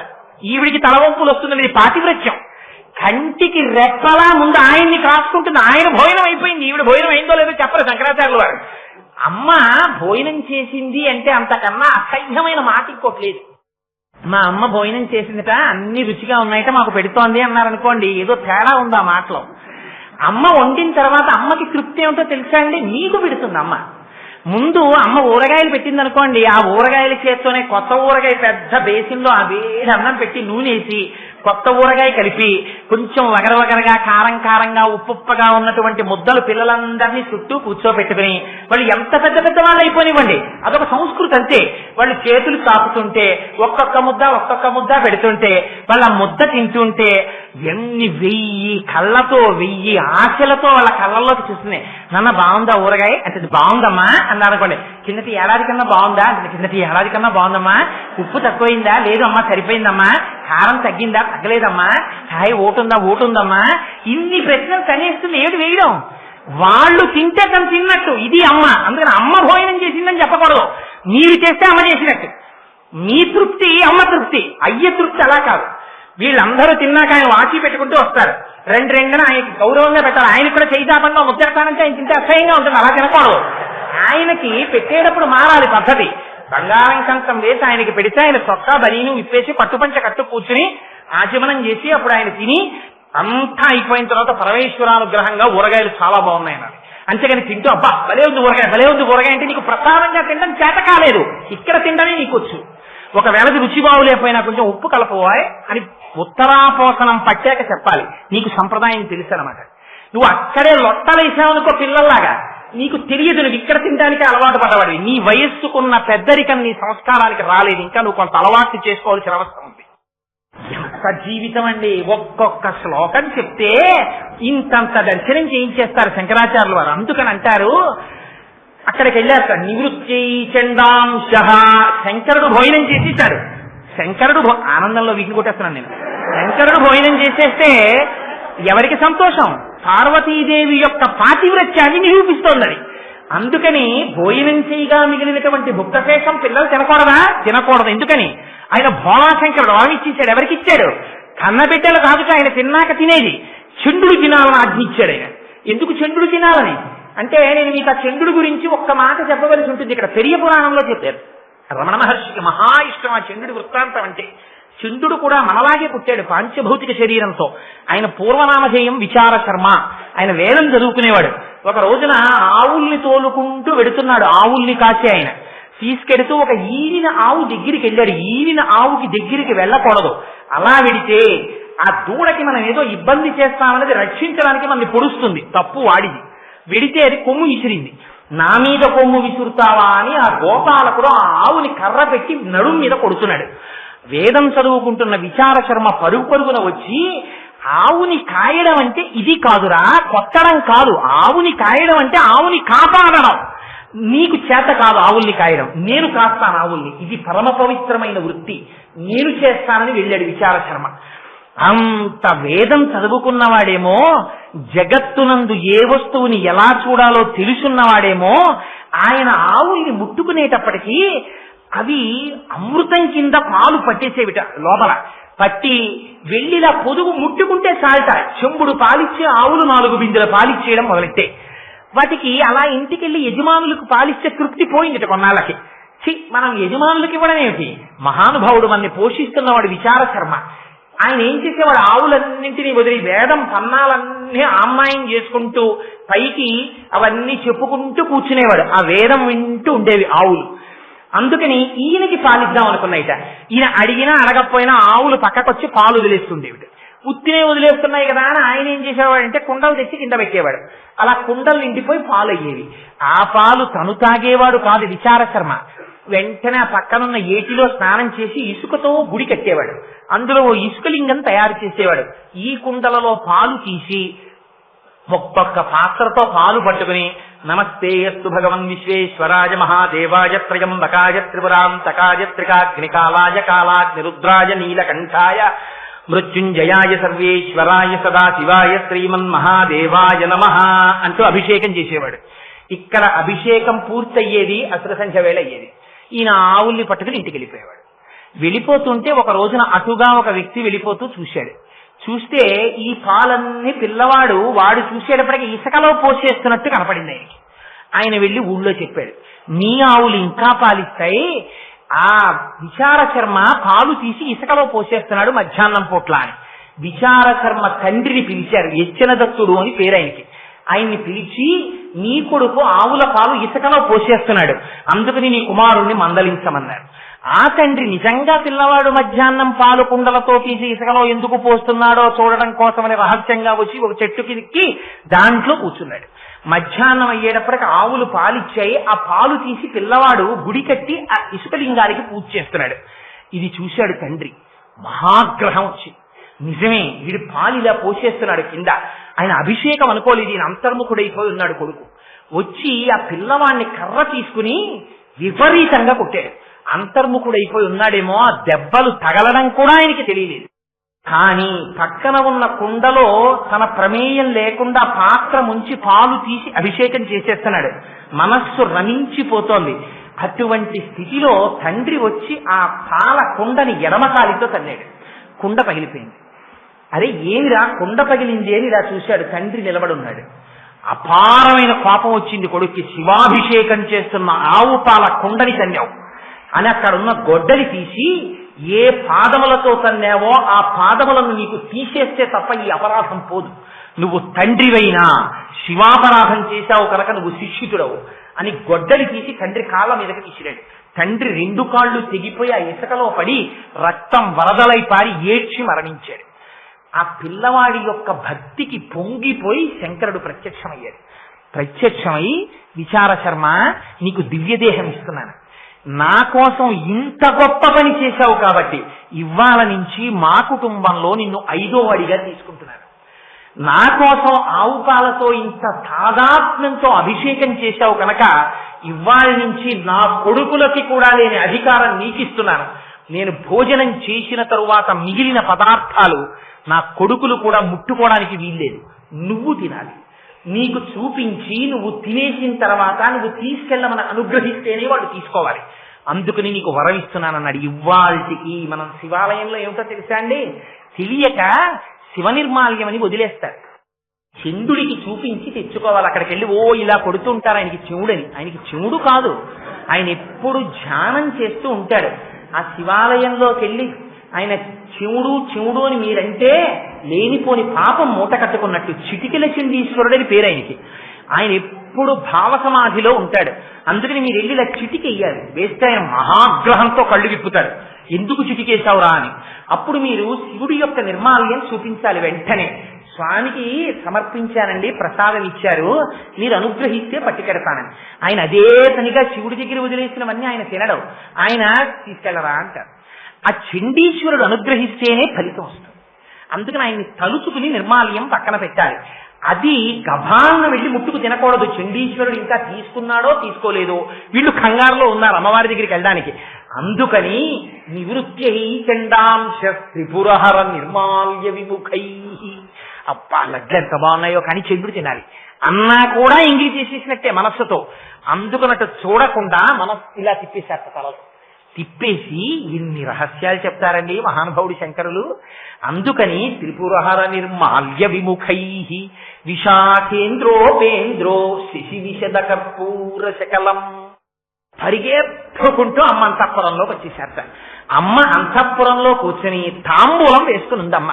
ఈవిడికి తలవంపులు వస్తుంది, ఇది పాతివృత్యం. కంటికి రెప్పలా ముందు ఆయన్ని కాసుకుంటుంది. ఆయన భోజనం అయిపోయింది, ఈవిడ భోజనం అయిందో లేదో చెప్పరు శంకరాచార్యుల వారు. అమ్మ భోజనం చేసింది అంటే అంతకన్నా అసహ్యమైన మాట ఇంకోట్లేదు. మా అమ్మ భోజనం చేసిందిట, అన్ని రుచిగా ఉన్నాయట, మాకు పెడుతోంది అన్నారనుకోండి, ఏదో తేడా ఉంది ఆ మాటలో. అమ్మ వండిన తర్వాత అమ్మకి తృప్తి ఏమిటో తెలుసా అండి? నీకు పెడుతుంది అమ్మ. ముందు అమ్మ ఊరగాయలు పెట్టింది అనుకోండి, ఆ ఊరగాయల చేత్తోనే కొత్త ఊరగాయ పెద్ద బేసిన్లో ఆ వేడి అన్నం పెట్టి నూనెసి కొత్త ఊరగాయ కలిపి కొంచెం వగరవగరగా కారం కారంగా ఉప్పుగా ఉన్నటువంటి ముద్దలు పిల్లలందరినీ చుట్టూ కూర్చోబెట్టుకుని వాళ్ళు ఎంత పెద్ద పెద్ద వాళ్ళు అయిపోనివ్వండి, అదొక సంస్కృతి అంతే. వాళ్ళు చేతులు చాపుతుంటే ఒక్కొక్క ముద్ద పెడుతుంటే వాళ్ళ ముద్ద తింటుంటే ఎన్ని 1000 కళ్ళతో 1000 ఆశలతో వాళ్ళ కళ్ళల్లోకి చూస్తున్నాయి. నాన్న బాగుందా ఊరగాయ అంటే బాగుందమ్మా అన్నారనుకోండి. కిందటి ఏడాది కన్నా బాగుందా అంటే కిందటి ఏడాది కన్నా బాగుందమ్మా. ఉప్పు తక్కువైందా? లేదు అమ్మా సరిపోయిందమ్మా. కారం తగ్గిందా? తగ్గలేదమ్మా. కాయ ఓటుందమ్మా. ఇన్ని ప్రశ్నలు కనేస్తుంది. ఏమిటి వేయడం? వాళ్ళు తింటే తను తిన్నట్టు ఇది అమ్మ. అందుకని అమ్మ భోజనం చేసిందని చెప్పకూడదు, మీరు చేస్తే అమ్మ చేసినట్టు. మీ తృప్తి అమ్మ తృప్తి, అయ్య తృప్తి అలా కాదు. వీళ్ళందరూ తిన్నాక ఆయన వాచి పెట్టుకుంటూ వస్తారు. రెండున ఆయనకి గౌరవంగా పెట్టాలి. ఆయనకు కూడా చేయిదాపంగా ముద్దెడతానంటే ఆయన తింటే అసహ్యంగా ఉంటుంది, అలా తినకూడదు. ఆయనకి పెట్టేటప్పుడు మారాలి పద్ధతి. బంగారం కంచం వేసి ఆయనకి పెడితే ఆయన చొక్కా బనీను విప్పేసి పట్టుపంచ కట్టు కూర్చుని ఆచమనం చేసి అప్పుడు ఆయన తిని అంతా అయిపోయిన తర్వాత పరమేశ్వరానుగ్రహంగా ఊరగాయలు చాలా బాగున్నాయి అన్నారు. అంతేగాని తింటూ అబ్బా భలే ఉంది ఊరగాయ అంటే నీకు ప్రసాదంగా తినడం చేత కాలేదు, ఇక్కడ తినడమే నీకు వచ్చు. ఒకవేళ రుచి బాగులేకపోయినా కొంచెం ఉప్పు కలపవాయ్ అని ఉత్తరాపోసనం పట్టాక చెప్పాలి. నీకు సంప్రదాయం తెలుసు అనమాట. నువ్వు అక్కడే లొట్టలేసావనుకో పిల్లల్లాగా, నీకు తెలియదు, నువ్వు ఇక్కడ తినడానికి అలవాటు పడ్డవాడివి. నీ వయస్సుకున్న పెద్దరికం నీ సంస్కారానికి రాలేదు, ఇంకా నువ్వు కొంత అలవాటు చేసుకోవాల్సిన అవసరం ఉంది. ఎంత జీవితం అండి! ఒక్కొక్క శ్లోకం చెప్తే ఇంతంత దర్శనం చేయించేస్తారు శంకరాచార్యుల వారు. అందుకని అంటారు, అక్కడికి వెళ్ళారు నివృత్తి చండాంశ. శంకరుడు భోజనం చేసేశాడు. శంకరుడు ఆనందంలో వీటిని కొట్టేస్తున్నాను నేను. శంకరుడు భోజనం చేసేస్తే ఎవరికి సంతోషం? పార్వతీదేవి యొక్క పాతివ్రత్యాన్ని నిరూపిస్తోందని. అందుకని భోజనం చేయగా మిగిలినటువంటి భుక్తశేషం పిల్లలు తినకూడదు. ఎందుకని? ఆయన భోళాశంకరుడు ఆవిచ్చేశాడు. ఎవరికి ఇచ్చాడు? కన్నబిడ్డలు కాదుగా ఆయన తిన్నాక తినేది. చంద్రుడు తినాలని ఆజ్ఞ ఇచ్చాడు ఆయన. ఎందుకు చంద్రుడు తినాలని అంటే, నేను మీకు ఆ చంద్రుడి గురించి ఒక్క మాట చెప్పవలసి ఉంటుంది. ఇక్కడ పెరియ పురాణంలో చెప్పారు. రమణ మహర్షికి మహా ఇష్టం ఆ చంద్రుడి వృత్తాంతం అంటే. చంద్రుడు కూడా మనలాగే పుట్టాడు పాంచభౌతిక శరీరంతో. ఆయన పూర్వనామధేయం విచార శర్మ. ఆయన వేదం చదువుకునేవాడు. ఒక రోజున ఆవుల్ని తోలుకుంటూ వెడుతున్నాడు, ఆవుల్ని కాసే ఆయన. తీసుకెడుతూ ఒక ఈనిన ఆవు దగ్గరికి వెళ్ళాడు. ఈనిన ఆవుకి దగ్గరికి వెళ్ళకూడదు, అలా వెడితే ఆ దూడకి మనం ఏదో ఇబ్బంది చేస్తామన్నది రక్షించడానికి మనల్ని పొడుస్తుంది, తప్పు వాడిది. వెడితే అది కొమ్ము విసిరింది. నా మీద కొమ్ము విసురుతావా అని ఆ గోపాలకుడు ఆ ఆవుని కర్ర పెట్టి నడుం మీద కొడుతున్నాడు. వేదం చదువుకుంటున్న విచార శర్మ పరుగు పరుగున వచ్చి, ఆవుని కాయడం అంటే ఇది కాదురా, కొట్టడం కాదు. ఆవుని కాయడం అంటే ఆవుని కాపాడడం. నీకు చేత కాదు ఆవుల్ని కాయడం, నేను కాస్తాను ఆవుల్ని, ఇది పరమ పవిత్రమైన వృత్తి, నేను చేస్తానని వెళ్ళాడు విచార శర్మ. అంత వేదం చదువుకున్నవాడేమో, జగత్తునందు ఏ వస్తువుని ఎలా చూడాలో తెలుసున్నవాడేమో, ఆయన ఆవుల్ని ముట్టుకునేటప్పటికీ అవి అమృతం కింద పాలు పట్టేసేవిట. లోపల పట్టి వెళ్ళిలా పొదుగు ముట్టుకుంటే చాలట, చెంబుడు పాలిచ్చే ఆవులు 4 బిందెల పాలిచ్చేయడం మొదలెట్టే. వాటికి అలా ఇంటికెళ్ళి యజమానులకు పాలిచ్చే తృప్తి పోయిందిట కొన్నాళ్ళకి. మనం యజమానులకు ఇవ్వడం ఏమిటి, మహానుభావుడు మనని పోషిస్తున్నవాడు విచార శర్మ. ఆయన ఏం చేసేవాడు, ఆవులన్నింటినీ వదిలి వేదం పన్నాలన్నీ ఆమ్మాయం చేసుకుంటూ పైకి అవన్నీ చెప్పుకుంటూ కూర్చునేవాడు. ఆ వేదం వింటూ ఉండేవి ఆవులు. అందుకని ఈయనకి పాలిద్దాం అనుకున్నాయిట. ఈయన అడిగినా అడగకపోయినా ఆవులు పక్కకొచ్చి పాలు వదిలేస్తుండేవి. ఉత్తినే వదిలేస్తున్నాయి కదా అని ఆయన ఏం చేసేవాడంటే కుండలు తెచ్చి కింద పెట్టేవాడు. అలా కుండలు నిండిపోయి పాలు అయ్యేవి. ఆ పాలు తను తాగేవాడు కాదు విచార శర్మ. వెంటనే ఆ పక్కనున్న ఏటిలో స్నానం చేసి ఇసుకతో గుడి కట్టేవాడు. అందులో ఓ ఇసుకలింగం తయారు చేసేవాడు. ఈ కుండలలో పాలు తీసి ఒక్కొక్క పాత్రతో పాలు పట్టుకుని, నమస్తే అస్తు భగవన్ విశ్వేశ్వరాయ మహాదేవాయ త్రయంబకాయ త్రిపురాంతకాయ త్రికాగ్నికాలాయ కాలాగ్నిరుద్రాయ నీలకంఠాయ మృత్యుంజయాయ సర్వేశ్వరాయ సదాశివాయ శ్రీమన్మహాదేవాయ నమః అంటూ అభిషేకం చేసేవాడు. ఇక్కడ అభిషేకం పూర్తయ్యేది అసుర సంఖ్య వేళ అయ్యేది. ఈయన ఆవుల్ని పట్టుకుని ఇంటికి వెళ్ళిపోయేవాడు. వెళ్ళిపోతుంటే ఒక రోజున అటుగా ఒక వ్యక్తి వెళ్ళిపోతూ చూశాడు. చూస్తే ఈ పాలన్నీ పిల్లవాడు వాడు చూసేటప్పటికీ ఇసుకలో పోసేస్తున్నట్టు కనపడింది ఆయనకి. ఆయన వెళ్ళి ఊళ్ళో చెప్పాడు, నీ ఆవులు ఇంకా పాలిస్తాయి, ఆ విచార శర్మ పాలు తీసి ఇసుకలో పోసేస్తున్నాడు మధ్యాహ్నం పూట్ల అని. విచార శర్మ తండ్రిని పిలిచారు, యచ్చన దత్తుడు అని పేరు ఆయనకి. ఆయన్ని పిలిచి, నీ కొడుకు ఆవుల పాలు ఇసుకలో పోసేస్తున్నాడు, అందుకని నీ కుమారుణ్ణి మందలించమన్నారు. ఆ తండ్రి నిజంగా పిల్లవాడు మధ్యాహ్నం పాలు కుండలతో తీసి ఇసుకలో ఎందుకు పోస్తున్నాడో చూడడం కోసమని రహస్యంగా వచ్చి ఒక చెట్టుకి ఎక్కి దాంట్లో కూర్చున్నాడు. మధ్యాహ్నం అయ్యేటప్పటికి ఆవులు పాలిచ్చాయి. ఆ పాలు తీసి పిల్లవాడు గుడి కట్టి ఆ ఇసుకలింగానికి పూజ చేస్తున్నాడు. ఇది చూశాడు తండ్రి. మహాగ్రహం వచ్చి, నిజమే వీడు పాలు ఇలా పోసేస్తున్నాడు కింద. ఆయన అభిషేకం అనుకోలేదు, ఈయన అంతర్ముఖుడైపోయి ఉన్నాడు కొడుకు. వచ్చి ఆ పిల్లవాడిని కర్ర తీసుకుని విపరీతంగా కొట్టాడు. అంతర్ముఖుడైపోయి ఉన్నాడేమో, ఆ దెబ్బలు తగలడం కూడా ఆయనకి తెలియలేదు. కానీ పక్కన ఉన్న కుండలో తన ప్రమేయం లేకుండా పాత్ర ముంచి పాలు తీసి అభిషేకం చేసేస్తున్నాడు. మనస్సు రమించిపోతోంది. అటువంటి స్థితిలో తండ్రి వచ్చి ఆ పాల కుండని ఎడమకాలితో తన్నాడు. కుండ పగిలిపోయింది. అరే ఏమిరా కుండ పగిలింది అని ఇలా చూశాడు. తండ్రి నిలబడున్నాడు. అపారమైన కోపం వచ్చింది కొడుక్కి. శివాభిషేకం చేస్తున్న ఆవు పాల కుండని తన్నావు అని అక్కడున్న గొడ్డలి తీసి, ఏ పాదములతో తన్నావో ఆ పాదములను నీకు తీసేస్తే తప్ప ఈ అపరాధం పోదు. నువ్వు తండ్రివైనా శివాపరాధం చేశావు కనుక నువ్వు శిక్షితుడవు అని గొడ్డలి తీసి తండ్రి కాళ్ళ మీదకి విసిరాడు. తండ్రి 2 కాళ్ళు తెగిపోయి ఆ ఇసుకలో పడి రక్తం వరదలై పారి ఏడ్చి మరణించాడు. ఆ పిల్లవాడి యొక్క భక్తికి పొంగిపోయి శంకరుడు ప్రత్యక్షమయ్యాడు. ప్రత్యక్షమై, విచార శర్మ నీకు దివ్యదేహం ఇస్తున్నాను, నా కోసం ఇంత గొప్ప పని చేశావు కాబట్టి ఇవాళ నుంచి మా కుటుంబంలో నిన్ను 5వ వాడిగా తీసుకుంటున్నాను. నా కోసం ఆవు పాలతో ఇంత తాదాత్మ్యంతో అభిషేకం చేశావు కనుక ఇవాళ నుంచి నా కొడుకులకి కూడా లేని అధికారం నీకిస్తున్నాను. నేను భోజనం చేసిన తరువాత మిగిలిన పదార్థాలు నా కొడుకులు కూడా ముట్టుకోవడానికి వీల్లేదు, నువ్వు తినాలి. నీకు చూపించి నువ్వు తినేసిన తర్వాత నువ్వు తీసుకెళ్ళమని అనుగ్రహిస్తేనే వాడు తీసుకోవాలి. అందుకని నీకు వరం ఇస్తున్నానన్నాడు. ఇవాళకి మనం శివాలయంలో ఏమిటో తెలుసా అండి, తెలియక శివ నిర్మాల్యం అని వదిలేస్తారు. చంద్రుడికి చూపించి తెచ్చుకోవాలి. అక్కడికి వెళ్ళి ఓ ఇలా కొడుతూ ఉంటారు ఆయనకి చెవుడని. ఆయనకి చెవుడు కాదు, ఆయన ఎప్పుడు ధ్యానం చేస్తూ ఉంటాడు. ఆ శివాలయంలోకి వెళ్ళి ఆయన చెవుడు చెవుడు అని మీరంటే లేనిపోని పాపం మూట కట్టుకున్నట్టు. చిటికెల చండీశ్వరుడని పేరు ఆయనకి. ఆయన ఎప్పుడు భావ సమాధిలో ఉంటాడు. అందుకని మీరు వెళ్ళి ఇలా చిటికెయ్యాలి. వేస్తే ఆయన మహాగ్రహంతో కళ్ళు విప్పుతాడు. ఎందుకు చిటికేశావురా అని. అప్పుడు మీరు శివుడి యొక్క నిర్మాల్యం చూపించాలి. వెంటనే స్వామికి సమర్పించానండి, ప్రసాదం ఇచ్చారు, మీరు అనుగ్రహిస్తే పట్టుకెడతానని. ఆయన అదే పనిగా శివుడి దగ్గర వదిలేసినవన్నీ ఆయన తినడం. ఆయన తీసుకెళ్లరా అంటారు. ఆ చండీశ్వరుడు అనుగ్రహిస్తేనే ఫలితం వస్తుంది. అందుకని ఆయన్ని తలుచుకుని నిర్మాల్యం పక్కన పెట్టాలి. అది గభాలను వెళ్ళి ముట్టుకు తినకూడదు. చండీశ్వరుడు ఇంకా తీసుకున్నాడో తీసుకోలేదో, వీళ్ళు కంగారులో ఉన్నారు అమ్మవారి దగ్గరికి వెళ్ళడానికి. అందుకని నివృత్యై చండాంశ త్రిపురహర నిర్మాల్య విముఖై. అబ్బా లడ్లు ఎంత బాగున్నాయో కానీ చంద్రుడు తినాలి అన్నా కూడా ఎంగిలి చేసేసినట్టే మనస్సుతో. అందుకున్నట్టు చూడకుండా మనస్సు ఇలా తిప్పేశారు తలలో. తిప్పేసి ఇన్ని రహస్యాలు చెప్తారండి మహానుభావుడు శంకరులు. అందుకని త్రిపురహర నిర్మాల్య విముఖై విశాఖేంద్రోపేంద్రో శశి విశద కర్పూర శకలం. పరిగెత్తుకుంటూ అమ్మ అంతఃపురంలోకి వచ్చేసారట. అమ్మ అంతఃపురంలో కూర్చొని తాంబూలం వేసుకుని ఉందమ్మ.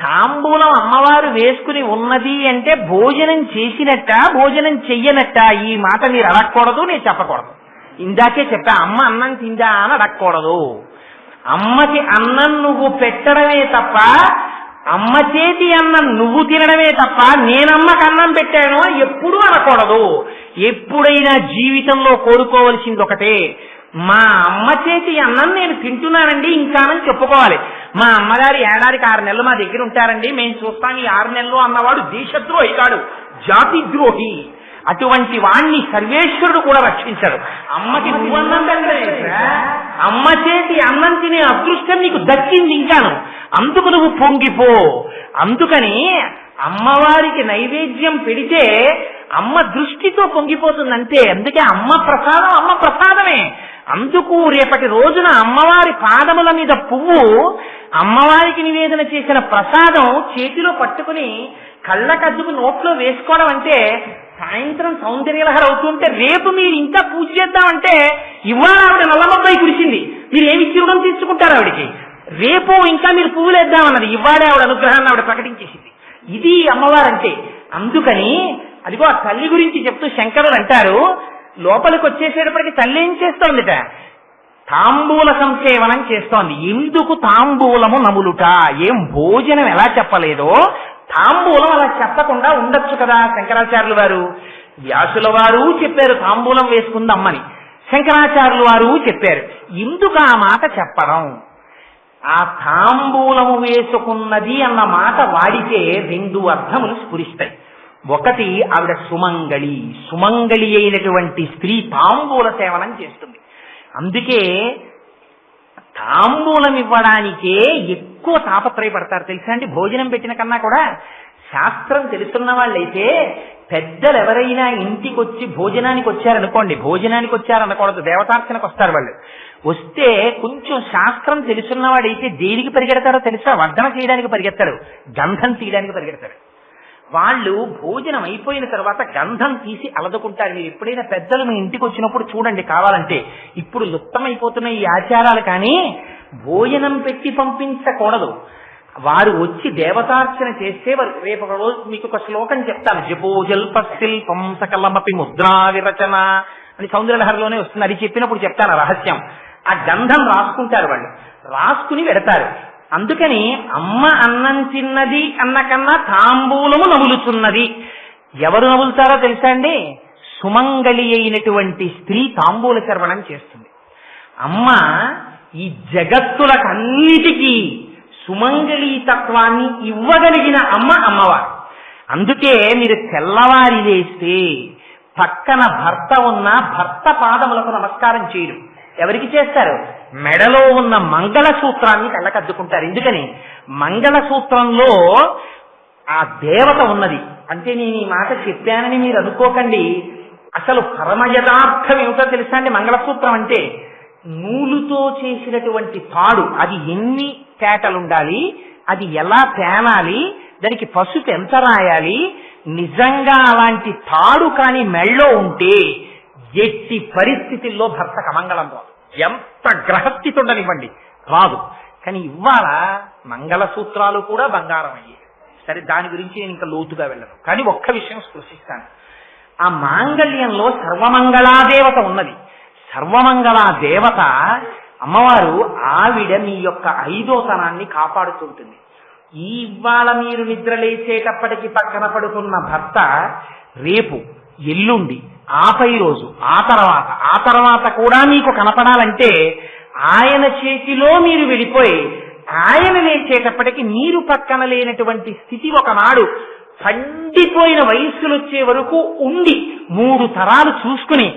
తాంబూలం అమ్మవారు వేసుకుని ఉన్నది అంటే భోజనం చేసినట్ట భోజనం చెయ్యనట్ట ఈ మాట మీరు అడగకూడదు, నేను చెప్పకూడదు. ఇందాకే చెప్పా, అమ్మ అన్నం తిందా అని అడగకూడదు. అమ్మకి అన్నం నువ్వు పెట్టడమే తప్ప, అమ్మ చేతి అన్నం నువ్వు తినడమే తప్ప నేనమ్మకి అన్నం పెట్టాను ఎప్పుడూ అనకూడదు. ఎప్పుడైనా జీవితంలో కోరుకోవలసింది ఒకటే, మా అమ్మ చేతి అన్నం నేను తింటున్నానండి ఇంకానని చెప్పుకోవాలి. మా అమ్మగారు ఏడాదికి 6 నెలలు మా దగ్గర ఉంటారండి, మేము చూస్తాం ఈ 6 నెలలు అన్నవాడు దేశద్రోహి కాడు, జాతి ద్రోహి. అటువంటి వాణ్ణి సర్వేశ్వరుడు కూడా రక్షించాడు. అమ్మకి నువ్వు అన్నం తినలేదా, అమ్మ చేతి అన్నం తినే అదృష్టం నీకు దక్కింది ఇంకాను, అందుకు నువ్వు పొంగిపో. అందుకని అమ్మవారికి నైవేద్యం పెడితే అమ్మ దృష్టితో పొంగిపోతుందంటే. అందుకే అమ్మ ప్రసాదం అమ్మ ప్రసాదమే. అందుకు రేపటి రోజున అమ్మవారి పాదముల మీద పువ్వు, అమ్మవారికి నివేదన చేసిన ప్రసాదం చేతిలో పట్టుకుని కళ్ళకద్దుకు నోట్లో వేసుకోవడం అంటే సాయంత్రం సౌందర్యలహర అవుతుంటే రేపు మీరు ఇంకా పూజ చేద్దామంటే ఇవాళ ఆవిడ నల్లమబ్బాయి కురిసింది, మీరు ఏమి రుణం తీసుకుంటారు ఆవిడికి. రేపు ఇంకా మీరు పువ్వులు వేద్దామన్నది, ఇవాళ ఆవిడ అనుగ్రహాన్ని ఆవిడ ప్రకటించేసింది. ఇది అమ్మవారంటే. అందుకని అదిగో ఆ తల్లి గురించి చెప్తూ శంకరులు అంటారు, లోపలికి వచ్చేసేటప్పటికి తల్లి ఏం చేస్తోందిట, తాంబూల సంసేవనం చేస్తోంది. ఎందుకు తాంబూలము నములుట, ఏం భోజనం ఎలా చెప్పలేదో తాంబూలం అలా చెప్పకుండా ఉండొచ్చు కదా. శంకరాచార్యులు వారు, వ్యాసుల వారు చెప్పారు తాంబూలం వేసుకుంది అమ్మని, శంకరాచార్యులు వారు చెప్పారు. ఎందుకు ఆ మాట చెప్పడం, ఆ తాంబూలము వేసుకున్నది అన్న మాట వాడితే 2 అర్థములు స్ఫురిస్తాయి. ఒకటి, ఆవిడ సుమంగళి, సుమంగళి అయినటువంటి స్త్రీ తాంబూల సేవనం చేస్తుంది. అందుకే తాంబూలం ఇవ్వడానికే ఎక్కువ తాపత్రయపడతారు తెలుసా అండి. భోజనం పెట్టిన కన్నా కూడా శాస్త్రం తెలుసున్న వాళ్ళైతే పెద్దలు ఎవరైనా ఇంటికి వచ్చి భోజనానికి వచ్చారనుకోండి, భోజనానికి వచ్చారనకూడదు, దేవతార్చనకు వస్తారు వాళ్ళు. వస్తే కొంచెం శాస్త్రం తెలుసున్నవాడైతే దేనికి పరిగెడతారో తెలుసా, వర్ధన చేయడానికి పరిగెత్తారు, గంధం తీయడానికి పరిగెడతారు. వాళ్ళు భోజనం అయిపోయిన తర్వాత గంధం తీసి అలదుకుంటారు. మీరు ఎప్పుడైనా పెద్దలు మీ ఇంటికి వచ్చినప్పుడు చూడండి కావాలంటే. ఇప్పుడు లుప్తమైపోతున్న ఈ ఆచారాలు కానీ భోజనం పెట్టి పంపించకూడదు. వారు వచ్చి దేవతార్చన చేస్తే వారు రేపు ఒక రోజు మీకు ఒక శ్లోకం చెప్తాను, జపోజల్ప శిల్పం సకలమపి ముద్రా విరచన అని సౌందర్యలహరిలోనే వస్తుంది. అది చెప్పినప్పుడు చెప్తాను రహస్యం. ఆ గంధం రాసుకుంటారు వాళ్ళు, రాసుకుని పెడతారు. అందుకని అమ్మ అన్నం తిన్నది అన్న కన్నా తాంబూలము నములుతున్నది. ఎవరు నములుతారో తెలుసా అండి, సుమంగళి అయినటువంటి స్త్రీ తాంబూల చర్వణం చేస్తుంది. అమ్మ ఈ జగత్తులకన్నిటికీ సుమంగళీ తత్వాన్ని ఇవ్వగలిగిన అమ్మ అమ్మవారు. అందుకే మీరు తెల్లవారి లేస్తే పక్కన భర్త ఉన్న భర్త పాదములకు నమస్కారం చేయరు. ఎవరికి చేస్తారు, మెడలో ఉన్న మంగళసూత్రాన్ని కళ్ళకద్దుకుంటారు. ఎందుకని, మంగళసూత్రంలో ఆ దేవత ఉన్నది. అంటే నేను ఈ మాట చెప్పానని మీరు అనుకోకండి, అసలు పరమ యథార్థం ఏమిటో తెలుసా అండి. మంగళసూత్రం అంటే నూలుతో చేసినటువంటి తాడు, అది ఎన్ని పేటలుండాలి, అది ఎలా పేనాలి, దానికి పసుపు ఎంత రాయాలి, నిజంగా అలాంటి తాడు కాని మెళ్ళో ఉంటే ఎట్టి పరిస్థితుల్లో భర్తకు అమంగళం రాదు. ఎంత గ్రహస్థితి ఉండనివ్వండి రాదు. కానీ ఇవాళ మంగళసూత్రాలు కూడా బంగారం అయ్యాయి. సరే, దాని గురించి నేను ఇంకా లోతుగా వెళ్ళను. కానీ ఒక్క విషయం స్పృశిస్తాను. ఆ మాంగళ్యంలో సర్వమంగళాదేవత ఉన్నది. సర్వమంగళా దేవత అమ్మవారు ఆవిడ మీ యొక్క 5వ కాపాడుతుంటుంది. ఇవాళ మీరు నిద్రలేచేటప్పటికి పక్కన పడుతున్న భర్త రేపు, ఎల్లుండి, ఆపై రోజు, ఆ తర్వాత కూడా మీకు కనపడాలంటే ఆయన చేతిలో మీరు వెళ్ళిపోయి ఆయన లేచేటప్పటికి మీరు పక్కన లేనటువంటి స్థితి ఒకనాడు పండిపోయిన వయస్సులు వచ్చే వరకు ఉండి 3 తరాలు చూసుకుని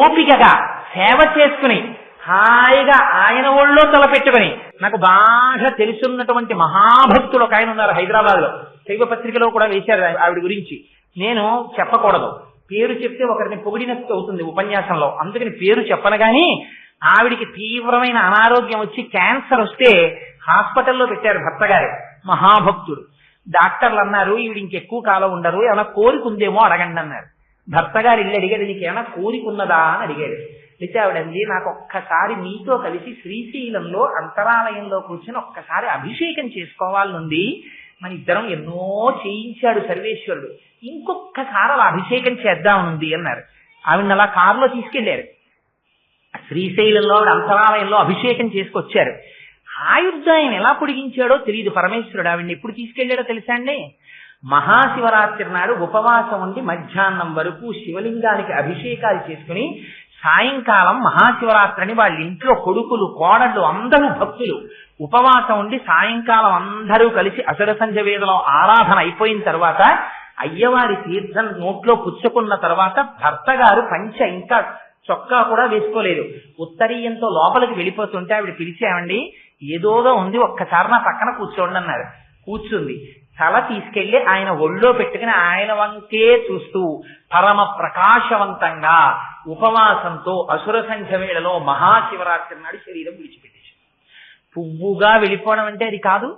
ఓపికగా సేవ చేసుకుని హాయిగా ఆయన ఒళ్ళో తలపెట్టుకుని, నాకు బాగా తెలుసున్నటువంటి మహాభక్తులు ఒక ఆయన ఉన్నారు హైదరాబాద్ లో, శైవ పత్రికలో కూడా వేశారు ఆవిడ గురించి. నేను చెప్పకూడదు, పేరు చెప్తే ఒకరిని పొగిడినట్టు అవుతుంది ఉపన్యాసంలో, అందుకని పేరు చెప్పను. కానీ ఆవిడికి తీవ్రమైన అనారోగ్యం వచ్చి క్యాన్సర్ వస్తే హాస్పిటల్లో పెట్టారు భర్త గారు, మహాభక్తుడు. డాక్టర్లు అన్నారు ఈవిడ ఇంకెక్కువ కాలం ఉండరు, ఏమైనా కోరిక ఉందేమో అడగండి అన్నారు. భర్త గారు ఇల్లు అడిగాడు, నీకు ఏమైనా కోరిక ఉన్నదా అని అడిగాడు. అయితే ఆవిడంది, నాకు ఒక్కసారి మీతో కలిసి శ్రీశైలంలో అంతరాలయంలో కూర్చొని ఒక్కసారి అభిషేకం చేసుకోవాలనుంది, మన ఇద్దరం ఎన్నో చేయించాడు సర్వేశ్వరుడు, ఇంకొక్కసారి అలా అభిషేకం చేద్దామనుంది అన్నారు. ఆవిడ అలా కారులో తీసుకెళ్లారు, శ్రీశైలంలో అంతరాలయంలో అభిషేకం చేసుకొచ్చారు. ఆయుర్దాయం ఎలా పొడిగించాడో తెలియదు పరమేశ్వరుడు. ఆవిడ్ని ఎప్పుడు తీసుకెళ్లాడో తెలుసా అండి? మహాశివరాత్రి నాడు ఉపవాసం ఉండి మధ్యాహ్నం వరకు శివలింగానికి అభిషేకాలు చేసుకుని సాయంకాలం మహాశివరాత్రిని వాళ్ళ ఇంట్లో కొడుకులు కోడళ్ళు అందరూ భక్తులు ఉపవాసం ఉండి సాయంకాలం అందరూ కలిసి అసుర సంధ్య వేదలో ఆరాధన అయిపోయిన తర్వాత అయ్యవారి తీర్థం నోట్లో పుచ్చుకున్న తర్వాత భర్త గారు పంచ ఇంకా చొక్కా కూడా వేసుకోలేదు, ఉత్తరీయంతో లోపలికి వెళ్ళిపోతుంటే ఆవిడ పిలిచామండి, ఏదోదో ఉంది, ఒక్కసారి నా పక్కన కూర్చోండి అన్నారు. కూర్చుంది. తల తీసుకెళ్లి ఆయన ఒళ్ళో పెట్టుకుని ఆయన వంకే చూస్తూ పరమ ప్రకాశవంతంగా ఉపవాసంతో అసుర సంఖ్య వేళలో మహాశివరాత్రి నాడు శరీరం విడిచిపెట్టేసి పువ్వుగా వెళ్ళిపోవడం అంటే అది కాదు,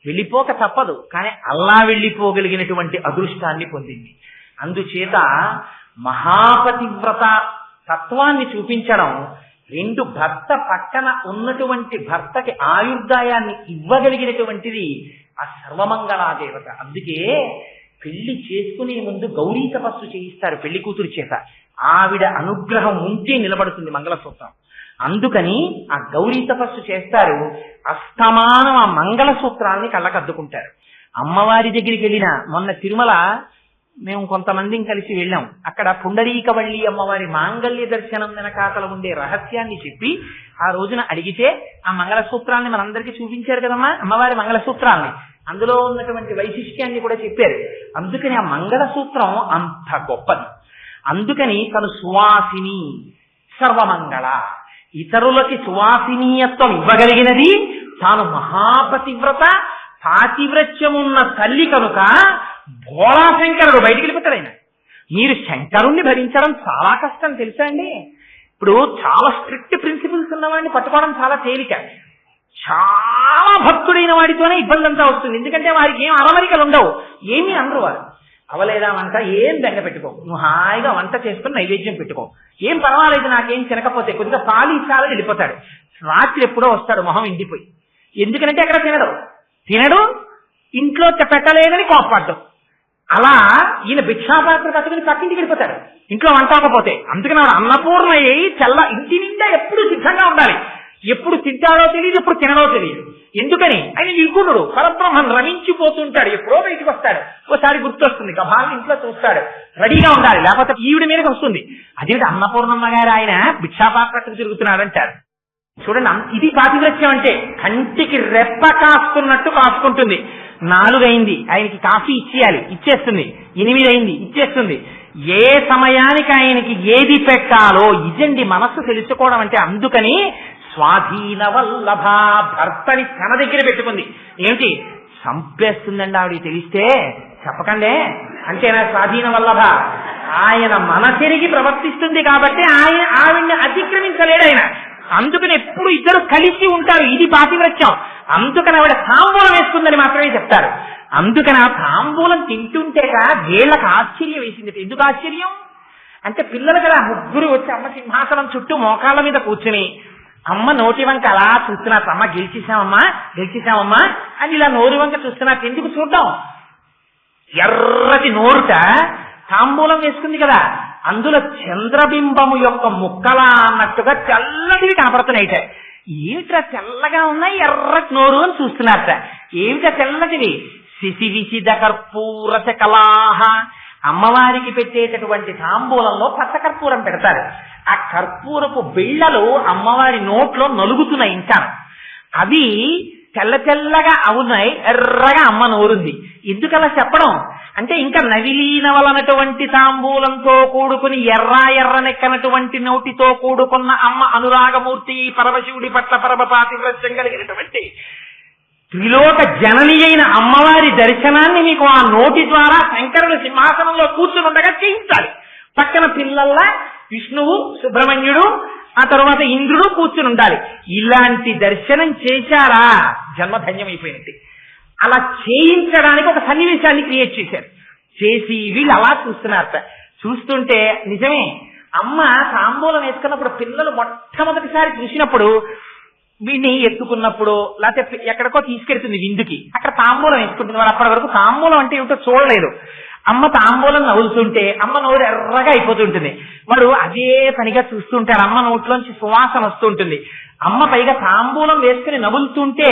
వెళ్ళిపోక తప్పదు, కానీ అలా వెళ్ళిపోగలిగినటువంటి అదృష్టాన్ని పొందింది. అందుచేత మహాపతివ్రత తత్వాన్ని చూపించడం, 2 భర్త పక్కన ఉన్నటువంటి భర్తకి ఆయుర్దాయాన్ని ఇవ్వగలిగినటువంటిది ఆ సర్వమంగళాదేవత. అందుకే పెళ్లి చేసుకునే ముందు గౌరీ తపస్సు చేయిస్తారు పెళ్లి కూతురు చేత, ఆవిడ అనుగ్రహం ఉంటే నిలబడుతుంది మంగళసూత్రం. అందుకని ఆ గౌరీ తపస్సు చేస్తారు, అస్తమానం ఆ మంగళసూత్రాన్ని కళ్ళకద్దుకుంటారు. అమ్మవారి దగ్గరికి వెళ్ళిన మొన్న తిరుమల మేము కొంతమందిని కలిసి వెళ్ళాం, అక్కడ పుండరీకవల్లి అమ్మవారి మాంగళ్య దర్శనం వెనకాతల ఉండే రహస్యాన్ని చెప్పి ఆ రోజున అడిగితే ఆ మంగళసూత్రాన్ని మనందరికీ చూపించారు కదమ్మా, అమ్మవారి మంగళసూత్రాన్ని, అందులో ఉన్నటువంటి వైశిష్ట్యాన్ని కూడా చెప్పారు. అందుకని ఆ మంగళసూత్రం అంత గొప్పది. అందుకని తను సువాసిని, సర్వమంగళ, ఇతరులకి సువాసినీయత్వం ఇవ్వగలిగినది, తాను మహాపతివ్రత, పాతివ్రత్యమున్న తల్లి కనుక భోళాశంకరుడు బయటికి వెళ్ళిపోతాడు. ఆయన మీరు శంకరుణ్ణి భరించడం చాలా కష్టం తెలుసా అండి. ఇప్పుడు చాలా స్ట్రిక్ట్ ప్రిన్సిపల్స్ ఉన్నవాడిని పట్టుకోవడం చాలా తేలిక, చాలా భక్తుడైన వాడితోనే ఇబ్బంది అంతా వస్తుంది. ఎందుకంటే వారికి ఏం అరమరికలు ఉండవు, ఏమీ అనరు వారు. అవలేదా వంట, ఏం బెంగ పెట్టుకో, నువ్వు హాయిగా వంట చేసుకుని నైవేద్యం పెట్టుకో, ఏం పర్వాలేదు, నాకేం తినకపోతే కొద్దిగా పాలు ఇచ్చాలో వెళ్ళిపోతాడు. రాత్రి ఎప్పుడో వస్తాడు మొహం ఇండిపోయి, ఎందుకంటే అక్కడ తినడు ఇంట్లో పెట్టలేదని కోపపడ్డం. అలా ఈయన భిక్షాపాత్ర పట్టుకుని పక్కింటికి వెళ్ళిపోతాడు ఇంట్లో వంట అవ్వకపోతే. అందుకని ఆవిడ అన్నపూర్ణ అయ్యి ఇంటి నిండా ఎప్పుడు సిద్ధంగా ఉండాలి, ఎప్పుడు తింటాడో తెలియదు, ఎప్పుడు తినడో తెలియదు. ఎందుకని ఆయన నిర్గుణుడు, పరబ్రహ్మం రమించిపోతుంటాడు, ఎప్పుడో బయటకు వస్తాడు, ఓసారి గుర్తొస్తుంది, గభాన్ని ఇంట్లో చూస్తాడు, రెడీగా ఉండాలి, లేకపోతే ఈవిడ మీదకి వస్తుంది. అదేంటి అన్నపూర్ణమ్మ గారు ఆయన భిక్షాపాత్రకు తిరుగుతున్నాడు అంటారు. చూడండి, ఇది పాతివ్రత్యం అంటే. కంటికి రెప్ప కాసుకున్నట్టు కాసుకుంటుంది. 4 అయింది, ఆయనకి కాఫీ ఇచ్చేయాలి, ఇచ్చేస్తుంది. 8 అయింది, ఇచ్చేస్తుంది. ఏ సమయానికి ఆయనకి ఏది పెట్టాలో ఇదండి మనస్సు తెలుసుకోవడం అంటే. అందుకని స్వాధీన వల్లభ, భర్తని తన దగ్గర పెట్టుకుంది. ఏమిటి చంపేస్తుందండి ఆవిడికి తెలిస్తే, చెప్పకండే అంతేనా స్వాధీన వల్లభ. ఆయన మనసెరిగి ప్రవర్తిస్తుంది కాబట్టి ఆవిడ్ని అతిక్రమించలేడు ఆయన. అందుకని ఎప్పుడు ఇద్దరు కలిసి ఉంటారు, ఇది పాతివ్రత్యం. అందుకని ఆవిడ తాంబూలం వేసుకుందని మాత్రమే చెప్తారు. అందుకని ఆ తాంబూలం తింటుంటేగా వీళ్ళకి ఆశ్చర్యం వేసింది. ఎందుకు ఆశ్చర్యం అంటే, పిల్లలు కదా 3 వచ్చి అమ్మ సింహాసనం చుట్టూ మోకాళ్ళ మీద కూర్చుని అమ్మ నోటి వంక అలా చూస్తున్నారు. అమ్మ గెలిచేశామమ్మా అని ఇలా నోరు వంక చూస్తున్నారు. ఎందుకు చూద్దాం, ఎర్రటి నోరుట తాంబూలం వేసుకుంది కదా, అందులో చంద్రబింబము యొక్క ముక్కలా అన్నట్టుగా తెల్లటివి కనపడుతున్నాయిట. ఏమిట్రా తెల్లగా ఉన్నాయి, ఎర్రటి నోరు అని చూస్తున్నారట. ఏమిటా తెల్లటివి? శిశివిశిద కర్పూర కలాహ. అమ్మవారికి పెట్టేటటువంటి తాంబూలంలో పచ్చకర్పూరం పెడతారు. ఆ కర్పూరపు బిళ్ళలు అమ్మవారి నోట్లో నలుగుతున్నాయి. ఇంకా అవి తెల్ల తెల్లగా అవునాయి, ఎర్రగా అమ్మ నోరుంది. ఎందుకలా చెప్పడం అంటే ఇంకా నవిలీనవలనటువంటి తాంబూలంతో కూడుకుని ఎర్రనెక్కనటువంటి నోటితో కూడుకున్న అమ్మ అనురాగమూర్తి, పరమశివుడి పట్ల పరమపాతివ్రత్యం కలిగినటువంటి త్రిలోక జనని అయిన అమ్మవారి దర్శనాన్ని మీకు ఆ నోటి ద్వారా శంకరుడు సింహాసనంలో కూర్చుని ఉండగా చేయించాలి. పక్కన పిల్లల్లా విష్ణువు, సుబ్రహ్మణ్యుడు, ఆ తర్వాత ఇంద్రుడు కూర్చుని ఉండాలి. ఇలాంటి దర్శనం చేశారా జన్మధన్యమైపోయినట్టు. అలా చేయించడానికి ఒక సన్నివేశాన్ని క్రియేట్ చేశారు. చేసి వీళ్ళు అలా చూస్తున్నారట. చూస్తుంటే నిజమే, అమ్మ తాంబూలం వేసుకున్నప్పుడు పిల్లలు మొట్టమొదటిసారి చూసినప్పుడు వీడిని ఎత్తుకున్నప్పుడు లేకపోతే ఎక్కడికో తీసుకెళ్తుంది విందుకి, అక్కడ తాంబూలం వేసుకుంటుంది. వాడు అప్పటి వరకు తాంబూలం అంటే ఏమిటో చూడలేదు. అమ్మ తాంబూలం నవ్వుతుంటే అమ్మ నోరు ఎర్రగా అయిపోతుంటుంది. వాడు అదే పనిగా చూస్తుంటాడు. అమ్మ నోట్లోంచి సువాసన వస్తుంటుంది. అమ్మ పైగా తాంబూలం వేసుకుని నవ్వుతుంటే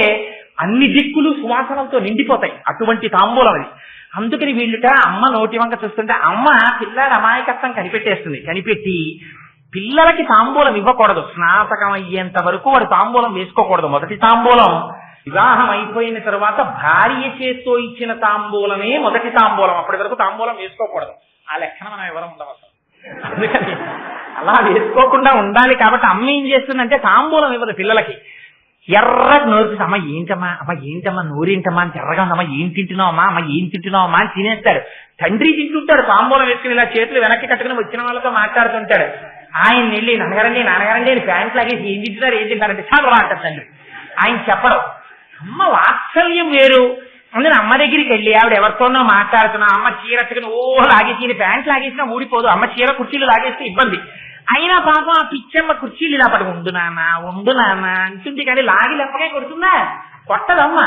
అన్ని దిక్కులు సువాసనలతో నిండిపోతాయి. అటువంటి తాంబూలం అది. అందుకని వీళ్ళుట అమ్మ నోటి వంక చూస్తుంటే అమ్మ పిల్లాడి అమాయకత్వం కనిపెట్టేస్తుంది. కనిపెట్టి పిల్లలకి తాంబూలం ఇవ్వకూడదు. స్నాతకం అయ్యేంత వరకు వాడు తాంబూలం వేసుకోకూడదు. మొదటి తాంబూలం వివాహం అయిపోయిన తర్వాత భార్య చేత్తో ఇచ్చిన తాంబూలమే మొదటి తాంబూలం. అప్పటి వరకు తాంబూలం వేసుకోకూడదు. ఆ లెక్కన మనం ఎవరు ఉండవచ్చు. అందుకని అలా వేసుకోకుండా ఉండాలి. కాబట్టి అమ్మ ఏం చేస్తుందంటే తాంబూలం ఇవ్వదు పిల్లలకి. ఎర్రగా నోరుతుంది. అమ్మ ఏంటమ్మా నోరేంటమ్మా అని ఎర్రగా ఉందమ్మా, ఏం తింటున్నావమ్మా, ఏం తింటున్నావమ్మా అని తినేస్తాడు. తండ్రి తింటుంటాడు తాంబూలం వేసుకుని ఇలా చేతులు వెనక్కి కట్టుకుని వచ్చిన వాళ్ళతో మాట్లాడుతుంటాడు. ఆయన వెళ్ళి నాన్నగారండి అని ప్యాంట్ లాగేసి ఏం తింటారంటే చాలా అంటారు తండ్రి. ఆయన చెప్పడం. అమ్మ వాత్సల్యం వేరు. అందుకని అమ్మ దగ్గరికి వెళ్ళి ఆవిడ ఎవరితోనో మాట్లాడుతున్నా అమ్మ చీర లాగేసి ప్యాంట్ లాగేసినా ఊడిపోదు. అమ్మ చీర కుర్చీలు లాగేస్తే ఇబ్బంది. అయినా పాపం ఆ పిచ్చమ్మ కుర్చీలు ఇలా పడి ఉండు నాన్న అంటుంది. కానీ లాగి లెప్పగా కొడుతుందా? కొట్టదమ్మ.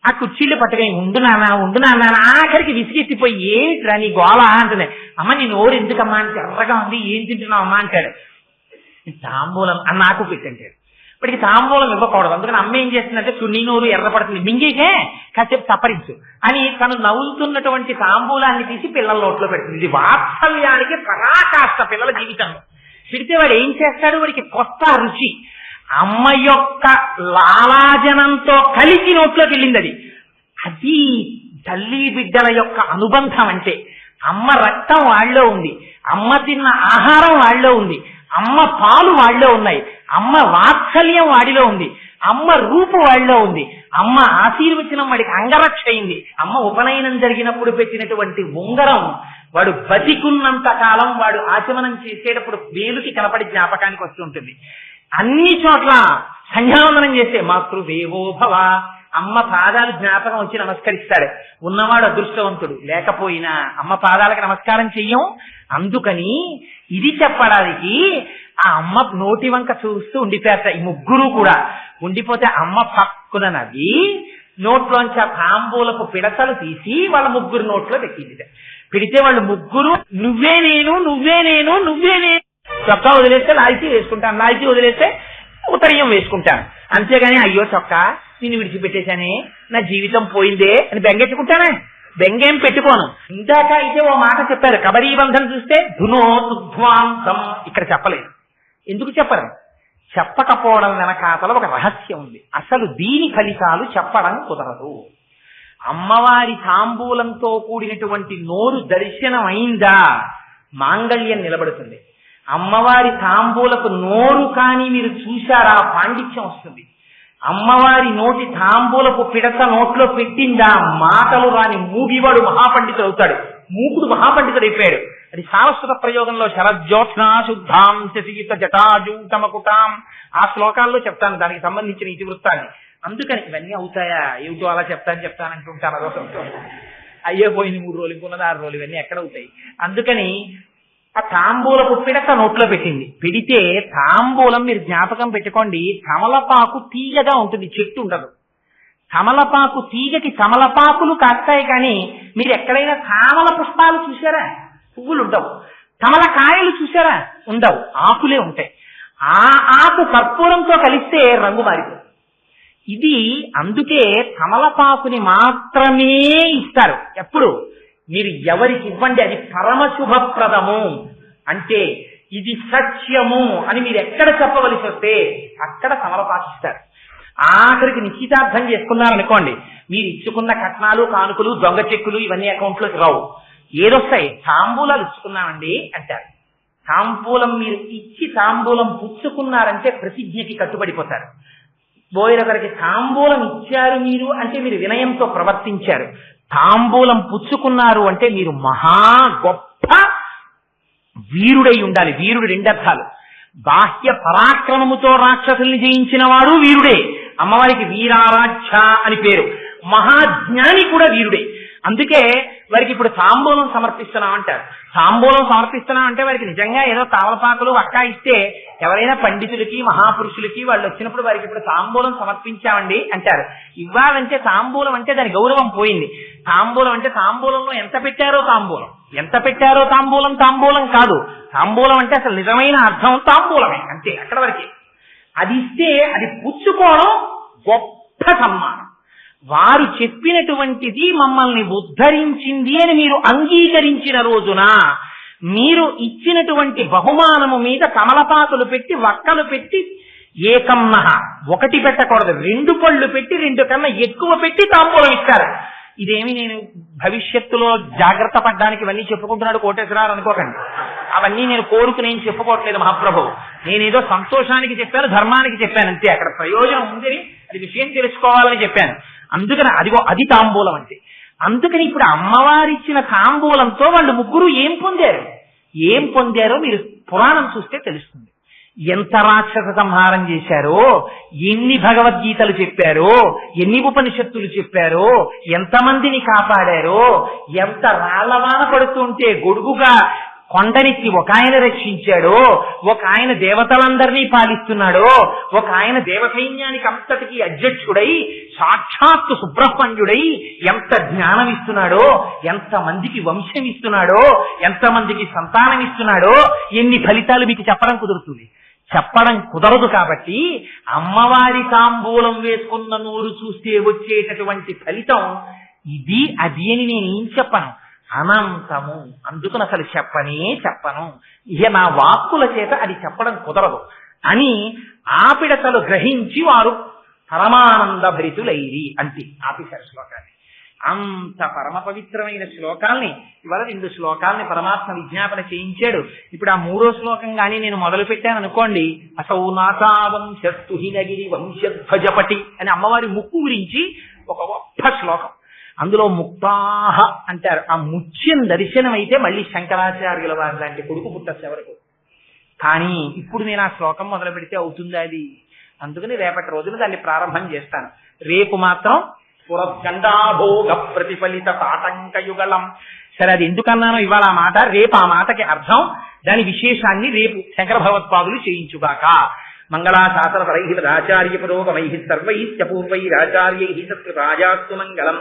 ఆ కుర్చీలు పట్టుకొని ఉండు నాన్న ఆఖరికి విసిగెత్తిపోయి ఏంట్రా నీ గోళ అంటుంది. అమ్మ నీ నోరు ఎందుకమ్మా అంటే ఎర్రగా ఉంది, ఏం తింటున్నావు అమ్మా అంటాడు. తాంబూలం అని నాకు పెట్టంటాడు. ఇప్పటికి తాంబూలం ఇవ్వకూడదు. అందుకని అమ్మ ఏం చేస్తుందంటే నీ నోరు ఎర్రపడుతుంది, మింగేకే కాసేపు సపరించు అని తను నవ్వుతున్నటువంటి తాంబూలాన్ని తీసి పిల్లల నోట్లో పెడుతుంది. ఇది వాత్సల్యానికి పరాకాష్ట పిల్లల జీవితంలో. పెడితే వాడు ఏం చేస్తాడు? వాడికి కొత్త రుచి. అమ్మ యొక్క లాలాజనంతో కలిసి నోట్లోకి వెళ్ళింది. అది తల్లి బిడ్డల యొక్క అనుబంధం. అంటే అమ్మ రక్తం వాళ్ళలో ఉంది, అమ్మ తిన్న ఆహారం వాళ్ళలో ఉంది, అమ్మ పాలు వాళ్ళలో ఉన్నాయి, అమ్మ వాత్సల్యం వాడిలో ఉంది, అమ్మ రూపు వాళ్ళలో ఉంది, అమ్మ ఆశీర్వచనం వాడికి అంగరక్ష అయింది. అమ్మ ఉపనయనం జరిగినప్పుడు పెట్టినటువంటి ఉంగరం వాడు బతికున్నంత కాలం వాడు ఆచమనం చేసేటప్పుడు వేలుకి కనపడి జ్ఞాపకానికి వస్తుంటుంది. అన్ని చోట్ల సంధ్యావందనం చేస్తే మాతృదేవో భవ, అమ్మ పాదాలు జ్ఞాపకం వచ్చి నమస్కరిస్తాడు. ఉన్నవాడు అదృష్టవంతుడు, లేకపోయినా అమ్మ పాదాలకు నమస్కారం చెయ్యం. అందుకని ఇది చెప్పడానికి ఆ అమ్మ నోటి వంక చూస్తూ ఉండిపోయారట ఈ ముగ్గురు కూడా. ఉండిపోతే అమ్మ పక్కున నవ్వి నోట్లోంచి ఆ తాంబూలపు పిడతలు తీసి వాళ్ళ ముగ్గురు నోట్లో పెట్టింది. పెడితే వాళ్ళు ముగ్గురు నువ్వే నేను చొక్కా వదిలేస్తే లాల్చీ వేసుకుంటాను, లాల్చీ వదిలేస్తే ఉత్తరీయం వేసుకుంటాను. అంతేగాని అయ్యో చొక్కా నిన్ను విడిచిపెట్టేశానే, నా జీవితం పోయిందే అని బెంగెట్టుకుంటానే. బెంగేం పెట్టుకోను. ఇందాక అయితే ఓ మాట చెప్పారు, కబరీబంధం చూస్తే ధునోతుధ్వాంతం. ఇక్కడ చెప్పలేదు. ఎందుకు చెప్పరు? చెప్పకపోవడం వెనకాతల ఒక రహస్యం ఉంది. అసలు దీని ఫలితాలు చెప్పడం కుదరదు. అమ్మవారి తాంబూలంతో కూడినటువంటి నోరు దర్శనం అయిందా మాంగళ్యం నిలబడుతుంది. అమ్మవారి తాంబూలపు నోరు కానీ మీరు చూశారా పాండిత్యం వస్తుంది. అమ్మవారి నోటి తాంబూలపు పిడత నోట్లో పెట్టిందా మాటలు రాని మూగివాడు మహాపండితుడు అవుతాడు, మూకుడు మహాపండితుడు అయిపోయాడు. అది సారస్వత ప్రయోగంలో శరజ్యోత్స్నా శుద్ధాం శశీత జటాజూటమకుటాం ఆ శ్లోకాల్లో చెప్తాను దానికి సంబంధించిన ఇతివృత్తాన్ని. అందుకని ఇవన్నీ అవుతాయా ఏమిటో అలా చెప్తానంటుంటాను. అదొక అయ్యే పోయింది 3 రోజులు, ఇంకొన్నది 6 రోజులు, ఇవన్నీ ఎక్కడ అవుతాయి? అందుకని ఆ తాంబూలపు పిడత నోట్లో పెట్టింది. పెడితే తాంబూలం మీరు జ్ఞాపకం పెట్టుకోండి, తమలపాకు తీగగా ఉంటుంది, చెట్టు ఉండదు. తమలపాకు తీగకి తమలపాకులు కాస్తాయి, కానీ మీరు ఎక్కడైనా తామల పుష్పాలు చూసారా? పువ్వులు ఉండవు. కమలకాయలు చూసారా? ఉండవు, ఆకులే ఉంటాయి. ఆ ఆకు కర్పూరంతో కలిస్తే రంగు మారిపోతుంది. ఇది అందుకే తమలపాకుని మాత్రమే ఇస్తారు. ఎప్పుడు మీరు ఎవరికి ఇవ్వండి అది పరమశుభప్రదము అంటే ఇది సత్యము అని మీరు ఎక్కడ చెప్పవలసి వస్తే అక్కడ తమలపాకు ఇస్తారు. ఆఖరికి నిశ్చితార్థం చేసుకున్నారనుకోండి, మీరు ఇచ్చుకున్న కట్నాలు కానుకలు దొంగ చెక్కులు ఇవన్నీ అకౌంట్లోకి రావు. ఏదొస్తాయి? తాంబూలాలు ఇచ్చుకున్నామండి అంటారు. తాంబూలం మీరు ఇచ్చి తాంబూలం పుచ్చుకున్నారంటే ప్రతిజ్ఞకి కట్టుబడిపోతారు. బోయరొకరికి తాంబూలం ఇచ్చారు మీరు అంటే మీరు వినయంతో ప్రవర్తించారు. తాంబూలం పుచ్చుకున్నారు అంటే మీరు మహా గొప్ప వీరుడై ఉండాలి. వీరుడు రెండర్థాలు. బాహ్య పరాక్రమముతో రాక్షసుల్ని జయించిన వాడు వీరుడే. అమ్మవారికి వీరారాధ్య అని పేరు. మహాజ్ఞాని కూడా వీరుడే. అందుకే వారికి ఇప్పుడు తాంబూలం సమర్పిస్తున్నాం అంటారు. తాంబూలం సమర్పిస్తున్నాం అంటే వారికి నిజంగా ఏదో తామలపాకులు వక్కా ఇస్తే ఎవరైనా పండితులకి మహాపురుషులకి వాళ్ళు వచ్చినప్పుడు వారికి ఇప్పుడు తాంబూలం సమర్పించామండి అంటారు. ఇవ్వాలంటే తాంబూలం అంటే దాని గౌరవం పోయింది. తాంబూలం అంటే తాంబూలంలో ఎంత పెట్టారో తాంబూలం, ఎంత పెట్టారో తాంబూలం, తాంబూలం కాదు. తాంబూలం అంటే అసలు నిజమైన అర్థం తాంబూలమే, అంతే. అక్కడ వరకే. అది ఇస్తే అది పుచ్చుకోవడం గొప్ప సన్మానం. వారు చెప్పినటువంటిది మమ్మల్ని ఉద్ధరించింది అని మీరు అంగీకరించిన రోజున మీరు బహుమానము మీద కమలపాకులు పెట్టి వక్కలు పెట్టి ఏకమ్మహ ఒకటి పెట్టకూడదు, 2 పళ్ళు పెట్టి 2 కన్నా ఎక్కువ పెట్టి తాంబూలం ఇస్తారు. ఇదేమి నేను భవిష్యత్తులో జాగ్రత్త పడ్డానికి ఇవన్నీ చెప్పుకుంటున్నాడు కోటేశ్వరరావు అనుకోకండి. అవన్నీ నేను కోరుకుని ఏం చెప్పుకోవట్లేదు మహాప్రభు. నేనేదో సంతోషానికి చెప్పాను, ధర్మానికి చెప్పాను అంతే. అక్కడ ప్రయోజనం ఉందని అది విషయం తెలుసుకోవాలని చెప్పాను. అందుకని అదిగో అది తాంబూలం అంటే. అందుకని ఇప్పుడు అమ్మవారిచ్చిన తాంబూలంతో వాళ్ళు ముగ్గురు ఏం పొందారో మీరు పురాణం చూస్తే తెలుస్తుంది. ఎంత రాక్షస సంహారం చేశారో, ఎన్ని భగవద్గీతలు చెప్పారో, ఎన్ని ఉపనిషత్తులు చెప్పారో, ఎంతమందిని కాపాడారో, ఎంత రాళ్లవాన పడుతుంటే గొడుగుగా కొండనికి ఒక ఆయన రక్షించాడో, ఒక ఆయన దేవతలందరినీ పాలిస్తున్నాడో, ఒక ఆయన దేవసైన్యానికి అంతటికి అధ్యక్షుడై సాక్షాత్తు సుబ్రహ్మణ్యుడై ఎంత జ్ఞానం ఇస్తున్నాడో, ఎంతమందికి వంశం ఇస్తున్నాడో, ఎంతమందికి సంతానం ఇస్తున్నాడో, ఎన్ని ఫలితాలు మీకు చెప్పడం కుదురుతుంది? చెప్పడం కుదరదు. కాబట్టి అమ్మవారి తాంబూలం వేసుకున్న నోరు చూస్తే వచ్చేటటువంటి ఫలితం ఇది అది అని నేనేం చెప్పను, అనంతము. అందుకని అసలు చెప్పను, ఇక నా వాక్కుల చేత అది చెప్పడం కుదరదు అని ఆపిడతలు గ్రహించి వారు పరమానంద భరితులైరి అంటే ఆపేశారు శ్లోకాన్ని. అంత పరమ పవిత్రమైన శ్లోకాల్ని ఇవాళ 2 శ్లోకాలని పరమాత్మ విజ్ఞాపన చేయించాడు. ఇప్పుడు ఆ 3వ శ్లోకం కానీ నేను మొదలు పెట్టాను అనుకోండి, అసౌ నాసావంశస్తు హినగిరి వంశధ్వజపటి అని అమ్మవారి ముక్కు గురించి ఒక గొప్ప శ్లోకం. అందులో ముక్తాహ అంటారు. ఆ ముత్యం దర్శనం అయితే మళ్ళీ శంకరాచార్యుల వారి లాంటి కొడుకు పుట్టచ్చు ఎవరికి. కానీ ఇప్పుడు నేను ఆ శ్లోకం మొదలు పెడితే అవుతుందా అది? అందుకని రేపటి రోజున దాన్ని ప్రారంభం చేస్తాను. రేపు మాత్రం పురస్కండాభోగ ప్రతిఫలిత తాటంకయుగళం. సరే, అది ఎందుకన్నానో ఇవాళ ఆ మాట, రేపు ఆ మాటకి అర్థం, దాని విశేషాన్ని రేపు శంకర భగవత్పాదులు చేయించుగాక. మంగళాశాసనపరైః ఆచార్య పురోగమైః సర్వైశ్చ పూర్వైరాచార్యైః సత్కృతాయాస్తు మంగళం.